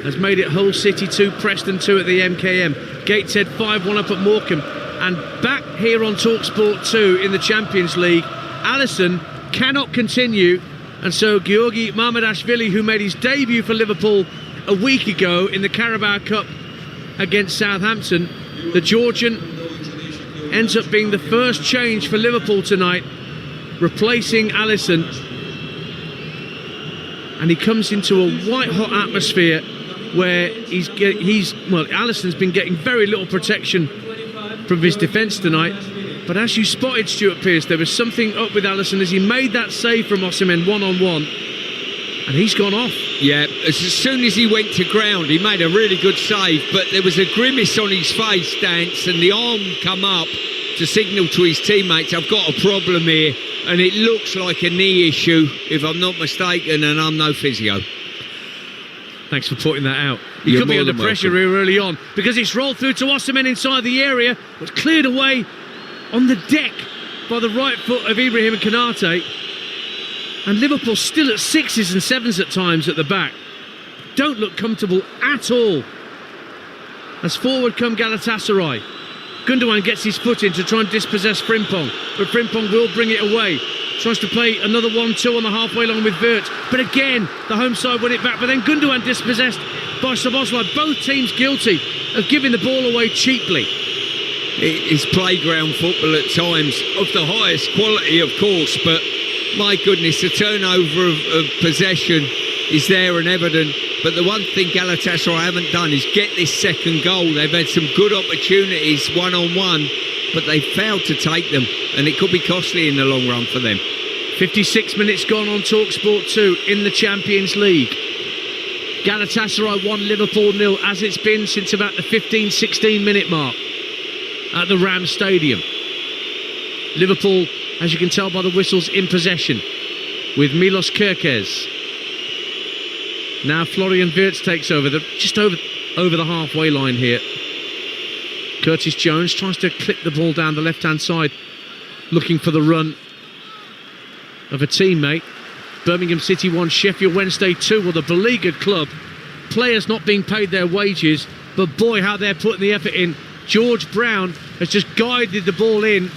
has made it Hull City 2, Preston 2 at the MKM. Gateshead 5-1 up at Morecambe. And back here on Talksport 2 in the Champions League, Alisson cannot continue, and so Georgi Mamadashvili, who made his debut for Liverpool a week ago in the Carabao Cup against Southampton, the Georgian ends up being the first change for Liverpool tonight, replacing Alisson. And he comes into a white-hot atmosphere where Alisson's been getting very little protection from his defence tonight. But as you spotted, Stuart Pearce, there was something up with Alisson as he made that save from Osimhen one-on-one, and he's gone off. Yeah, as soon as he went to ground, he made a really good save, but there was a grimace on his face, Dance, and the arm come up to signal to his teammates, I've got a problem here. And it looks like a knee issue, if I'm not mistaken, and I'm no physio. Thanks for pointing that out. He could be under pressure here early on, because it's rolled through to Osimhen inside the area, was cleared away on the deck by the right foot of Ibrahim Konate. And Liverpool still at 6s and 7s at times at the back. Don't look comfortable at all. As forward come Galatasaray. Gundogan gets his foot in to try and dispossess Frimpong, but Frimpong will bring it away. Tries to play another 1-2 on the halfway line with Wirtz, but again the home side won it back, but then Gundogan dispossessed by Szoboszlai. Both teams guilty of giving the ball away cheaply. It's playground football at times, of the highest quality of course, but my goodness, the turnover of possession is there and evident. But the one thing Galatasaray haven't done is get this second goal. They've had some good opportunities one-on-one, but they failed to take them, and it could be costly in the long run for them. 56 minutes gone on Talksport 2 in the Champions League. Galatasaray 1, Liverpool 0, as it's been since about the 15-16 minute mark at the Ram Stadium. Liverpool, as you can tell by the whistles, in possession with Milos Kerkez. Now Florian Wirtz takes over, just over the halfway line here. Curtis Jones tries to clip the ball down the left-hand side, looking for the run of a teammate. Birmingham City 1, Sheffield Wednesday 2. Well, the beleaguered club, players not being paid their wages, but boy, how they're putting the effort in. George Brown has just guided the ball in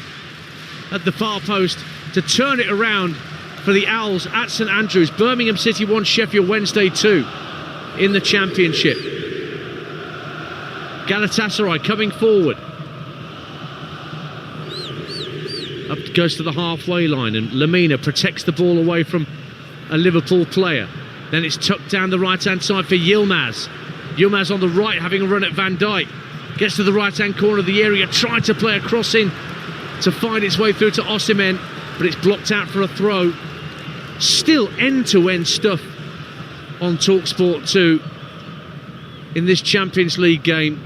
at the far post to turn it around for the Owls at St Andrews. Birmingham City 1, Sheffield Wednesday 2 in the Championship. Galatasaray coming forward. Up goes to the halfway line, and Lamina protects the ball away from a Liverpool player. Then it's tucked down the right-hand side for Yilmaz. Yilmaz on the right, having a run at Van Dijk. Gets to the right-hand corner of the area, tried to play a crossing to find its way through to Osimhen, but it's blocked out for a throw. Still end-to-end stuff on Talksport 2 in this Champions League game.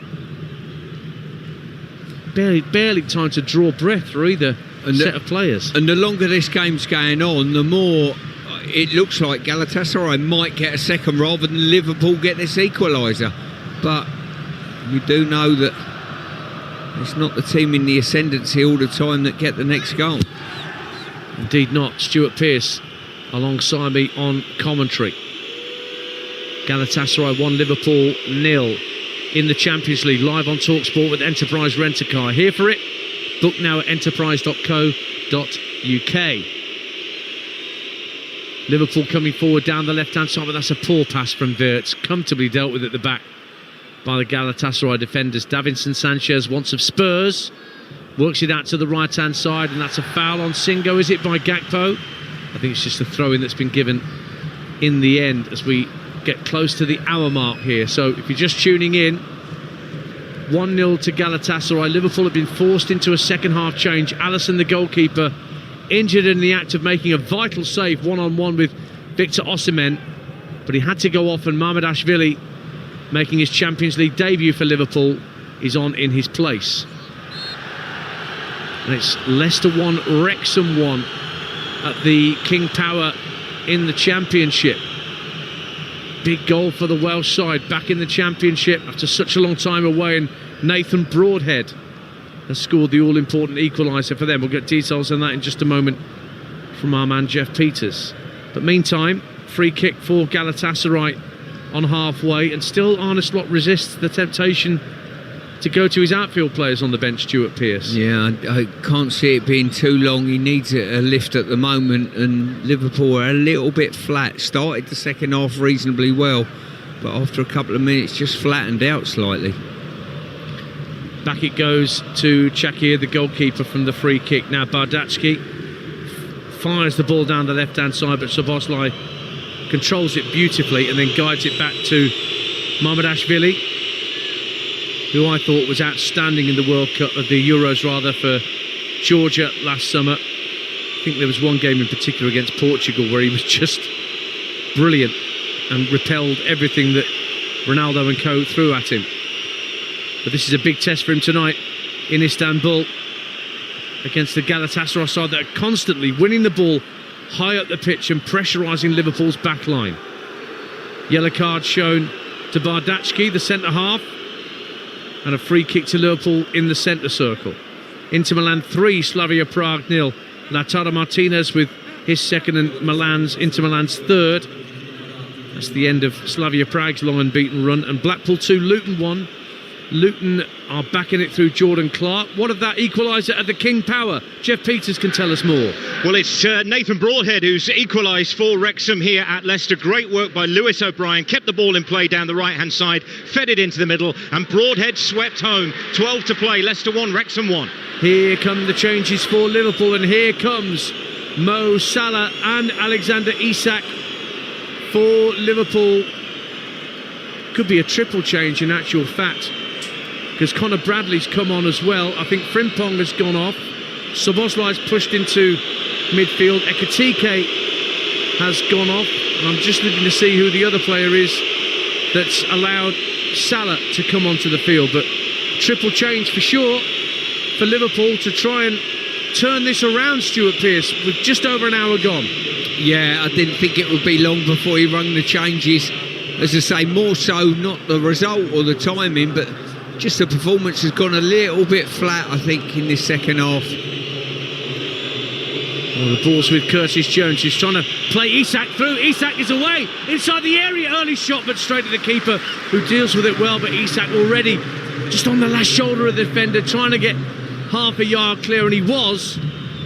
Barely time to draw breath for either set of players. And the longer this game's going on, the more it looks like Galatasaray might get a second rather than Liverpool get this equaliser. But we do know that it's not the team in the ascendancy all the time that get the next goal. Indeed not. Stuart Pearce alongside me on commentary. Galatasaray 1, Liverpool 0 in the Champions League, live on Talksport with Enterprise Rent-A-Car. Here for it. Book now at enterprise.co.uk. Liverpool coming forward down the left-hand side, but that's a poor pass from Wirtz, comfortably dealt with at the back by the Galatasaray defenders. Davinson Sanchez wants of Spurs, works it out to the right-hand side, and that's a foul on Singo, is it, by Gakpo? I think it's just a throw-in that's been given in the end as we get close to the hour mark here. So if you're just tuning in, 1-0 to Galatasaray. Liverpool have been forced into a second-half change. Alisson, the goalkeeper, injured in the act of making a vital save one-on-one with Victor Osimhen, but he had to go off, and Mamardashvili, making his Champions League debut for Liverpool, is on in his place. And it's Leicester 1, Wrexham 1 at the King Power in the Championship. Big goal for the Welsh side, back in the Championship after such a long time away, and Nathan Broadhead has scored the all-important equaliser for them. We'll get details on that in just a moment from our man Jeff Peters. But meantime, free kick for Galatasaray on halfway, and still Arne Slot resists the temptation to go to his outfield players on the bench, Stuart Pearce. Yeah, I can't see it being too long. He needs a lift at the moment, and Liverpool are a little bit flat. Started the second half reasonably well, but after a couple of minutes just flattened out slightly. Back it goes to Chakir, the goalkeeper, from the free kick. Now Bardachki fires the ball down the left-hand side, but Szoboszlai controls it beautifully and then guides it back to Mamardashvili, who I thought was outstanding in the World Cup, of the Euros rather, for Georgia last summer. I think there was one game in particular against Portugal where he was just brilliant and repelled everything that Ronaldo and co threw at him. But this is a big test for him tonight in Istanbul against the Galatasaray side that are constantly winning the ball high up the pitch and pressurising Liverpool's back line. Yellow card shown to Bardachki, the centre-half, and a free kick to Liverpool in the centre circle. Inter Milan 3, Slavia Prague 0. Lautaro Martinez with his second and Inter Milan's third. That's the end of Slavia Prague's long unbeaten run. And Blackpool 2, Luton 1. Luton are backing it through Jordan Clark. What of that equaliser at the King Power? Jeff Peters can tell us more. Well, it's Nathan Broadhead who's equalised for Wrexham here at Leicester. Great work by Lewis O'Brien. Kept the ball in play down the right-hand side, fed it into the middle, and Broadhead swept home. 12 to play. Leicester 1, Wrexham 1. Here come the changes for Liverpool, and here comes Mo Salah and Alexander Isak for Liverpool. Could be a triple change in actual fact, because Conor Bradley's come on as well. I think Frimpong has gone off. Szoboszlai's pushed into midfield. Ekitike has gone off. And I'm just looking to see who the other player is that's allowed Salah to come onto the field. But triple change for sure for Liverpool to try and turn this around, Stuart Pearce, with just over an hour gone. Yeah, I didn't think it would be long before he rung the changes. As I say, more so not the result or the timing, but just the performance has gone a little bit flat, I think, in this second half. Well, the ball's with Curtis Jones, who's trying to play Isak through. Isak is away inside the area. Early shot, but straight to the keeper, who deals with it well. But Isak already just on the last shoulder of the defender, trying to get half a yard clear, and he was.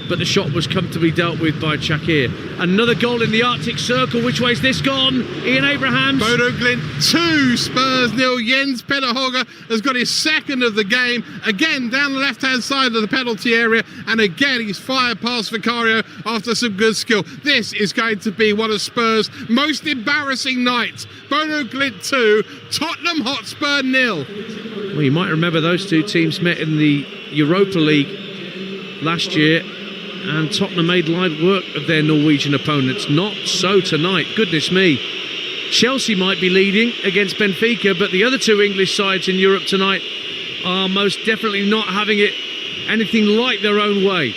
But but the shot was comfortably dealt with by Shakir. Another goal in the Arctic Circle. Which way's this gone? Ian Abrahams. Bodo Glimt 2, Spurs 0. Jens Pederhoga has got his second of the game. Again, down the left-hand side of the penalty area. And again, he's fired past Vicario after some good skill. This is going to be one of Spurs' most embarrassing nights. Bodo Glimt 2, Tottenham Hotspur 0. Well, you might remember those two teams met in the Europa League last year, and Tottenham made live work of their Norwegian opponents. Not so tonight. Goodness me. Chelsea might be leading against Benfica, but the other two English sides in Europe tonight are most definitely not having it anything like their own way.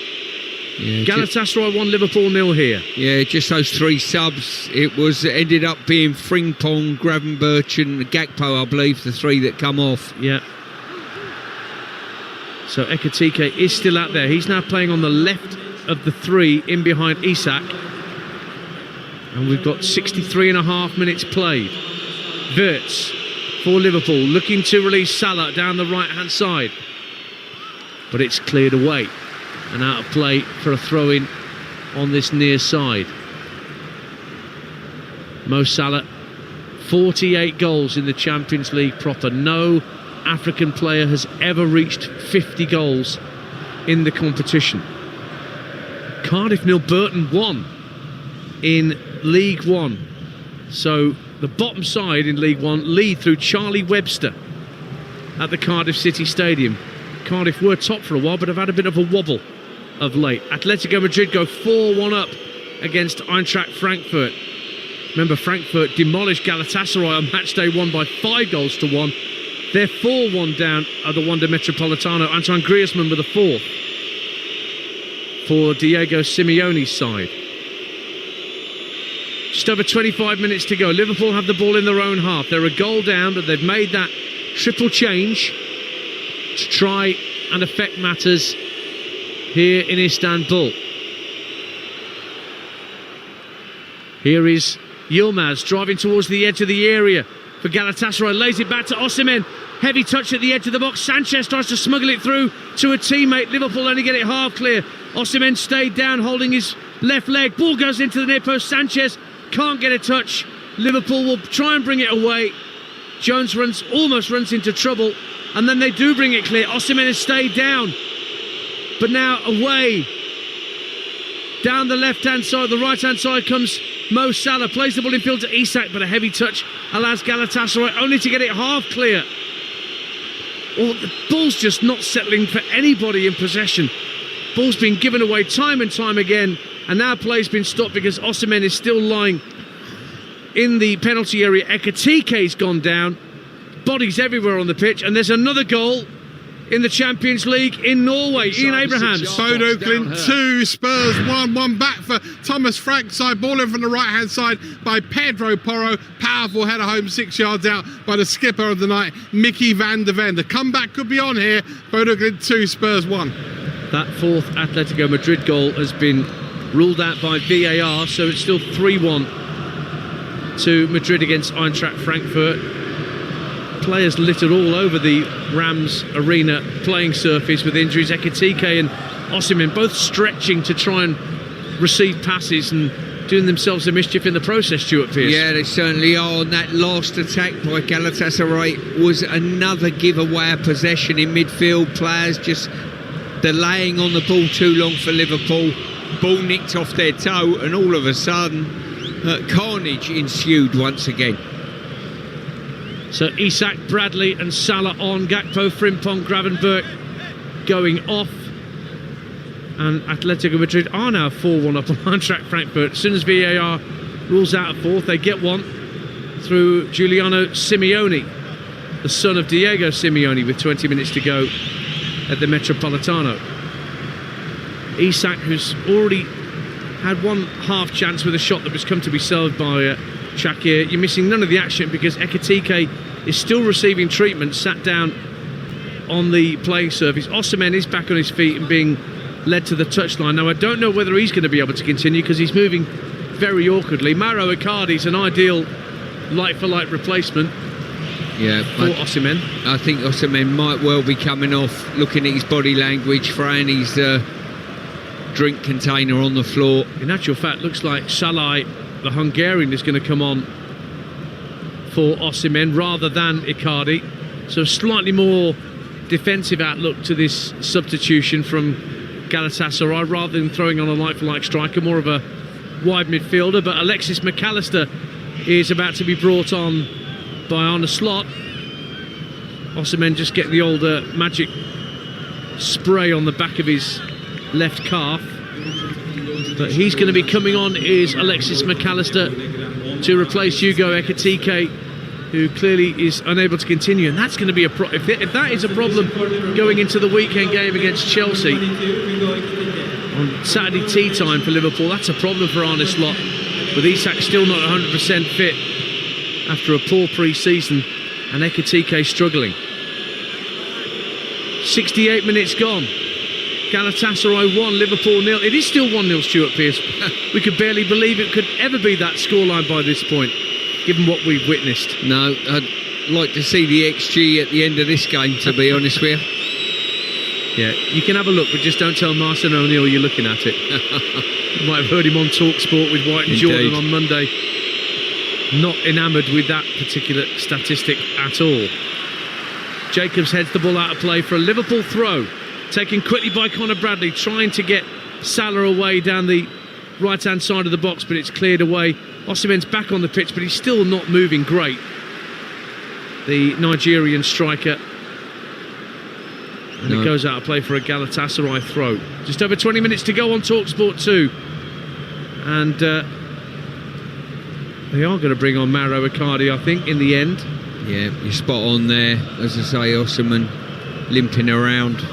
Yeah, Galatasaray 1, Liverpool 0 here. Yeah, just those three subs. It ended up being Frimpong, Gravenberch and Gakpo, I believe, the three that come off. Yeah. So Ekitike is still out there. He's now playing on the left of the three in behind Isak. And we've got 63.5 minutes played. Wirtz for Liverpool, looking to release Salah down the right-hand side. But it's cleared away. And out of play for a throw-in on this near side. Mo Salah, 48 goals in the Champions League proper. No African player has ever reached 50 goals in the competition. Cardiff 0, Burton 1 in League One. So the bottom side in League One lead through Charlie Webster at the Cardiff City Stadium. Cardiff were top for a while, but have had a bit of a wobble of late. Atletico Madrid go 4-1 up against Eintracht Frankfurt. Remember, Frankfurt demolished Galatasaray on match day 1 by 5 goals to 1. They're 4-1 down at the Wanda Metropolitano. Antoine Griezmann with a fourth for Diego Simeone's side. Just over 25 minutes to go. Liverpool have the ball in their own half. They're a goal down, but they've made that triple change to try and affect matters here in Istanbul. Here is Yilmaz driving towards the edge of the area for Galatasaray, lays it back to Osimhen. Heavy touch at the edge of the box. Sanchez tries to smuggle it through to a teammate. Liverpool only get it half clear. Osimhen stayed down holding his left leg. Ball goes into the near post. Sanchez can't get a touch. Liverpool will try and bring it away. Jones almost runs into trouble, and then they do bring it clear. Osimhen has stayed down, but now away. Down the left-hand side, the right-hand side comes Mo Salah, plays the ball in field to Isak, but a heavy touch allows Galatasaray only to get it half clear. Well, the ball's just not settling for anybody in possession. Ball's been given away time and time again, and now play's been stopped because Osimhen is still lying in the penalty area. Ekitike's gone down, bodies everywhere on the pitch, and there's another goal in the Champions League in Norway. Ian Abrahams. Bodo Glimt 2, Spurs 1 back for Thomas Frank side. Ball in from the right hand side by Pedro Porro. Powerful header home 6 yards out by the skipper of the night, Mickey van der Ven. The comeback could be on here. Bodo Glimt 2, Spurs 1. That fourth Atletico Madrid goal has been ruled out by VAR, so it's still 3-1 to Madrid against Eintracht Frankfurt. Players littered all over the Rams arena playing surface with injuries. Ekitike and Osimhen both stretching to try and receive passes and doing themselves a mischief in the process, Stuart Pearce. Yeah, they certainly are. And that last attack by Galatasaray was another giveaway of possession in midfield. Players just delaying on the ball too long for Liverpool. Ball nicked off their toe, and all of a sudden carnage ensued once again. So Isak, Bradley and Salah on. Gakpo, Frimpong, Gravenberch going off. And Atletico Madrid are now 4-1 up on Eintracht Frankfurt. As soon as VAR rules out a fourth, they get one through Giuliano Simeone, the son of Diego Simeone, with 20 minutes to go at the Metropolitano. Isak, who's already had one half chance with a shot that was come to be served by Shakir. You're missing none of the action because Ekitike is still receiving treatment, sat down on the playing surface. Osimhen is back on his feet and being led to the touchline. Now, I don't know whether he's going to be able to continue because he's moving very awkwardly. Mauro Icardi's an ideal like-for-like replacement for Osimhen. I think Osimhen might well be coming off, looking at his body language, Fran. He's drink container on the floor. In actual fact, looks like Salai, the Hungarian, is going to come on for Osimhen rather than Icardi. So slightly more defensive outlook to this substitution from Galatasaray, rather than throwing on a like-for-like striker, more of a wide midfielder. But Alexis McAllister is about to be brought on by Arne Slot. Osimhen just getting the old magic spray on the back of his left calf. But he's going to be coming on is Alexis McAllister to replace Hugo Ekitike, who clearly is unable to continue. And that's going to be if that is a problem going into the weekend game against Chelsea on Saturday tea time for Liverpool, that's a problem for Arne Slot, with Isak still not 100% fit after a poor pre-season and Ekitike struggling. 68 minutes gone. Galatasaray 1, Liverpool 0. It is still 1-0, Stuart Pearce. We could barely believe it could ever be that scoreline by this point, given what we've witnessed. No, I'd like to see the XG at the end of this game, to be honest with you. Yeah, you can have a look, but just don't tell Martin O'Neill you're looking at it. You might have heard him on Talksport with White and Jordan on Monday. Not enamoured with that particular statistic at all. Jacobs heads the ball out of play for a Liverpool throw. Taken quickly by Conor Bradley, trying to get Salah away down the right-hand side of the box, but it's cleared away. Osimhen's back on the pitch, but he's still not moving great, the Nigerian striker. And it goes out of play for a Galatasaray throw. Just over 20 minutes to go on Talksport 2. And they are going to bring on Mauro Icardi, I think, in the end. Yeah, you're spot on there. As I say, Osimhen limping around.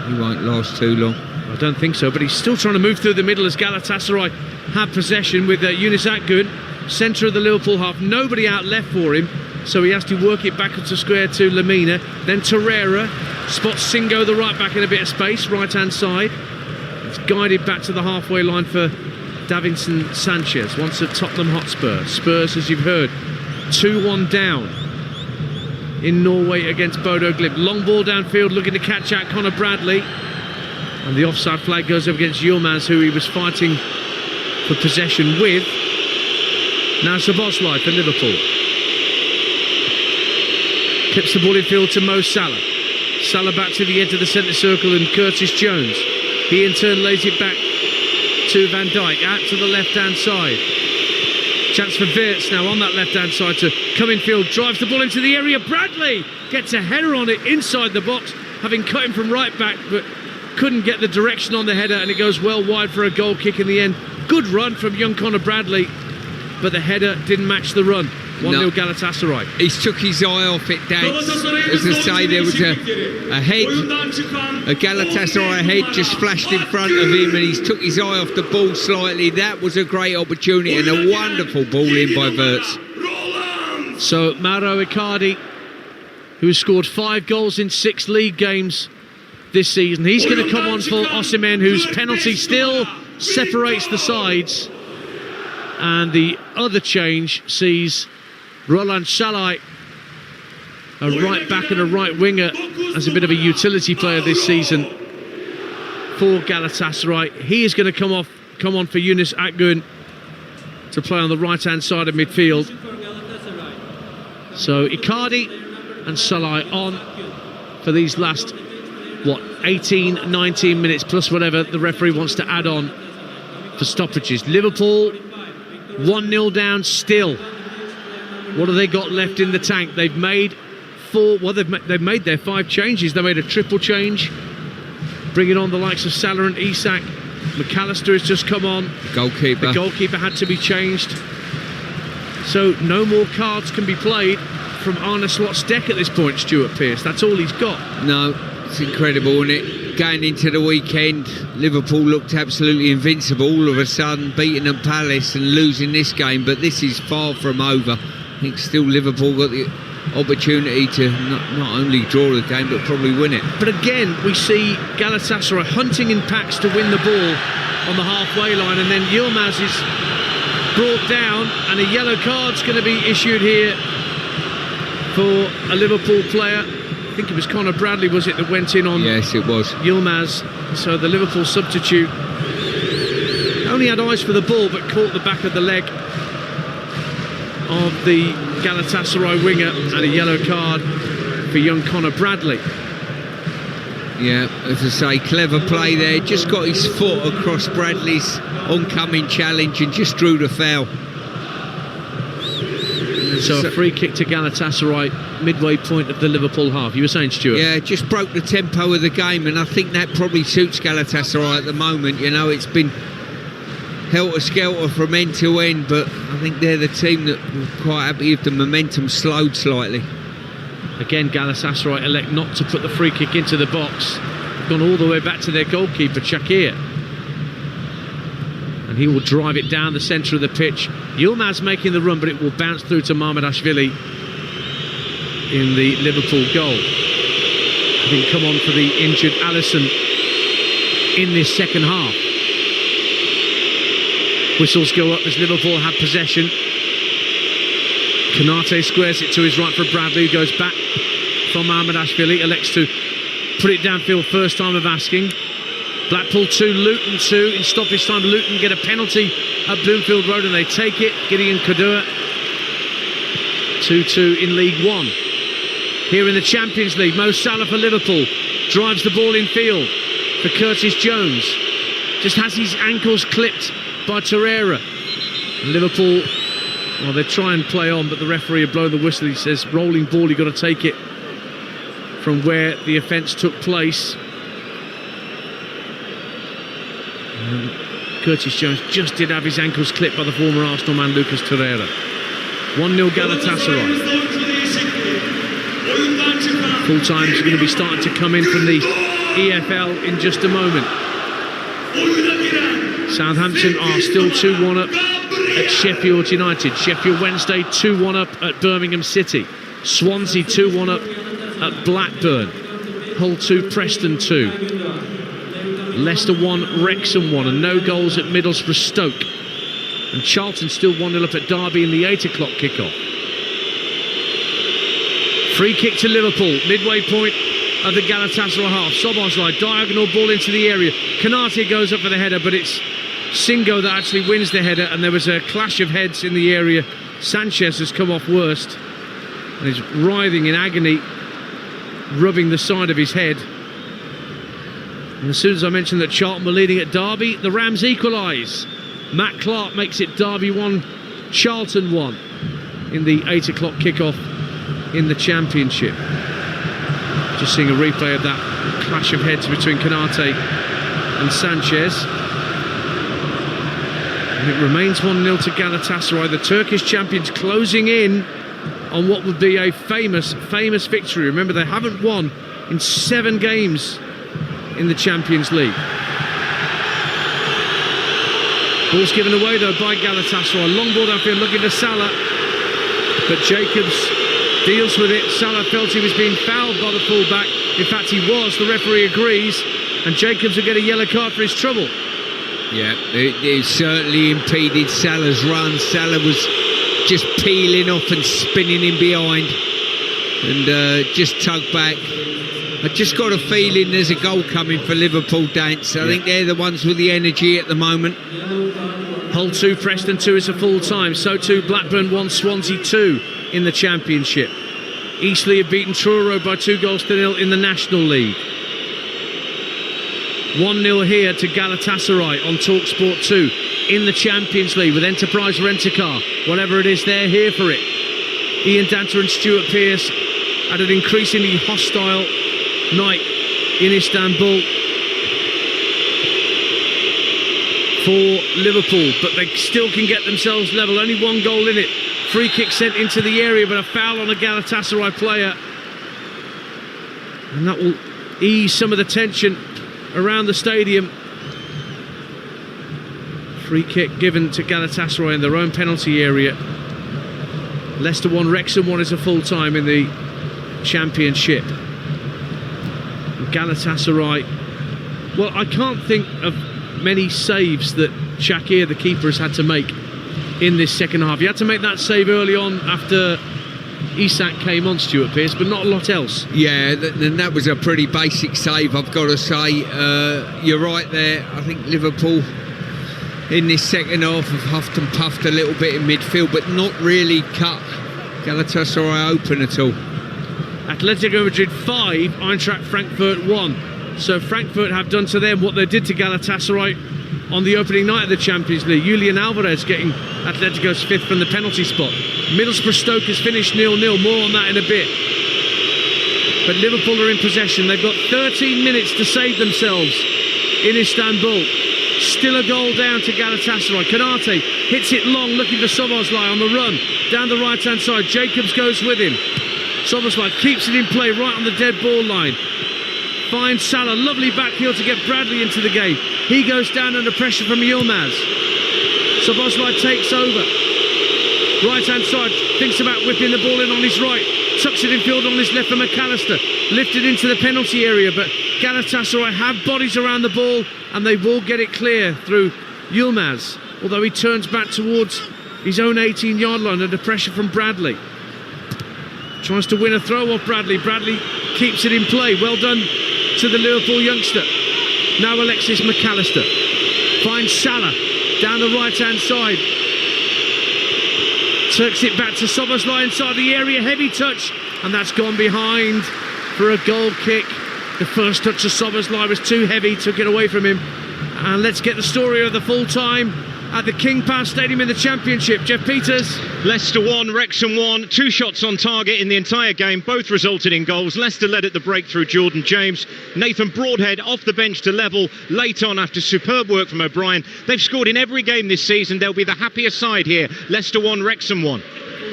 He won't last too long. I don't think so, but he's still trying to move through the middle as Galatasaray have possession with Yunus Akgün, centre of the Liverpool half. Nobody out left for him, so he has to work it back into square to Lamina. Then Torreira spots Singo, the right back, in a bit of space, right-hand side. It's guided back to the halfway line for Davinson Sanchez, once at Tottenham Hotspur. Spurs, as you've heard, 2-1 down in Norway against Bodo Glimt. Long ball downfield, looking to catch out Conor Bradley. And the offside flag goes up against Yilmaz, who he was fighting for possession with. Now Szoboszlai for Liverpool. Clips the ball in field to Mo Salah. Salah back to the edge of the centre circle and Curtis Jones. He in turn lays it back to Van Dijk, out to the left-hand side. Chance for Wirtz now on that left-hand side to come in field, drives the ball into the area. Bradley gets a header on it inside the box, having cut him from right back, but couldn't get the direction on the header, and it goes well wide for a goal kick in the end. Good run from young Conor Bradley, but the header didn't match the run. 1-0 Galatasaray. He's took his eye off it, Dan. As I say, there was a head, a Galatasaray head just flashed in front of him, and he's took his eye off the ball slightly. That was a great opportunity and a wonderful ball in by Wirtz. So Mauro Icardi, who has scored 5 goals in 6 league games this season, he's going to come on for Osimhen, whose penalty still separates the sides. And the other change sees Roland Salai, a right back and a right winger, as a bit of a utility player this season for Galatasaray. He is going to come on for Yunus Akgün to play on the right-hand side of midfield. So Icardi and Salai on for these last, 18, 19 minutes, plus whatever the referee wants to add on for stoppages. Liverpool 1-0 down still. What have they got left in the tank? They've made 4. Well, they've made their 5 changes. They made a triple change, bringing on the likes of Salah and Isak. McAllister has just come on. Goalkeeper. The goalkeeper had to be changed. So no more cards can be played from Arne Slot's deck at this point, Stuart Pearce. That's all he's got. No, it's incredible, isn't it? Going into the weekend, Liverpool looked absolutely invincible. All of a sudden, beating at Palace and losing this game, but this is far from over. I think still Liverpool got the opportunity to not only draw the game, but probably win it. But again, we see Galatasaray hunting in packs to win the ball on the halfway line, and then Yilmaz is brought down, and a yellow card's going to be issued here for a Liverpool player. I think it was Conor Bradley, was it, that went in on? Yes, it was. Yilmaz. So the Liverpool substitute only had eyes for the ball, but caught the back of the leg of the Galatasaray winger, and a yellow card for young Conor Bradley. Yeah, as I say, clever play there. Just got his foot across Bradley's oncoming challenge and just drew the foul. So a free kick to Galatasaray, midway point of the Liverpool half. You were saying, Stuart? Yeah, just broke the tempo of the game, and I think that probably suits Galatasaray at the moment. You know, it's been helter-skelter from end to end, but I think they're the team that were quite happy if the momentum slowed slightly. Again, Galatasaray elect not to put the free kick into the box. Gone all the way back to their goalkeeper, Shakir. And he will drive it down the centre of the pitch. Yilmaz making the run, but it will bounce through to Mamardashvili in the Liverpool goal. Having come on for the injured Alisson in this second half. Whistles go up as Liverpool have possession. Konate squares it to his right for Bradley, who goes back from Mamardashvili, elects to put it downfield, first time of asking. Blackpool 2, Luton 2. In stoppage time, Luton get a penalty at Bloomfield Road and they take it. Gideon Kadua. 2-2 in League One. Here in the Champions League, Mo Salah for Liverpool drives the ball in field for Curtis Jones. Just has his ankles clipped by Torreira. And Liverpool, well, they try and play on, but the referee will blow the whistle. He says, rolling ball, you've got to take it from where the offence took place. Curtis Jones just did have his ankles clipped by the former Arsenal man Lucas Torreira. 1-0 Galatasaray. Full time is going to be starting to come in from the EFL in just a moment. Southampton are still 2-1 up at Sheffield United. Sheffield Wednesday 2-1 up at Birmingham City. Swansea 2-1 up at Blackburn. Hull 2, Preston 2. Leicester 1, Wrexham 1, and no goals at Middlesbrough Stoke. And Charlton still 1-0 up at Derby in the 8 o'clock kickoff. Free kick to Liverpool, midway point of the Galatasaray half. Szoboszlai, diagonal ball into the area. Konate goes up for the header, but it's Singo that actually wins the header, and there was a clash of heads in the area. Sanchez has come off worst and is writhing in agony, rubbing the side of his head. And as soon as I mentioned that Charlton were leading at Derby, the Rams equalise. Matt Clark makes it Derby 1, Charlton 1 in the 8 o'clock kickoff in the Championship. Just seeing a replay of that clash of heads between Konate and Sanchez. And it remains 1-0 to Galatasaray. The Turkish champions closing in on what would be a famous victory. Remember, they haven't won in 7 games in the Champions League. Ball's given away though by Galatasaray. Long ball downfield looking for Salah, but Jacobs deals with it. Salah felt he was being fouled by the fullback. In fact, he was. The referee agrees, and Jacobs will get a yellow card for his trouble. Yeah, it certainly impeded Salah's run. Salah was just peeling off and spinning in behind, and just tugged back. I just got a feeling there's a goal coming for Liverpool, Dance. I think they're the ones with the energy at the moment. Hull 2, Preston 2 is a full time. So too Blackburn 1, Swansea 2 in the Championship. Eastleigh have beaten Truro by 2-0 in the National League. 1-0 here to Galatasaray on Talksport 2 in the Champions League with Enterprise Rent-A-Car. Whatever it is, they're here for it. Ian Danter and Stuart Pearce at an increasingly hostile night in Istanbul for Liverpool, but they still can get themselves level. Only 1 goal in it. Free kick sent into the area, but a foul on a Galatasaray player, and that will ease some of the tension around the stadium. Free kick given to Galatasaray in their own penalty area. Leicester 1, Wrexham 1 is a full time in the Championship. Galatasaray, well, I can't think of many saves that Shakir, the keeper, has had to make in this second half. He had to make that save early on after Isak came on, Stuart Pearce, but not a lot else. Yeah, and that was a pretty basic save, I've got to say. You're right there. I think Liverpool in this second half have huffed and puffed a little bit in midfield, but not really cut Galatasaray open at all. Atletico Madrid 5, Eintracht Frankfurt 1. So Frankfurt have done to them what they did to Galatasaray on the opening night of the Champions League. Julian Alvarez getting Atletico's 5th from the penalty spot. Middlesbrough Stoke has finished 0-0. More on that in a bit. But Liverpool are in possession. They've got 13 minutes to save themselves in Istanbul. Still a goal down to Galatasaray. Konate hits it long, looking for Szoboszlai on the run down the right-hand side. Jacobs goes with him. Szoboszlai keeps it in play right on the dead ball line. Finds Salah, lovely back heel to get Bradley into the game. He goes down under pressure from Yilmaz. Szoboszlai takes over. Right-hand side, thinks about whipping the ball in on his right. Tucks it in field on his left for McAllister. Lifted into the penalty area, but Galatasaray have bodies around the ball and they will get it clear through Yilmaz. Although he turns back towards his own 18-yard line under pressure from Bradley. Tries to win a throw off Bradley. Bradley keeps it in play. Well done to the Liverpool youngster. Now Alexis McAllister finds Salah down the right-hand side. Tucks it back to Szoboszlai inside the area. Heavy touch, and that's gone behind for a goal kick. The first touch of Szoboszlai was too heavy, took it away from him. And let's get the story of the full time at the King Power Stadium in the Championship. Jeff Peters. Leicester 1, Wrexham 1. 2 shots on target in the entire game. Both resulted in goals. Leicester led at the break through Jordan James. Nathan Broadhead off the bench to level late on after superb work from O'Brien. They've scored in every game this season. They'll be the happiest side here. Leicester 1, Wrexham 1.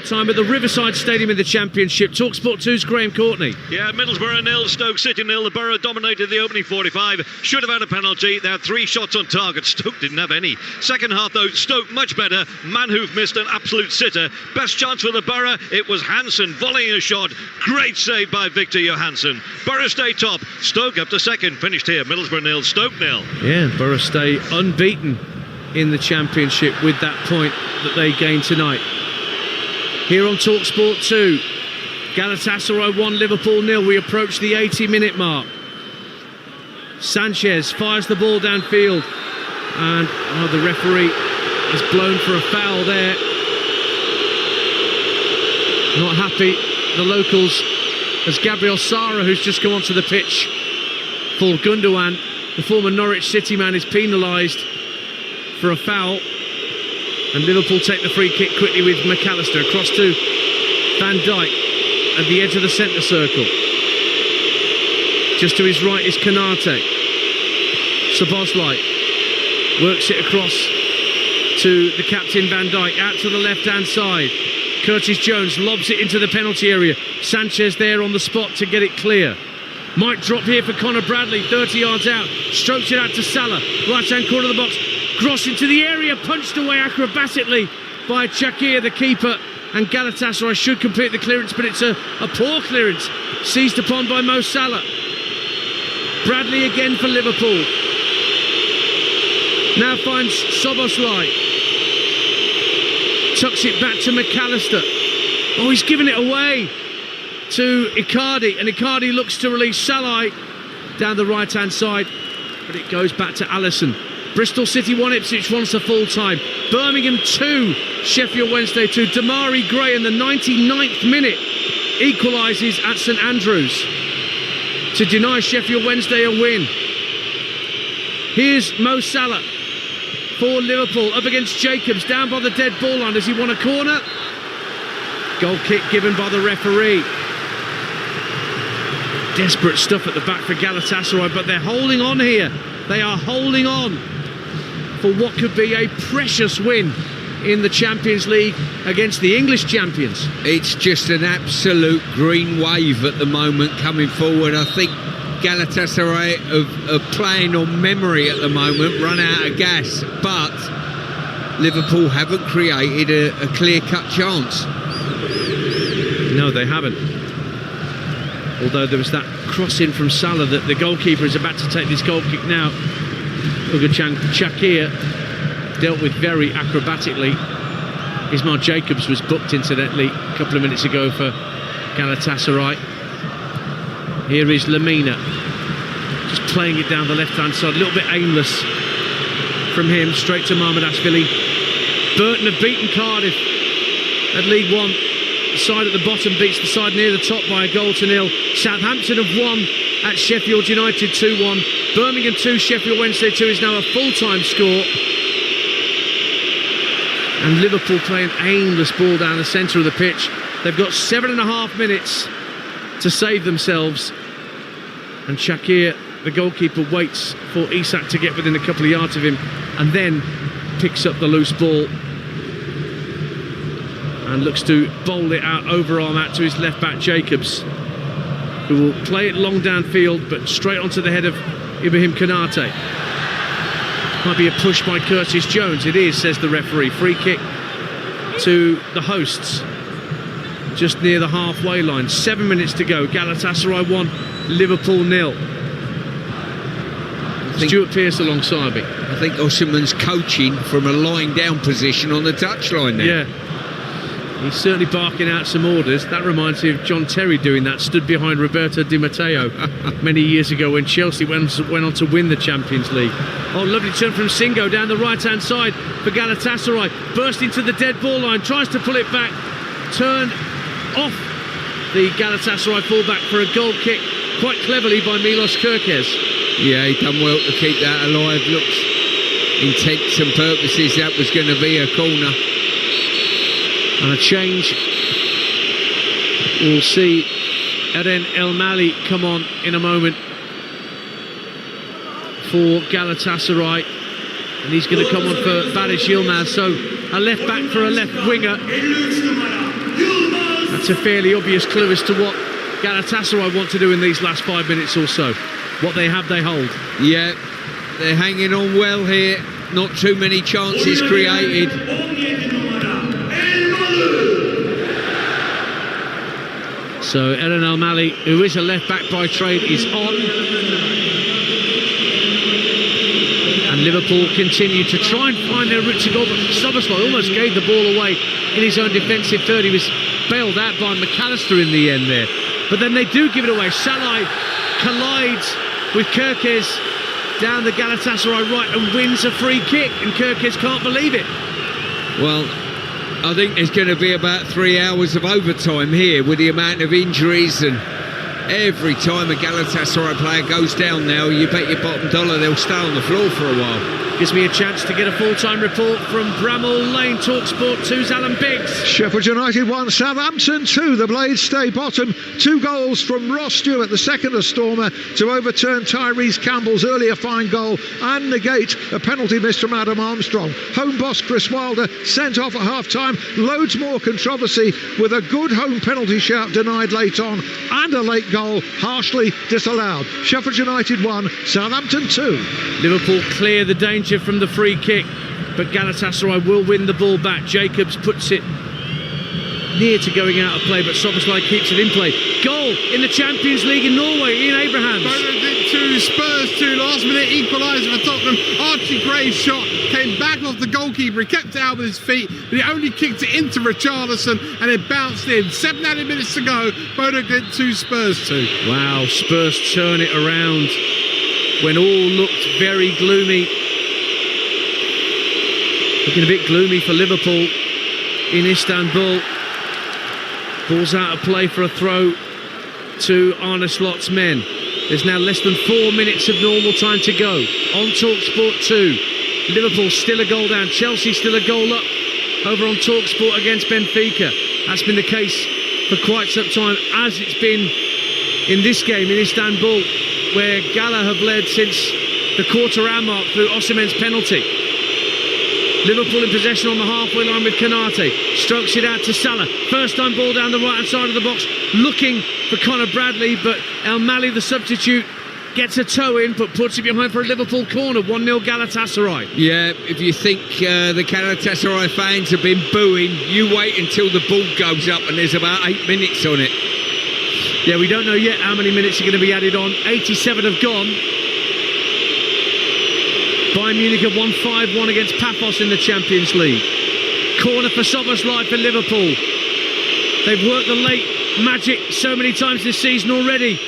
Time at the Riverside Stadium in the Championship. Talksport 2's Graham Courtney. Yeah, Middlesbrough 0, Stoke City 0. The Borough dominated the opening 45. Should have had a penalty. They had 3 shots on target. Stoke didn't have any. Second half though, Stoke much better. Manhoof missed an absolute sitter. Best chance for the Borough. It was Hansen volleying a shot. Great save by Victor Johansson. Borough stay top. Stoke up to second. Finished here. Middlesbrough 0, Stoke 0. Yeah, Borough stay unbeaten in the Championship with that point that they gained tonight. Here on Talksport 2, Galatasaray 1, Liverpool 0. We approach the 80-minute mark. Sanchez fires the ball downfield, and the referee has blown for a foul there. Not happy, the locals, as Gabriel Sara, who's just come onto the pitch for Gundogan, the former Norwich City man, is penalised for a foul. And Liverpool take the free kick quickly with McAllister across to Van Dijk at the edge of the centre circle. Just to his right is Konate. Szoboszlai works it across to the captain Van Dijk, out to the left-hand side. Curtis Jones lobs it into the penalty area. Sanchez there on the spot to get it clear. Might drop here for Conor Bradley, 30 yards out. Strokes it out to Salah, right-hand corner of the box. Cross into the area, punched away acrobatically by Shakir, the keeper. And Galatasaray should complete the clearance, but it's a poor clearance. Seized upon by Mo Salah. Bradley again for Liverpool. Now finds Szoboszlai. Tucks it back to McAllister. Oh, he's given it away to Icardi, and Icardi looks to release Salah down the right-hand side, but it goes back to Alisson. Bristol City 1, Ipswich 1 to full time. Birmingham 2, Sheffield Wednesday 2. Damari Gray in the 99th minute equalises at St Andrews to deny Sheffield Wednesday a win. Here's Mo Salah for Liverpool up against Jacobs, down by the dead ball line. Does he want a corner? Goal kick given by the referee. Desperate stuff at the back for Galatasaray, but they're holding on here. They are holding on for what could be a precious win in the Champions League against the English champions. It's just an absolute green wave at the moment coming forward. I think Galatasaray are playing on memory at the moment, run out of gas, but Liverpool haven't created a clear-cut chance. No, they haven't. Although there was that cross-in from Salah that the goalkeeper is about to take this goal kick now. Uğurcan Çakır dealt with very acrobatically. Ismail Jacobs was booked, incidentally, a couple of minutes ago for Galatasaray. Here is Lamina, just playing it down the left-hand side, a little bit aimless from him, straight to Mamardashvili. Burton have beaten Cardiff at League One. The side at the bottom beats the side near the top by a 1-0. Southampton have won at Sheffield United 2-1. Birmingham 2, Sheffield Wednesday 2 is now a full-time score. And Liverpool playing aimless ball down the centre of the pitch. They've got 7.5 minutes to save themselves. And Shakir, the goalkeeper, waits for Isak to get within a couple of yards of him and then picks up the loose ball and looks to bowl it out, overarm out to his left back Jacobs, who will play it long downfield but straight onto the head of Ibrahim Konate. Might be a push by Curtis Jones. It is, says the referee. Free kick to the hosts just near the halfway line. 7 minutes to go. Galatasaray 1, Liverpool 0. Stuart Pearce alongside me. I think Osimhen's coaching from a lying down position on the touchline there. Yeah. He's certainly barking out some orders. That reminds me of John Terry doing that, stood behind Roberto Di Matteo many years ago when Chelsea went on to win the Champions League. Oh, lovely turn from Singo down the right-hand side for Galatasaray. Burst into the dead ball line, tries to pull it back. Turned off the Galatasaray fullback for a goal kick, quite cleverly by Milos Kerkez. Yeah, he done well to keep that alive. Looks intents and purposes that was going to be a corner. And a change. We'll see Eren El Mali come on in a moment for Galatasaray, and he's going to come on for Barış Yilmaz. So a left back for a left winger. That's a fairly obvious clue as to what Galatasaray want to do in these last 5 minutes or so. What they have, they hold. Yeah, they're hanging on well here. Not too many chances created. So Eren El Mali, who is a left back by trade, is on. And Liverpool continue to try and find their route to goal, but Szoboszlai almost gave the ball away in his own defensive third. He was bailed out by McAllister in the end there. But then they do give it away. Salai collides with Kerkez down the Galatasaray right and wins a free kick, and Kerkez can't believe it. Well, I think there's going to be about 3 hours of overtime here with the amount of injuries, and every time a Galatasaray player goes down now, you bet your bottom dollar they'll stay on the floor for a while. Gives me a chance to get a full-time report from Bramall Lane. Talksport 2's Alan Biggs. Sheffield United 1, Southampton 2. The Blades stay bottom. 2 goals from Ross Stewart, the second of Stormer, to overturn Tyrese Campbell's earlier fine goal and negate a penalty missed from Adam Armstrong. Home boss Chris Wilder sent off at half-time. Loads more controversy with a good home penalty shout denied late on and a late goal harshly disallowed. Sheffield United 1, Southampton 2. Liverpool clear the danger from the free kick, but Galatasaray will win the ball back. Jacobs puts it near to going out of play, but Szoboszlai keeps it in play. Goal in the Champions League in Norway. Ian Abrahams. Benedict 2, Spurs 2, last minute equaliser for Tottenham. Archie Gray's shot came back off the goalkeeper. He kept it out with his feet, but he only kicked it into Richarlison and it bounced in. 7 minutes to go. Benedict 2, Spurs 2. Wow, Spurs turn it around when all looked very gloomy. Looking a bit gloomy for Liverpool in Istanbul. Ball's out of play for a throw to Arne Slot's men. There's now less than 4 minutes of normal time to go. On Talksport 2, Liverpool still a goal down. Chelsea still a goal up over on Talksport against Benfica. That's been the case for quite some time, as it's been in this game in Istanbul, where Gala have led since the quarter-hour mark through Osimhen's penalty. Liverpool in possession on the halfway line with Konate. Strokes it out to Salah. First time ball down the right-hand side of the box, looking for Conor Bradley, but El Mali, the substitute, gets a toe in, but puts it behind for a Liverpool corner. 1-0 Galatasaray. Yeah, if you think the Galatasaray fans have been booing, you wait until the ball goes up and there's about 8 minutes on it. Yeah, we don't know yet how many minutes are going to be added on. 87 have gone. Bayern Munich have won 5-1 against Paphos in the Champions League. Corner for Szoboszlai for Liverpool. They've worked the late magic so many times this season already.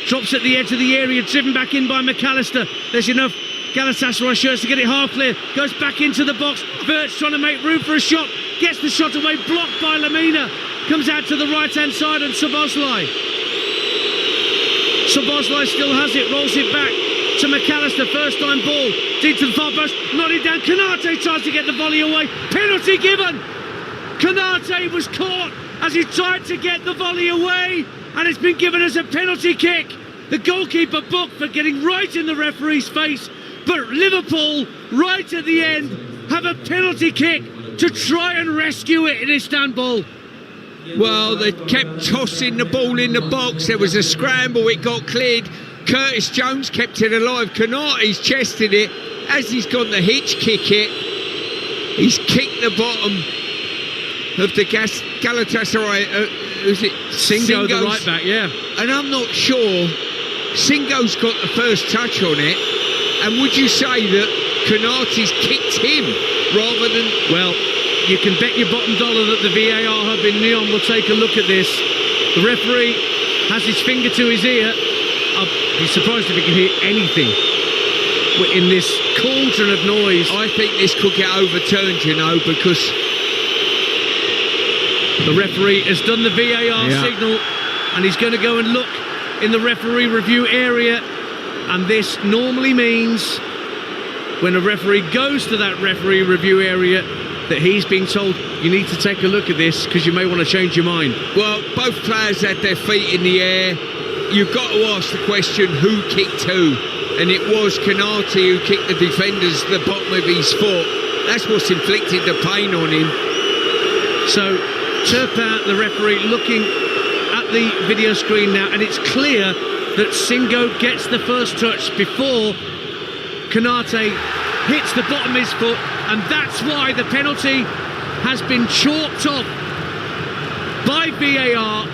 Drops at the edge of the area, driven back in by McAllister. There's enough Galatasaray shirts to get it half clear, goes back into the box. Verts trying to make room for a shot, gets the shot away, blocked by Lamina. Comes out to the right-hand side and Szoboszlai still has it, rolls it back to McAllister, first time ball, deep to the far post, nodded down. Konate tries to get the volley away, penalty given. Konate was caught as he tried to get the volley away, and it's been given as a penalty kick. The goalkeeper booked for getting right in the referee's face, but Liverpool, right at the end, have a penalty kick to try and rescue it in Istanbul. Well, they kept tossing the ball in the box. There was a scramble, it got cleared. Curtis Jones kept it alive. Konate's chested it. As he's gone to hitch kick it, he's kicked the bottom of the Galatasaray. Who's it? Singo, the right back, yeah. And I'm not sure. Singo's got the first touch on it. And would you say that Konate's kicked him rather than... Well, you can bet your bottom dollar that the VAR hub in Lyon will take a look at this. The referee has his finger to his ear. I'll be surprised if he can hear anything in this cauldron of noise. I think this could get overturned, you know, because the referee has done the VAR signal, and he's going to go and look in the referee review area. And this normally means when a referee goes to that referee review area that he's being told, you need to take a look at this because you may want to change your mind. Well, both players had their feet in the air. You've got to ask the question, who kicked who? And it was Konate who kicked the defenders the bottom of his foot. That's what's inflicted the pain on him. So Turpin, the referee, looking at the video screen now, and it's clear that Singo gets the first touch before Konate hits the bottom of his foot, and that's why the penalty has been chalked off by VAR.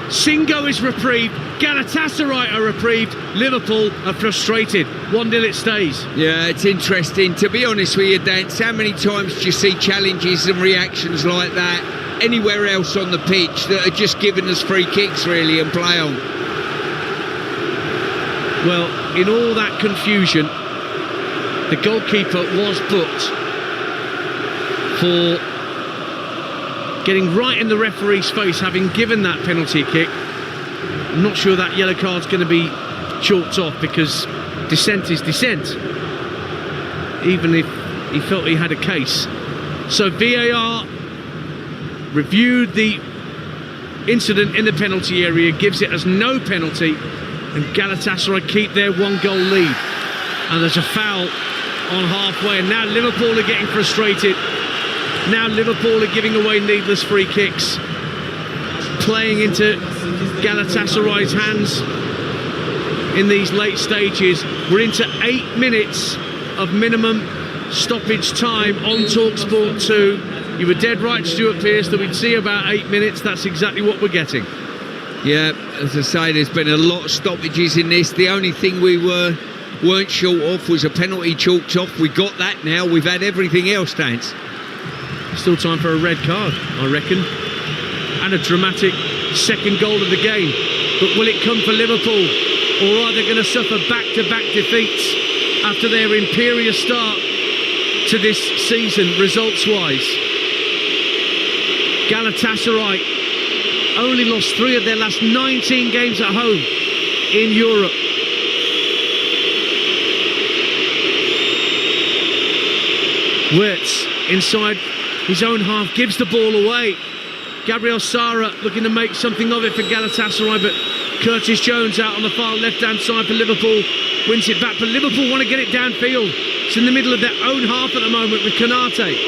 Singo is reprieved, Galatasaray are reprieved, Liverpool are frustrated. 1-0 it stays. Yeah, it's interesting. To be honest with you, Dan, how many times do you see challenges and reactions like that anywhere else on the pitch that are just giving us free kicks, really, and play on? Well, in all that confusion, the goalkeeper was booked for getting right in the referee's face, having given that penalty kick. I'm not sure that yellow card's going to be chalked off because dissent is dissent, even if he felt he had a case. So VAR reviewed the incident in the penalty area, gives it as no penalty, and Galatasaray keep their 1-goal lead. And there's a foul on halfway, and now Liverpool are getting frustrated. Now Liverpool are giving away needless free kicks, playing into Galatasaray's hands in these late stages. We're into 8 minutes of minimum stoppage time on Talksport 2. You were dead right, Stuart Pearce, that we'd see about 8 minutes. That's exactly what we're getting. Yeah, as I say, there's been a lot of stoppages in this. The only thing we weren't short of was a penalty chalked off. We got that now. We've had everything else, thanks. Still time for a red card, I reckon, and a dramatic second goal of the game. But will it come for Liverpool, or are they going to suffer back-to-back defeats after their imperious start to this season, results-wise? Galatasaray only lost 3 of their last 19 games at home in Europe. Wirtz inside his own half, gives the ball away. Gabriel Sara looking to make something of it for Galatasaray, but Curtis Jones out on the far left-hand side for Liverpool, wins it back, but Liverpool want to get it downfield. It's in the middle of their own half at the moment with Konate,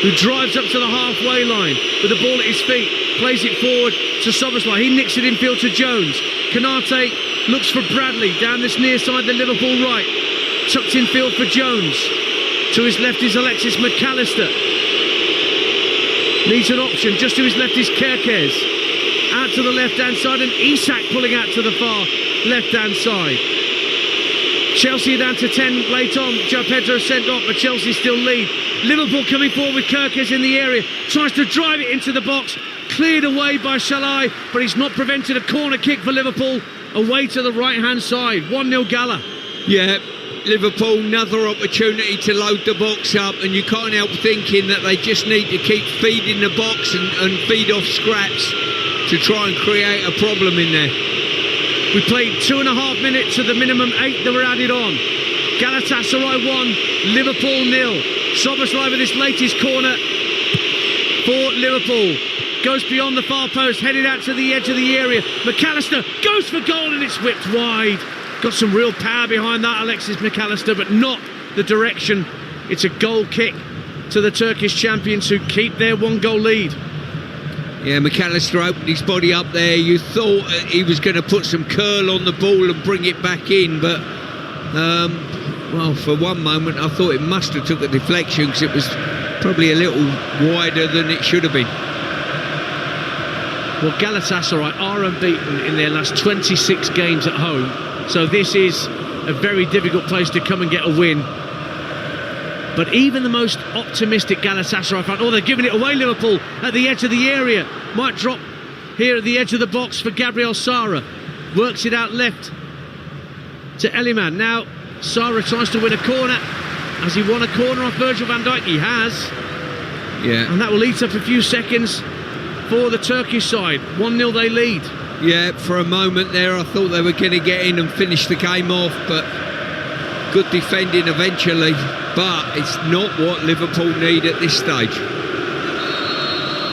who drives up to the halfway line with the ball at his feet, plays it forward to Szoboszlai. He nicks it infield to Jones. Konate looks for Bradley down this near side, the Liverpool right. Tucked infield for Jones. To his left is Alexis McAllister. Needs an option. Just to his left is Kerkez. Out to the left-hand side, and Isak pulling out to the far left-hand side. Chelsea down to 10 late on. João Pedro sent off, but Chelsea still lead. Liverpool coming forward with Kerkez in the area. Tries to drive it into the box. Cleared away by Shalai, but he's not prevented a corner kick for Liverpool away to the right-hand side. 1-0 Gala. Yeah, Liverpool another opportunity to load the box up, and you can't help thinking that they just need to keep feeding the box and feed off scraps to try and create a problem in there. We played 2.5 minutes of the minimum 8 that were added on. Galatasaray 1, Liverpool 0. Szoboszlai with this latest corner for Liverpool. Goes beyond the far post, headed out to the edge of the area. McAllister goes for goal and it's whipped wide. Got some real power behind that, Alexis McAllister, but not the direction. It's a goal kick to the Turkish champions, who keep their 1-goal lead. Yeah, McAllister opened his body up there. You thought he was going to put some curl on the ball and bring it back in, but well, for one moment I thought it must have took a deflection, because it was probably a little wider than it should have been. Well, Galatasaray are unbeaten in their last 26 games at home, so this is a very difficult place to come and get a win. But even the most optimistic Galatasaray fan, they're giving it away, Liverpool, at the edge of the area. Might drop here at the edge of the box for Gabriel Sara. Works it out left to Eliman. Now, Sara tries to win a corner. Has he won a corner off Virgil van Dijk? He has. Yeah. And that will eat up a few seconds for the Turkish side. 1-0 they lead. Yeah, for a moment there I thought they were going to get in and finish the game off, but good defending eventually. But it's not what Liverpool need at this stage.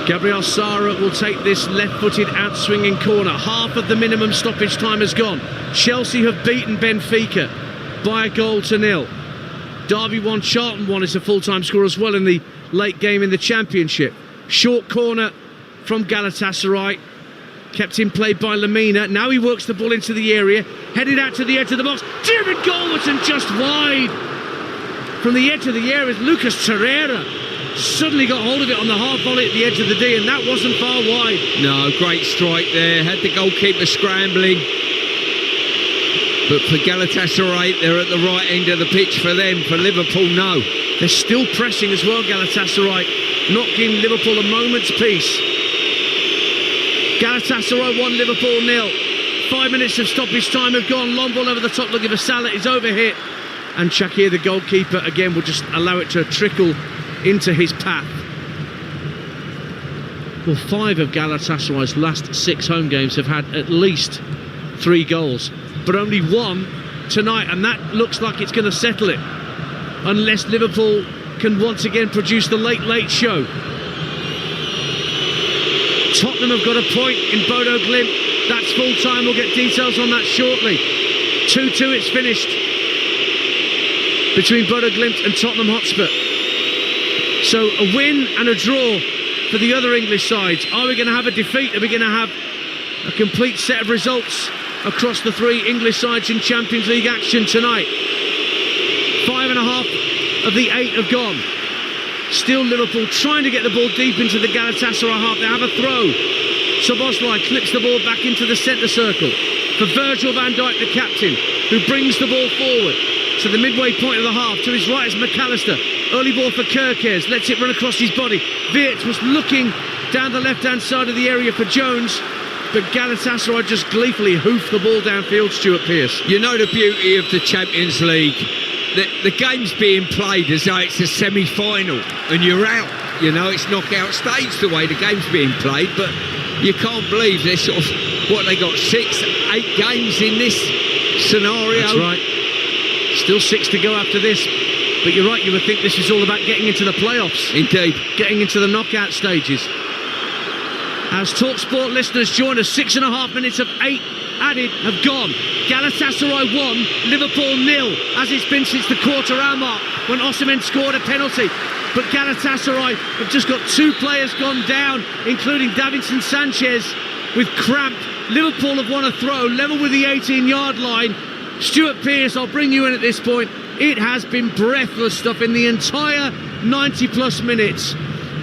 Gabriel Sara will take this left-footed out-swinging corner. Half of the minimum stoppage time has gone. Chelsea have beaten Benfica by 1-0. Derby 1, Charlton 1 is a full-time score as well in the late game in the Championship. Short corner from Galatasaray, kept in play by Lamina. Now he works the ball into the area, headed out to the edge of the box. David Goldwatson just wide. From the edge of the area, Lucas Torreira suddenly got hold of it on the hard volley at the edge of the D, and that wasn't far wide. No, great strike there. Had the goalkeeper scrambling. But for Galatasaray, they're at the right end of the pitch. For them, for Liverpool, no. They're still pressing as well, Galatasaray, not giving Liverpool a moment's peace. Galatasaray 1, Liverpool 0. 5 minutes of stoppage time have gone. Long ball over the top looking for Salah. Is overhit. And Shakir, the goalkeeper, again will just allow it to trickle into his path. Well, 5 of Galatasaray's last 6 home games have had at least 3 goals, but only 1 tonight, and that looks like it's going to settle it, unless Liverpool can once again produce the late show. Tottenham have got a point in Bodo Glimt. That's full time. We'll get details on that shortly. 2-2 it's finished between Bodo Glimt and Tottenham Hotspur. So a win and a draw for the other English sides. Are we going to have a defeat? Are we going to have a complete set of results across the 3 English sides in Champions League action tonight? 5.5 of the 8 have gone. Still Liverpool trying to get the ball deep into the Galatasaray half. They have a throw. Szoboszlai clips the ball back into the centre circle for Virgil van Dijk, the captain, who brings the ball forward to the midway point of the half. To his right is McAllister. Early ball for Kerkez. Lets it run across his body. Wirtz was looking down the left-hand side of the area for Jones, but Galatasaray just gleefully hoofed the ball downfield, Stuart Pearce. You know the beauty of the Champions League? The game's being played as though it's a semi-final and you're out. You know, it's knockout stage the way the game's being played, but you can't believe they're sort of, they got 6-8 games in this scenario. That's right. Still 6 to go after this. But you're right, you would think this is all about getting into the playoffs. Indeed. Getting into the knockout stages. As Talksport listeners join us, 6.5 minutes of 8 added have gone. Galatasaray 1, Liverpool 0, as it's been since the quarter-hour mark when Osimhen scored a penalty. But Galatasaray have just got 2 players gone down, including Davinson Sanchez with cramp. Liverpool have won a throw, level with the 18-yard line. Stuart Pearce, I'll bring you in at this point. It has been breathless stuff in the entire 90-plus minutes.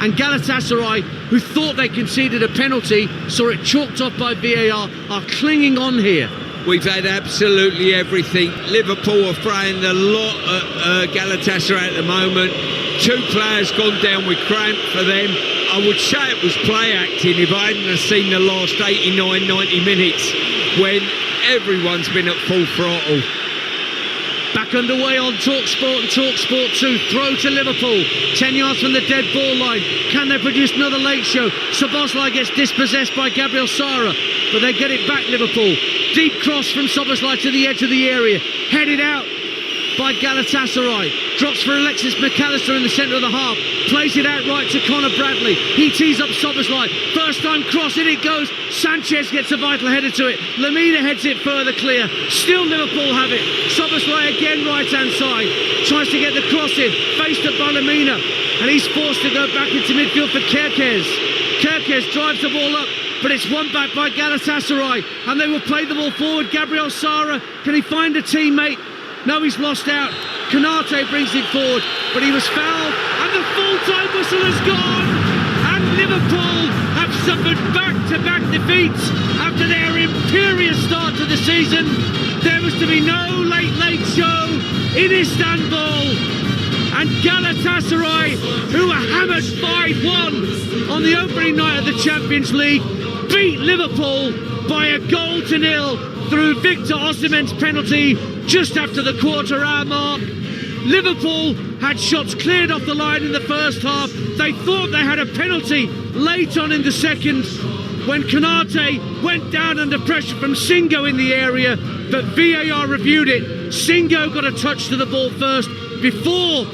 And Galatasaray, who thought they conceded a penalty, saw it chalked off by VAR, are clinging on here. We've had absolutely everything. Liverpool are throwing a lot at Galatasaray at the moment. 2 players gone down with cramp for them. I would say it was play acting if I hadn't seen the last 89, 90 minutes when everyone's been at full throttle. Back underway on Talksport and Talksport 2. Throw to Liverpool. 10 yards from the dead ball line. Can they produce another late show? Szoboszlai gets dispossessed by Gabriel Sara, but they get it back, Liverpool. Deep cross from Szoboszlai to the edge of the area. Headed out by Galatasaray. Drops for Alexis McAllister in the centre of the half. Plays it out right to Conor Bradley. He tees up Szoboszlai. First time cross, in it goes. Sanchez gets a vital header to it. Lemina heads it further clear. Still Liverpool have it. Szoboszlai again right hand side. Tries to get the cross in. Faced up by Lemina. And he's forced to go back into midfield for Kerkez. Kerkez drives the ball up, but it's won back by Galatasaray. And they will play the ball forward. Gabriel Sara, can he find a teammate? No, he's lost out. Konate brings it forward, but he was fouled, and the full-time whistle has gone. And Liverpool have suffered back-to-back defeats after their imperious start to the season. There was to be no late show in Istanbul. And Galatasaray, who were hammered 5-1 on the opening night of the Champions League, beat Liverpool by a 1-0 through Victor Osimhen's penalty just after the quarter-hour mark. Liverpool had shots cleared off the line in the first half. They thought they had a penalty late on in the second when Konate went down under pressure from Singo in the area, but VAR reviewed it. Singo got a touch to the ball first before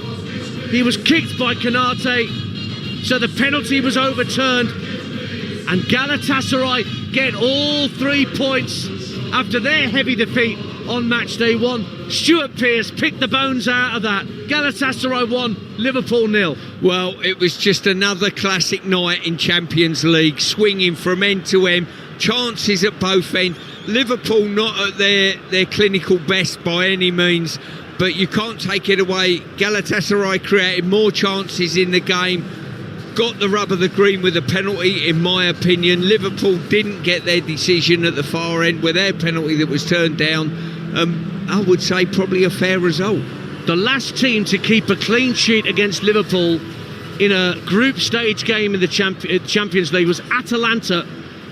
he was kicked by Konate, so the penalty was overturned, and Galatasaray get all 3 points after their heavy defeat on match day 1. Stuart Pearce picked the bones out of that. Galatasaray 1, Liverpool 0. Well, it was just another classic night in Champions League, swinging from end to end, chances at both ends. Liverpool not at their clinical best by any means, but you can't take it away. Galatasaray created more chances in the game, got the rub of the green with a penalty, in my opinion. Liverpool didn't get their decision at the far end with their penalty that was turned down. I would say probably a fair result. The last team to keep a clean sheet against Liverpool in a group stage game in the Champions League was Atalanta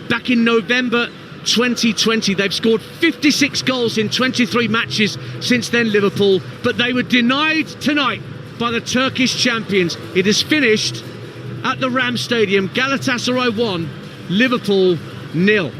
back in November 2020. They've scored 56 goals in 23 matches since then, Liverpool, but they were denied tonight by the Turkish champions. It is finished at the Ram Stadium. Galatasaray 1, Liverpool 0.